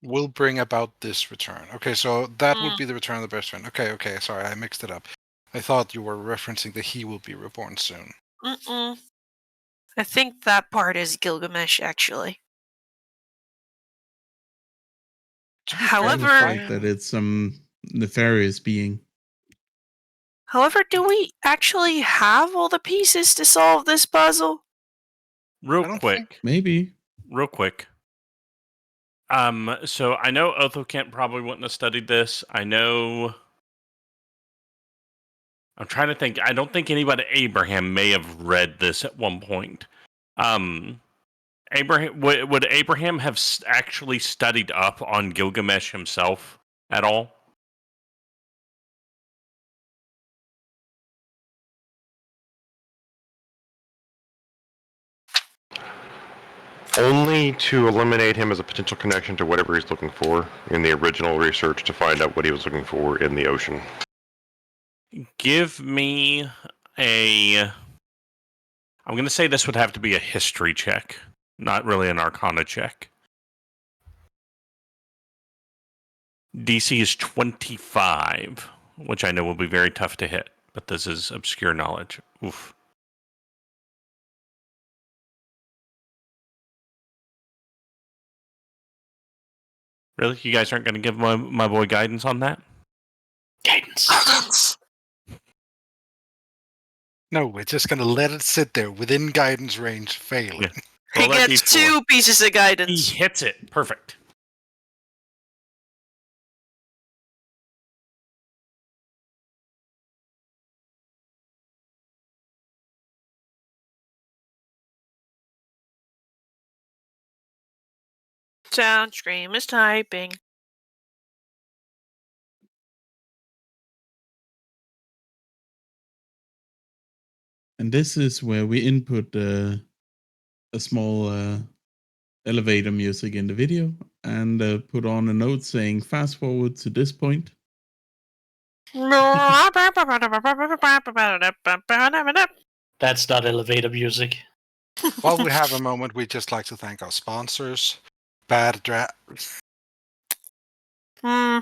Will bring about this return. Okay, so that would be the return of the best friend. Okay, sorry, I mixed it up. I thought you were referencing the he will be reborn soon. I think that part is Gilgamesh, actually. However, fact that it's some nefarious being. do we actually have all the pieces to solve this puzzle? Real don't quick. Maybe. Real quick. So I know Othokent probably wouldn't have studied this. I'm trying to think. I don't think anybody Abraham may have read this at one point. Abraham would Abraham have actually studied up on Gilgamesh himself at all? Only to eliminate him as a potential connection to whatever he's looking for in the original research to find out what he was looking for in the ocean. Give me a... I'm going to say this would have to be a history check, not really an arcana check. DC is 25, which I know will be very tough to hit, but this is obscure knowledge. Oof. Really? You guys aren't going to give my boy guidance on that? Guidance. No, we're just gonna let it sit there within guidance range, failing. Yeah. He Roll that gets D4. 2 pieces of He guidance. hits it. Perfect. Soundstream is typing. And this is where we input a small elevator music in the video and put on a note saying fast forward to this point. That's not elevator music. While we have a moment, we'd just like to thank our sponsors. Bad Dra- We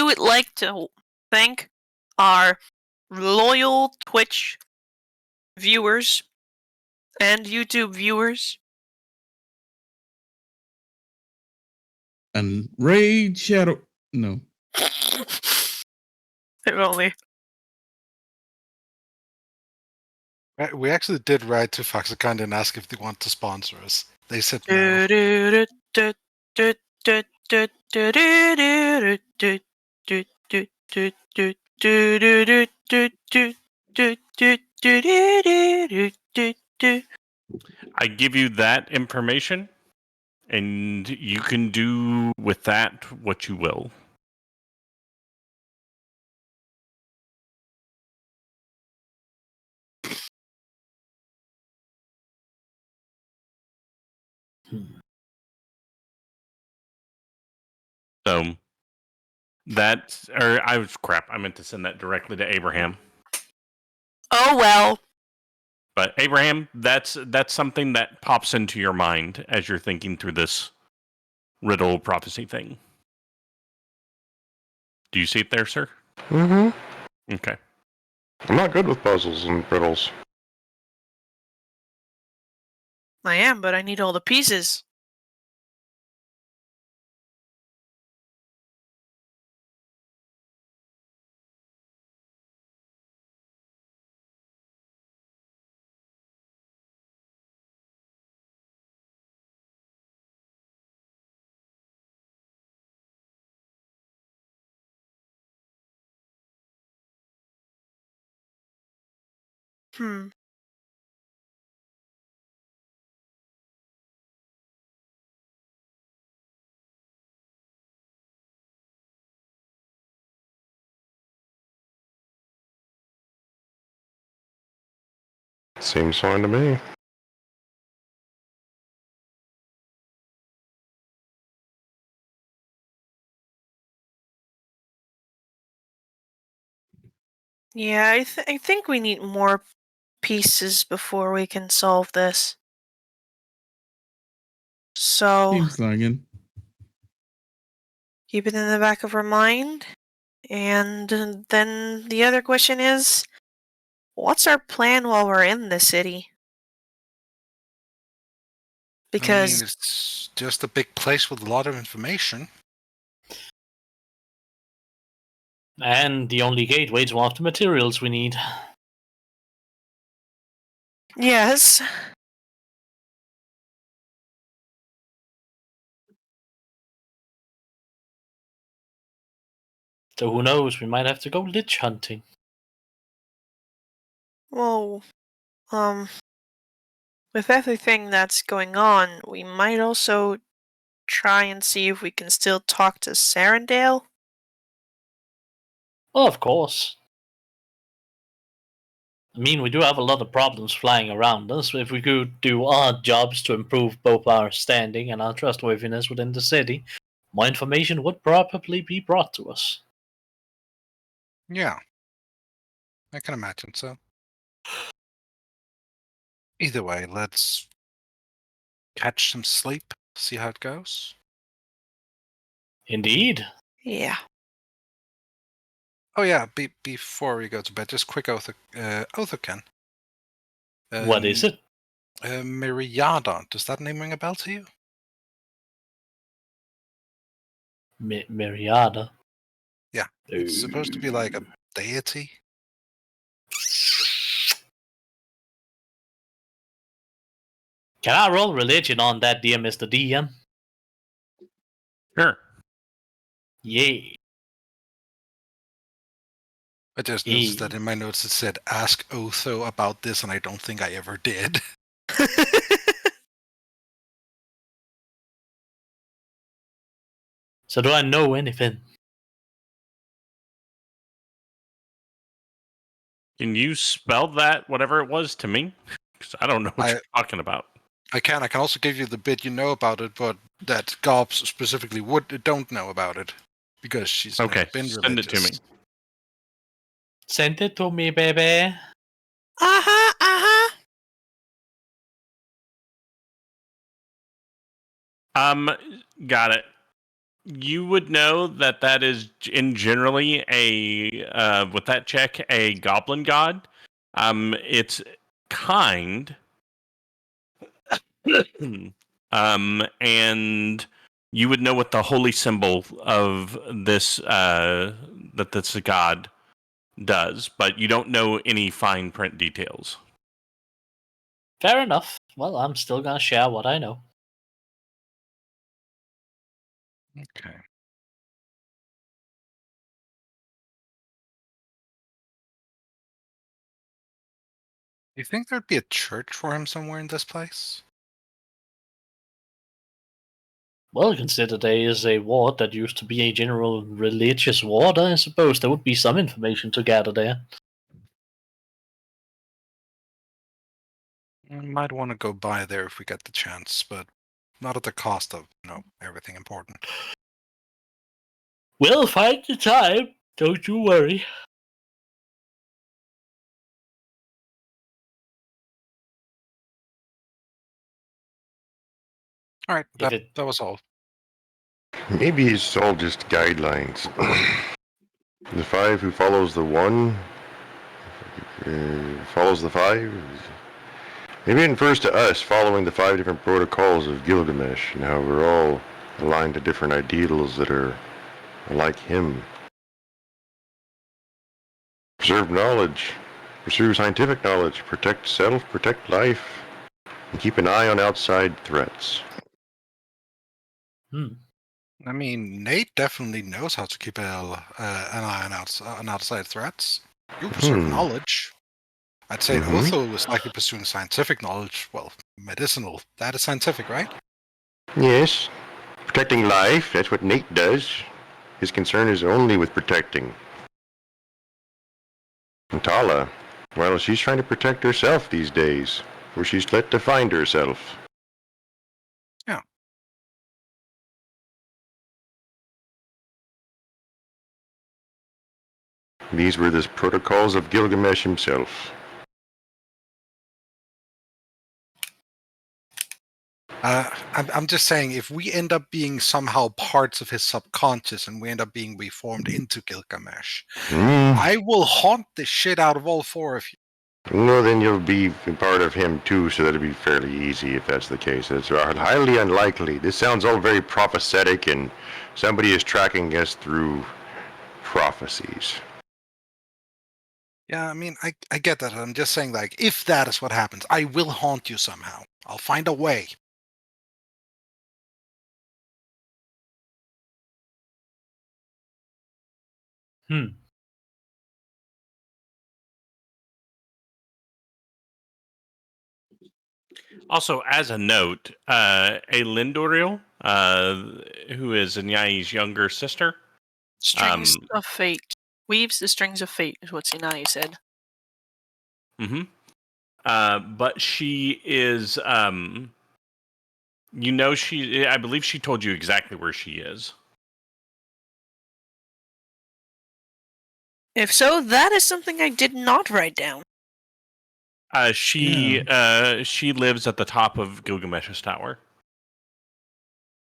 would like to thank our loyal Twitch viewers and YouTube viewers. And Raid Shadow. No. If only. We actually did write to Foxacond and ask if they want to sponsor us. They said no. I give you that information, and you can do with that what you will. So that, or I meant to send that directly to Abraham. Oh well. But Abraham, that's something that pops into your mind as you're thinking through this riddle prophecy thing. Do you see it there, sir? Mm-hmm. Okay. I'm not good with puzzles and riddles. I am, but I need all the pieces. Hmm. Seems fine to me. Yeah, I think we need more pieces before we can solve this. So Seems like it. keep it in the back of our mind. And then the other question is, what's our plan while we're in the city? I Because mean, it's just a big place with a lot of information. And the only gateway to all of the materials we need. yes, So who knows, we might have to go lich hunting. well, with everything that's going on, we might also try and see if we can still talk to Sarandale. Well, of course. I mean, we do have a lot of problems flying around us. If we could do odd jobs to improve both our standing and our trustworthiness within the city, more information would probably be brought to us. Yeah, I can imagine so. Either way, let's catch some sleep, see how it goes. Indeed. Yeah. Oh yeah, before we go to bed, just quick Othokent. What is it? Myriada, does that name ring a bell to you? Myriada. Yeah, it's supposed to be like a deity. Can I roll religion on that, dear Mr. DM? Sure. Yay. I just noticed that in my notes it said, ask Otho about this, and I don't think I ever did. So do I know anything? Can you spell that, whatever it was, to me? Because I don't know what you're talking about. I can also give you the bit you know about it, but that Gobs specifically don't know about it because she's never been send religious. it to me. Send it to me, baby. Uh-huh, uh-huh. Got it. You would know that is in generally a with that check a goblin god. It's kind. And you would know what the holy symbol of this that this god does, but you don't know any fine print details. Fair enough. Well, I'm still gonna share what I know. Okay. You think there'd be a church for him somewhere in this place? Well, consider there is a ward that used to be a general religious ward, I suppose there would be some information to gather there. I might want to go by there if we get the chance, but not at the cost of, everything important. We'll find the time, don't you worry. All right, If that was all. Maybe it's all just guidelines. The 5 who follows the 1 follows the 5. Maybe it refers to us following the 5 different protocols of Gilgamesh and how we're all aligned to different ideals that are like him. Preserve knowledge, pursue scientific knowledge, protect self, protect life, and keep an eye on outside threats. I mean, Nate definitely knows how to keep an eye on outside threats. You preserve knowledge. I'd say Otho is likely pursuing scientific knowledge. Well, medicinal. That is scientific, right? Yes, protecting life, that's what Nate does. His concern is only with protecting. And Talah, well, she's trying to protect herself these days, where she's let to find herself. Yeah. These were the protocols of Gilgamesh himself. I'm just saying, if we end up being somehow parts of his subconscious and we end up being reformed into Gilgamesh, I will haunt the shit out of all 4 of you. No, then you'll be part of him too, so that'll be fairly easy if that's the case. It's highly unlikely. This sounds all very prophetic, and somebody is tracking us through prophecies. Yeah, I mean, I get that. I'm just saying, like, if that is what happens, I will haunt you somehow. I'll find a way. Also, as a note, a Lindoriel, who is Nyai's younger sister. Strings of fate. Weaves the strings of fate, is what Sinai said. But she is, I believe she told you exactly where she is. If so, that is something I did not write down. She lives at the top of Gilgamesh's tower.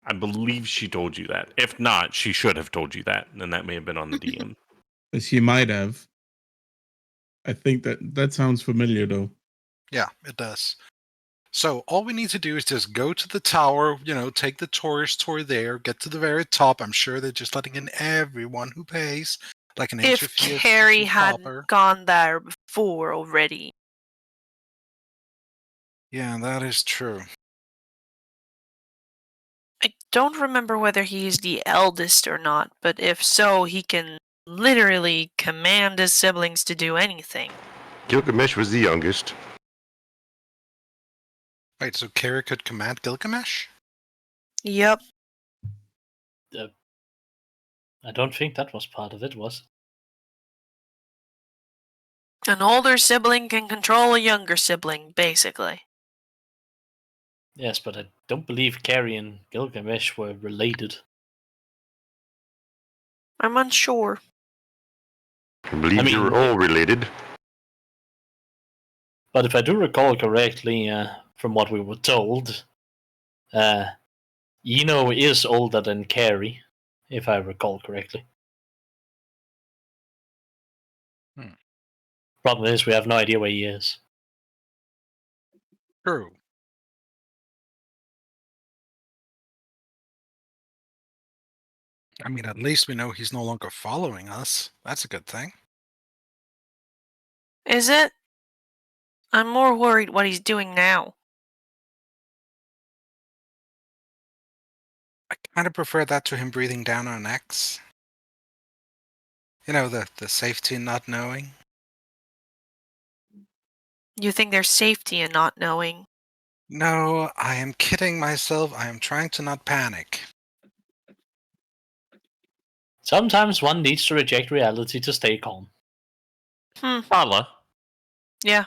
I believe she told you that. If not, she should have told you that, and that may have been on the DM. She might have. I think that sounds familiar, though. Yeah, it does. So all we need to do is just go to the tower, take the tourist tour there, get to the very top. I'm sure they're just letting in everyone who pays, like an If Carrie hadn't gone there before already. Yeah, that is true. I don't remember whether he's the eldest or not, but if so, he can literally command his siblings to do anything. Gilgamesh was the youngest. Wait, so Carrie could command Gilgamesh? Yep. I don't think that was part of it, was it? An older sibling can control a younger sibling, basically. Yes, but I don't believe Carrie and Gilgamesh were related. I'm unsure. I believe they were all related. But if I do recall correctly, from what we were told, Eno is older than Carrie, if I recall correctly. Problem is, we have no idea where he is. True. I mean, at least we know he's no longer following us. That's a good thing. Is it? I'm more worried what he's doing now. I kind of prefer that to him breathing down our necks. The safety in not knowing. You think there's safety in not knowing? No, I am kidding myself. I am trying to not panic. Sometimes one needs to reject reality to stay calm. Talah. Yeah.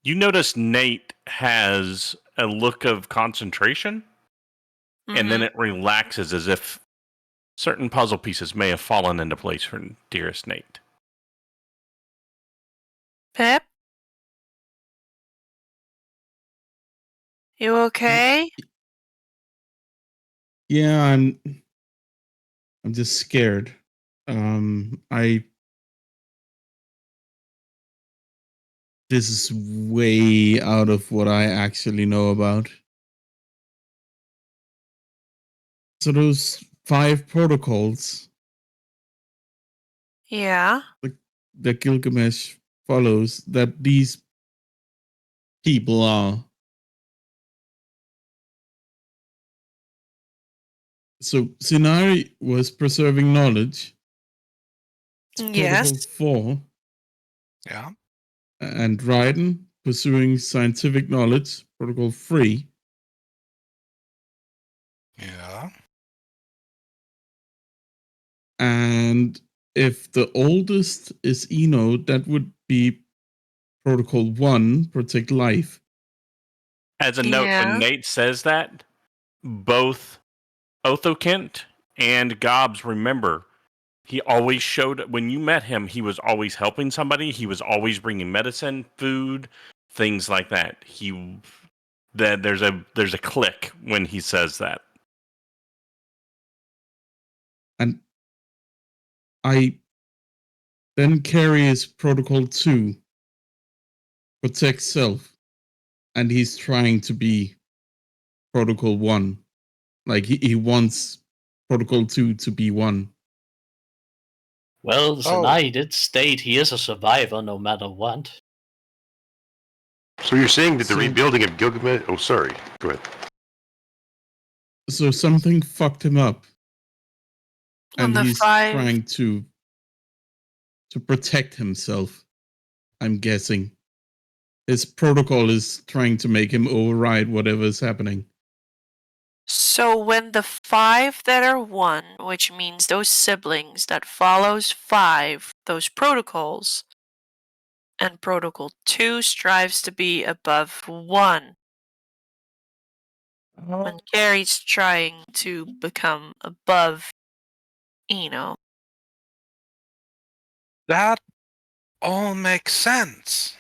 You notice Nate has a look of concentration, and then it relaxes as if certain puzzle pieces may have fallen into place for dearest Nate. Pip? You okay? Yeah, I'm just scared. I This is way out of what I actually know about. So those 5 protocols Yeah. that Gilgamesh follows, that these people are. So Cyntari was preserving knowledge. It's Protocol Yes. 4. Yeah. And Raiden pursuing scientific knowledge, Protocol 3. Yeah. And if the oldest is Eno, that would be Protocol 1, Protect Life. As a note, when Yeah. Nate says that, both Othokent and Gobs remember he always showed when you met him, he was always helping somebody. He was always bringing medicine, food, things like that. There's a click when he says that. And I then carries Protocol 2, Protect Self. And he's trying to be Protocol 1. Like he wants Protocol 2 to be 1. Well, Oh. Sinai did state he is a survivor no matter what. So you're saying that the So- rebuilding of Gilgamesh... Oh, sorry. Go ahead. So something fucked him up. On And the he's 5. trying to protect himself, I'm guessing. His protocol is trying to make him override whatever is happening. So when the 5 that are 1, which means those siblings that follows 5, those protocols, and protocol 2 strives to be above 1. When Carrie's trying to become above Eno. That all makes sense.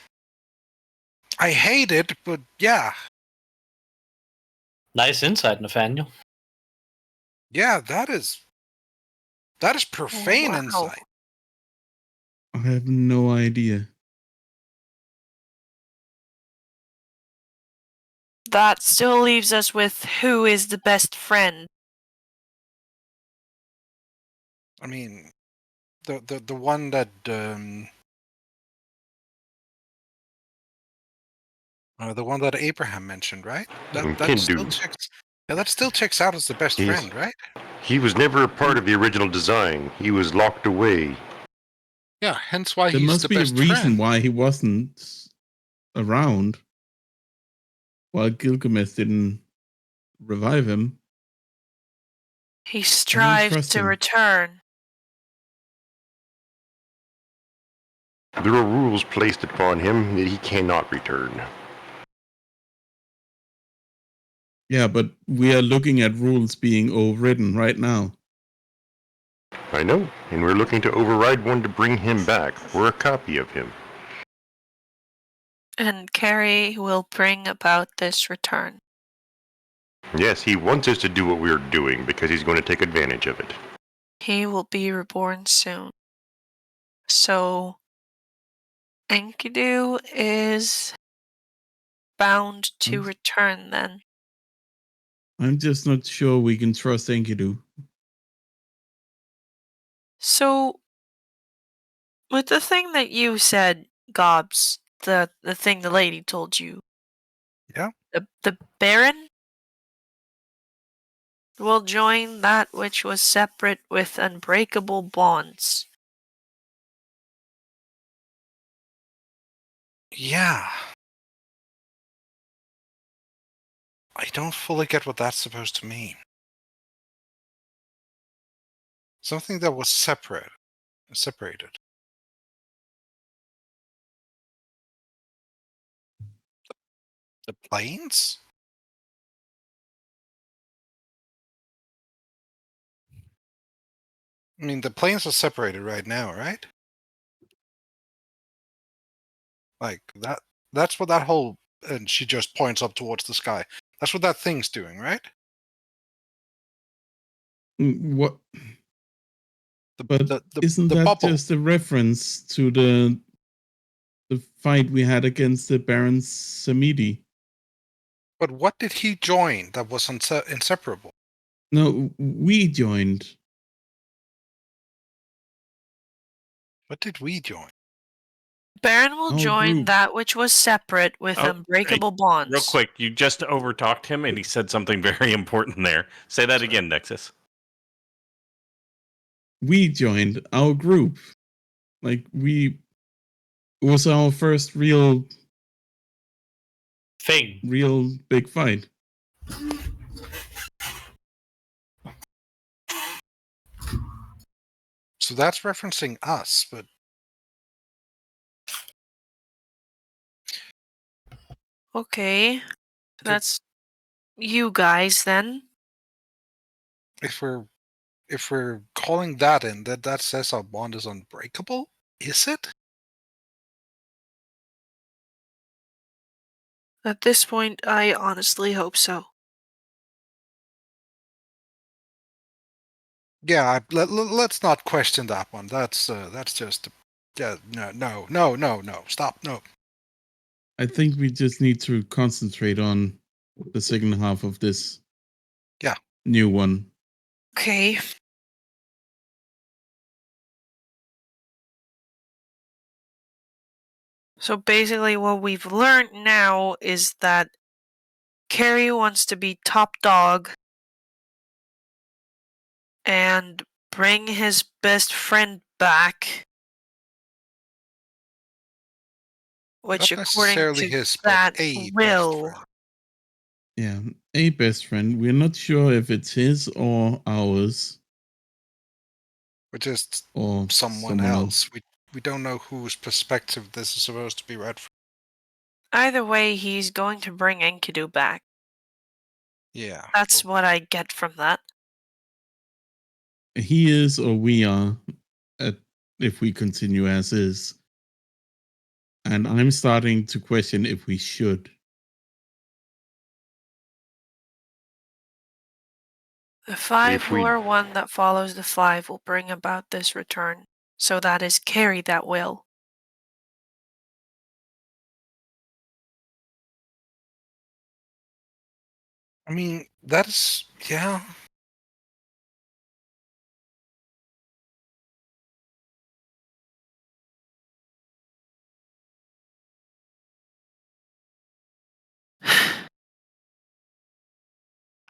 I hate it, but yeah. Nice insight, Nathaniel. Yeah, that is profane Wow. insight. I have no idea. That still leaves us with who is the best friend. I mean, the one that the one that Abraham mentioned, right? That still Kindu. checks. Yeah, that still checks out as the best Yes. friend, right? He was never a part of the original design. He was locked away. Yeah, hence why There he's must the be a best reason friend. why he wasn't around while Gilgamesh didn't revive him. He strives trust to him. return. There are rules placed upon him that he cannot return. Yeah, but we are looking at rules being overridden right now. I know, and we're looking to override one to bring him back, or a copy of him. And Carrie will bring about this return. Yes, he wants us to do what we're doing because he's going to take advantage of it. He will be reborn soon. So Enkidu is bound to return then. I'm just not sure we can trust Enkidu. So with the thing that you said, Gobs, the thing the lady told you. Yeah. The Baron will join that which was separate with unbreakable bonds. Yeah. I don't fully get what that's supposed to mean. Something that was separated. The planes? I mean, the planes are separated right now, right? Like that. That's what that whole. And she just points up towards the sky. That's what that thing's doing, right? What? But the isn't the that bubble. just a reference to the fight we had against the Baron Samedi? But what did he join that was inseparable? No, we joined. What did we join? Baron will Our join group. that which was separate with Oh, unbreakable bonds. Real quick, you just overtalked him, and he said something very important there. Say that Sorry. again, Nexus. We joined our group. Like it was our first real Thing. big fight. So that's referencing us, but Okay. That's you guys then. if we're calling that in, that says our bond is unbreakable, is it? At this point, I honestly hope so. Yeah, let's not question that one. That's just no, stop, no. I think we just need to concentrate on the second half of this. Yeah. New one. Okay. So basically, what we've learned now is that Carrie wants to be top dog and bring his best friend back. Which, Not according necessarily to his, that but a will, best friend. Yeah, a best friend. We're not sure if it's his or ours Or just or someone else. We don't know whose perspective this is supposed to be read from. either way, he's going to bring Enkidu back. Yeah. That's what I get from that. He is or we are, if we continue as is. And I'm starting to question if we should. The 5 If we- lore one that follows the 5 will bring about this return. So that is Carrie that will. I mean, that's yeah.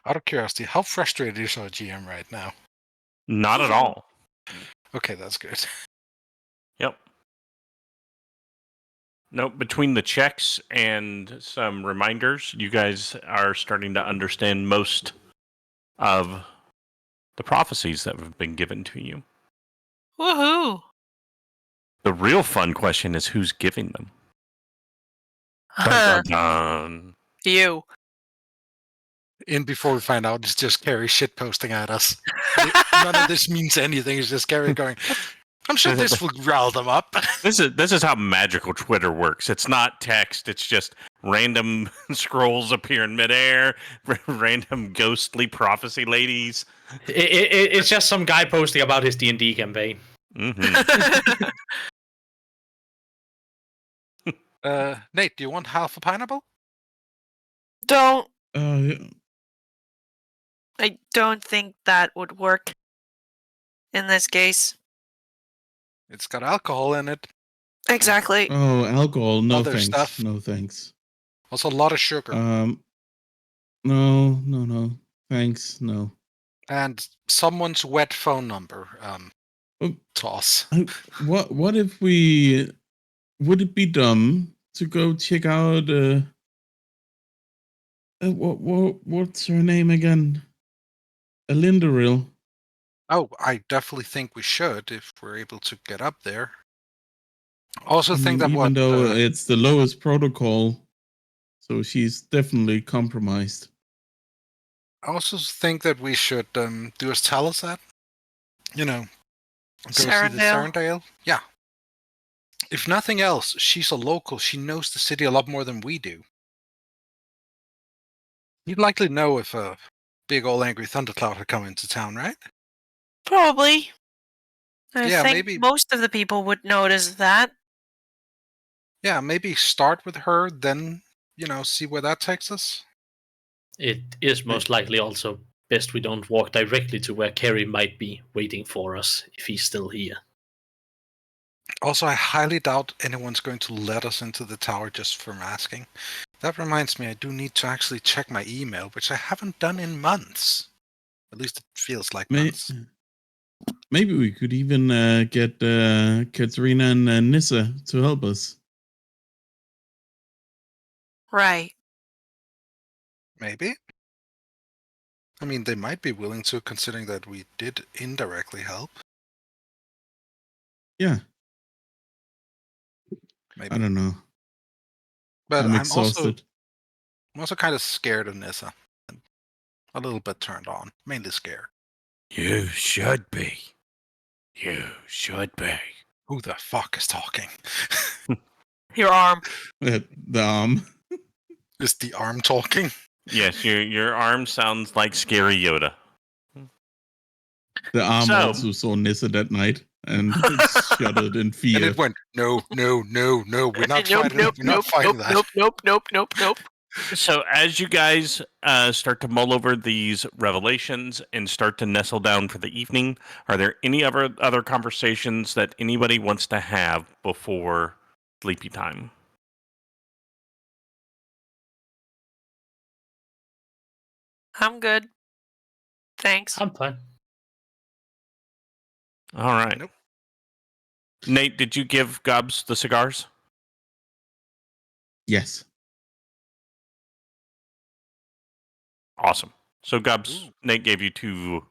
Out of curiosity, how frustrated is our GM right now? Not at all. Okay, that's good. Yep. No, between the checks and some reminders, you guys are starting to understand most of the prophecies that have been given to you. Woohoo! The real fun question is who's giving them. Dun, dun, dun. You. In before we find out, it's just Carrie shitposting at us. None of this means anything. It's just Carrie going, I'm sure this will rile them up. This is how magical Twitter works. It's not text. It's just random scrolls appear in midair, random ghostly prophecy ladies. It's just some guy posting about his D&D campaign. Mm-hmm. Nate, do you want half a pineapple? Don't. Yeah. I don't think that would work in this case. It's got alcohol in it. Exactly. Oh, alcohol. No Other thanks. stuff. No thanks. Also, a lot of sugar. No. Thanks. No. And someone's wet phone number. Oh. Toss. What if we? Would it be dumb to go check out? What's her name again? Elindoril. Oh, I definitely think we should if we're able to get up there. Also, think that even though it's the lowest protocol, so she's definitely compromised. I also think that we should do as Talah said. You know, go see the Sarandale. Yeah. If nothing else, she's a local. She knows the city a lot more than we do. You'd likely know if a big old angry thundercloud had come into town, right? Probably. I Yeah, think maybe- most of the people would notice that. Yeah, maybe start with her, then, see where that takes us. It is most likely also best we don't walk directly to where Kerry might be waiting for us if he's still here. Also, I highly doubt anyone's going to let us into the tower just from asking. That reminds me, I do need to actually check my email, which I haven't done in months. At least it feels like months. Maybe we could even get Katerina and Nissa to help us. Right. Maybe. I mean, they might be willing to, considering that we did indirectly help. Yeah, Maybe. I don't know. But I'm I'm also exhausted. kind of scared of Nissa. A little bit turned on. Mainly scared. You should be. You should be. Who the fuck is talking? Your arm. The arm. Is the arm talking? Yes, your arm sounds like scary Yoda. The arm So- also saw Nissa that night and shuddered in And fear. it went, no, no, no, no, we're not nope, fighting, nope, we're not nope, fighting nope, that. nope. So as you guys start to mull over these revelations and start to nestle down for the evening, are there any other conversations that anybody wants to have before sleepy time? I'm good. Thanks. I'm fine. All right. Nope. Nate, did you give Gobs the cigars? Yes. Awesome. So Gobs, Nate gave you two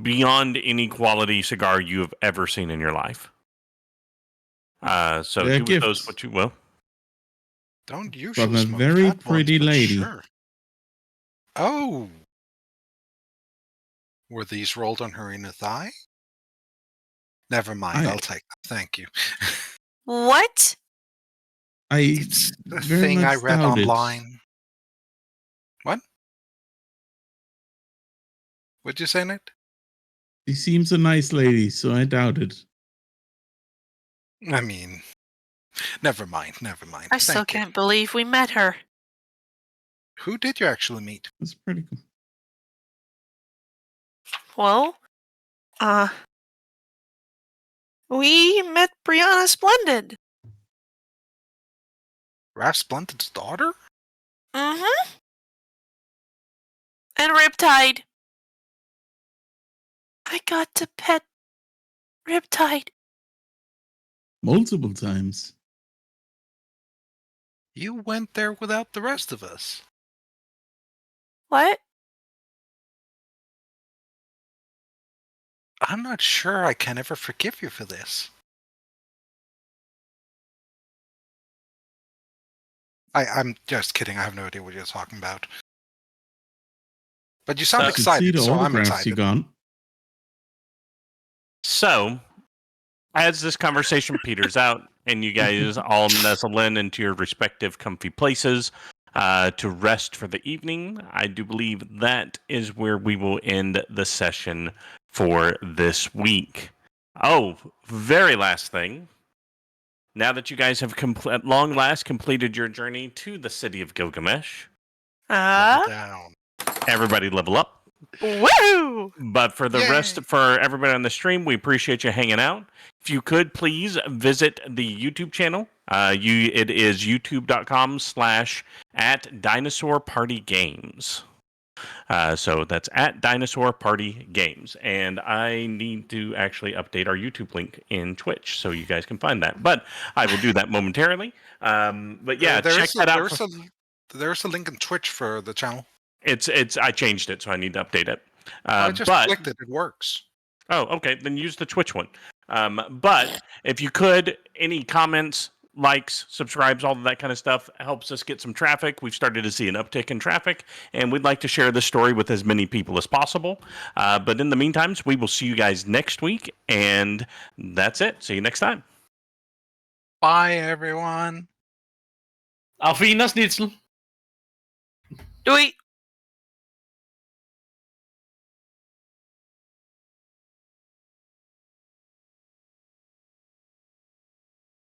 beyond any quality cigar you have ever seen in your life. So They're do with those gifts. what you will. Don't usually From a smoke very fat ones, pretty but lady. Sure. Oh. Were these rolled on her inner thigh? Never mind, I'll take them. Thank you. What? It's the very thing I much read doubt it. online. What? What'd you say, Nate? She seems a nice lady, so I doubt it. I mean, never mind. I still Thank you. can't believe we met her. Who did you actually meet? That's pretty cool. Well, we met Brianna Splendid. Raph Splendid's daughter? Mm-hmm. And Riptide. I got to pet Riptide. Multiple times. You went there without the rest of us. What? I'm not sure I can ever forgive you for this. I'm just kidding. I have no idea what you're talking about. But you sound You should see excited, the so I'm autographs you excited. got. So, as this conversation peters out and you guys all nestle into your respective comfy places to rest for the evening, I do believe that is where we will end the session for this week. Oh, very last thing. Now that you guys have at long last completed your journey to the city of Gilgamesh, Level down. everybody level up. Woo! But for the rest, for everybody on the stream, we appreciate you hanging out. If you could please visit the YouTube channel. It is youtube.com/@dinosaurpartygames. So that's at Dinosaur Party Games. And I need to actually update our YouTube link in Twitch so you guys can find that. But I will do that momentarily. But yeah, check that out. There's a link in Twitch for the channel. I changed it, so I need to update it. I just clicked it. It works. Oh, okay. Then use the Twitch one. But if you could, any comments, likes, subscribes, all of that kind of stuff helps us get some traffic. We've started to see an uptick in traffic, and we'd like to share this story with as many people as possible. But in the meantime, we will see you guys next week, and that's it. See you next time. Bye, everyone. Auf Wiener Schnitzel. Doei!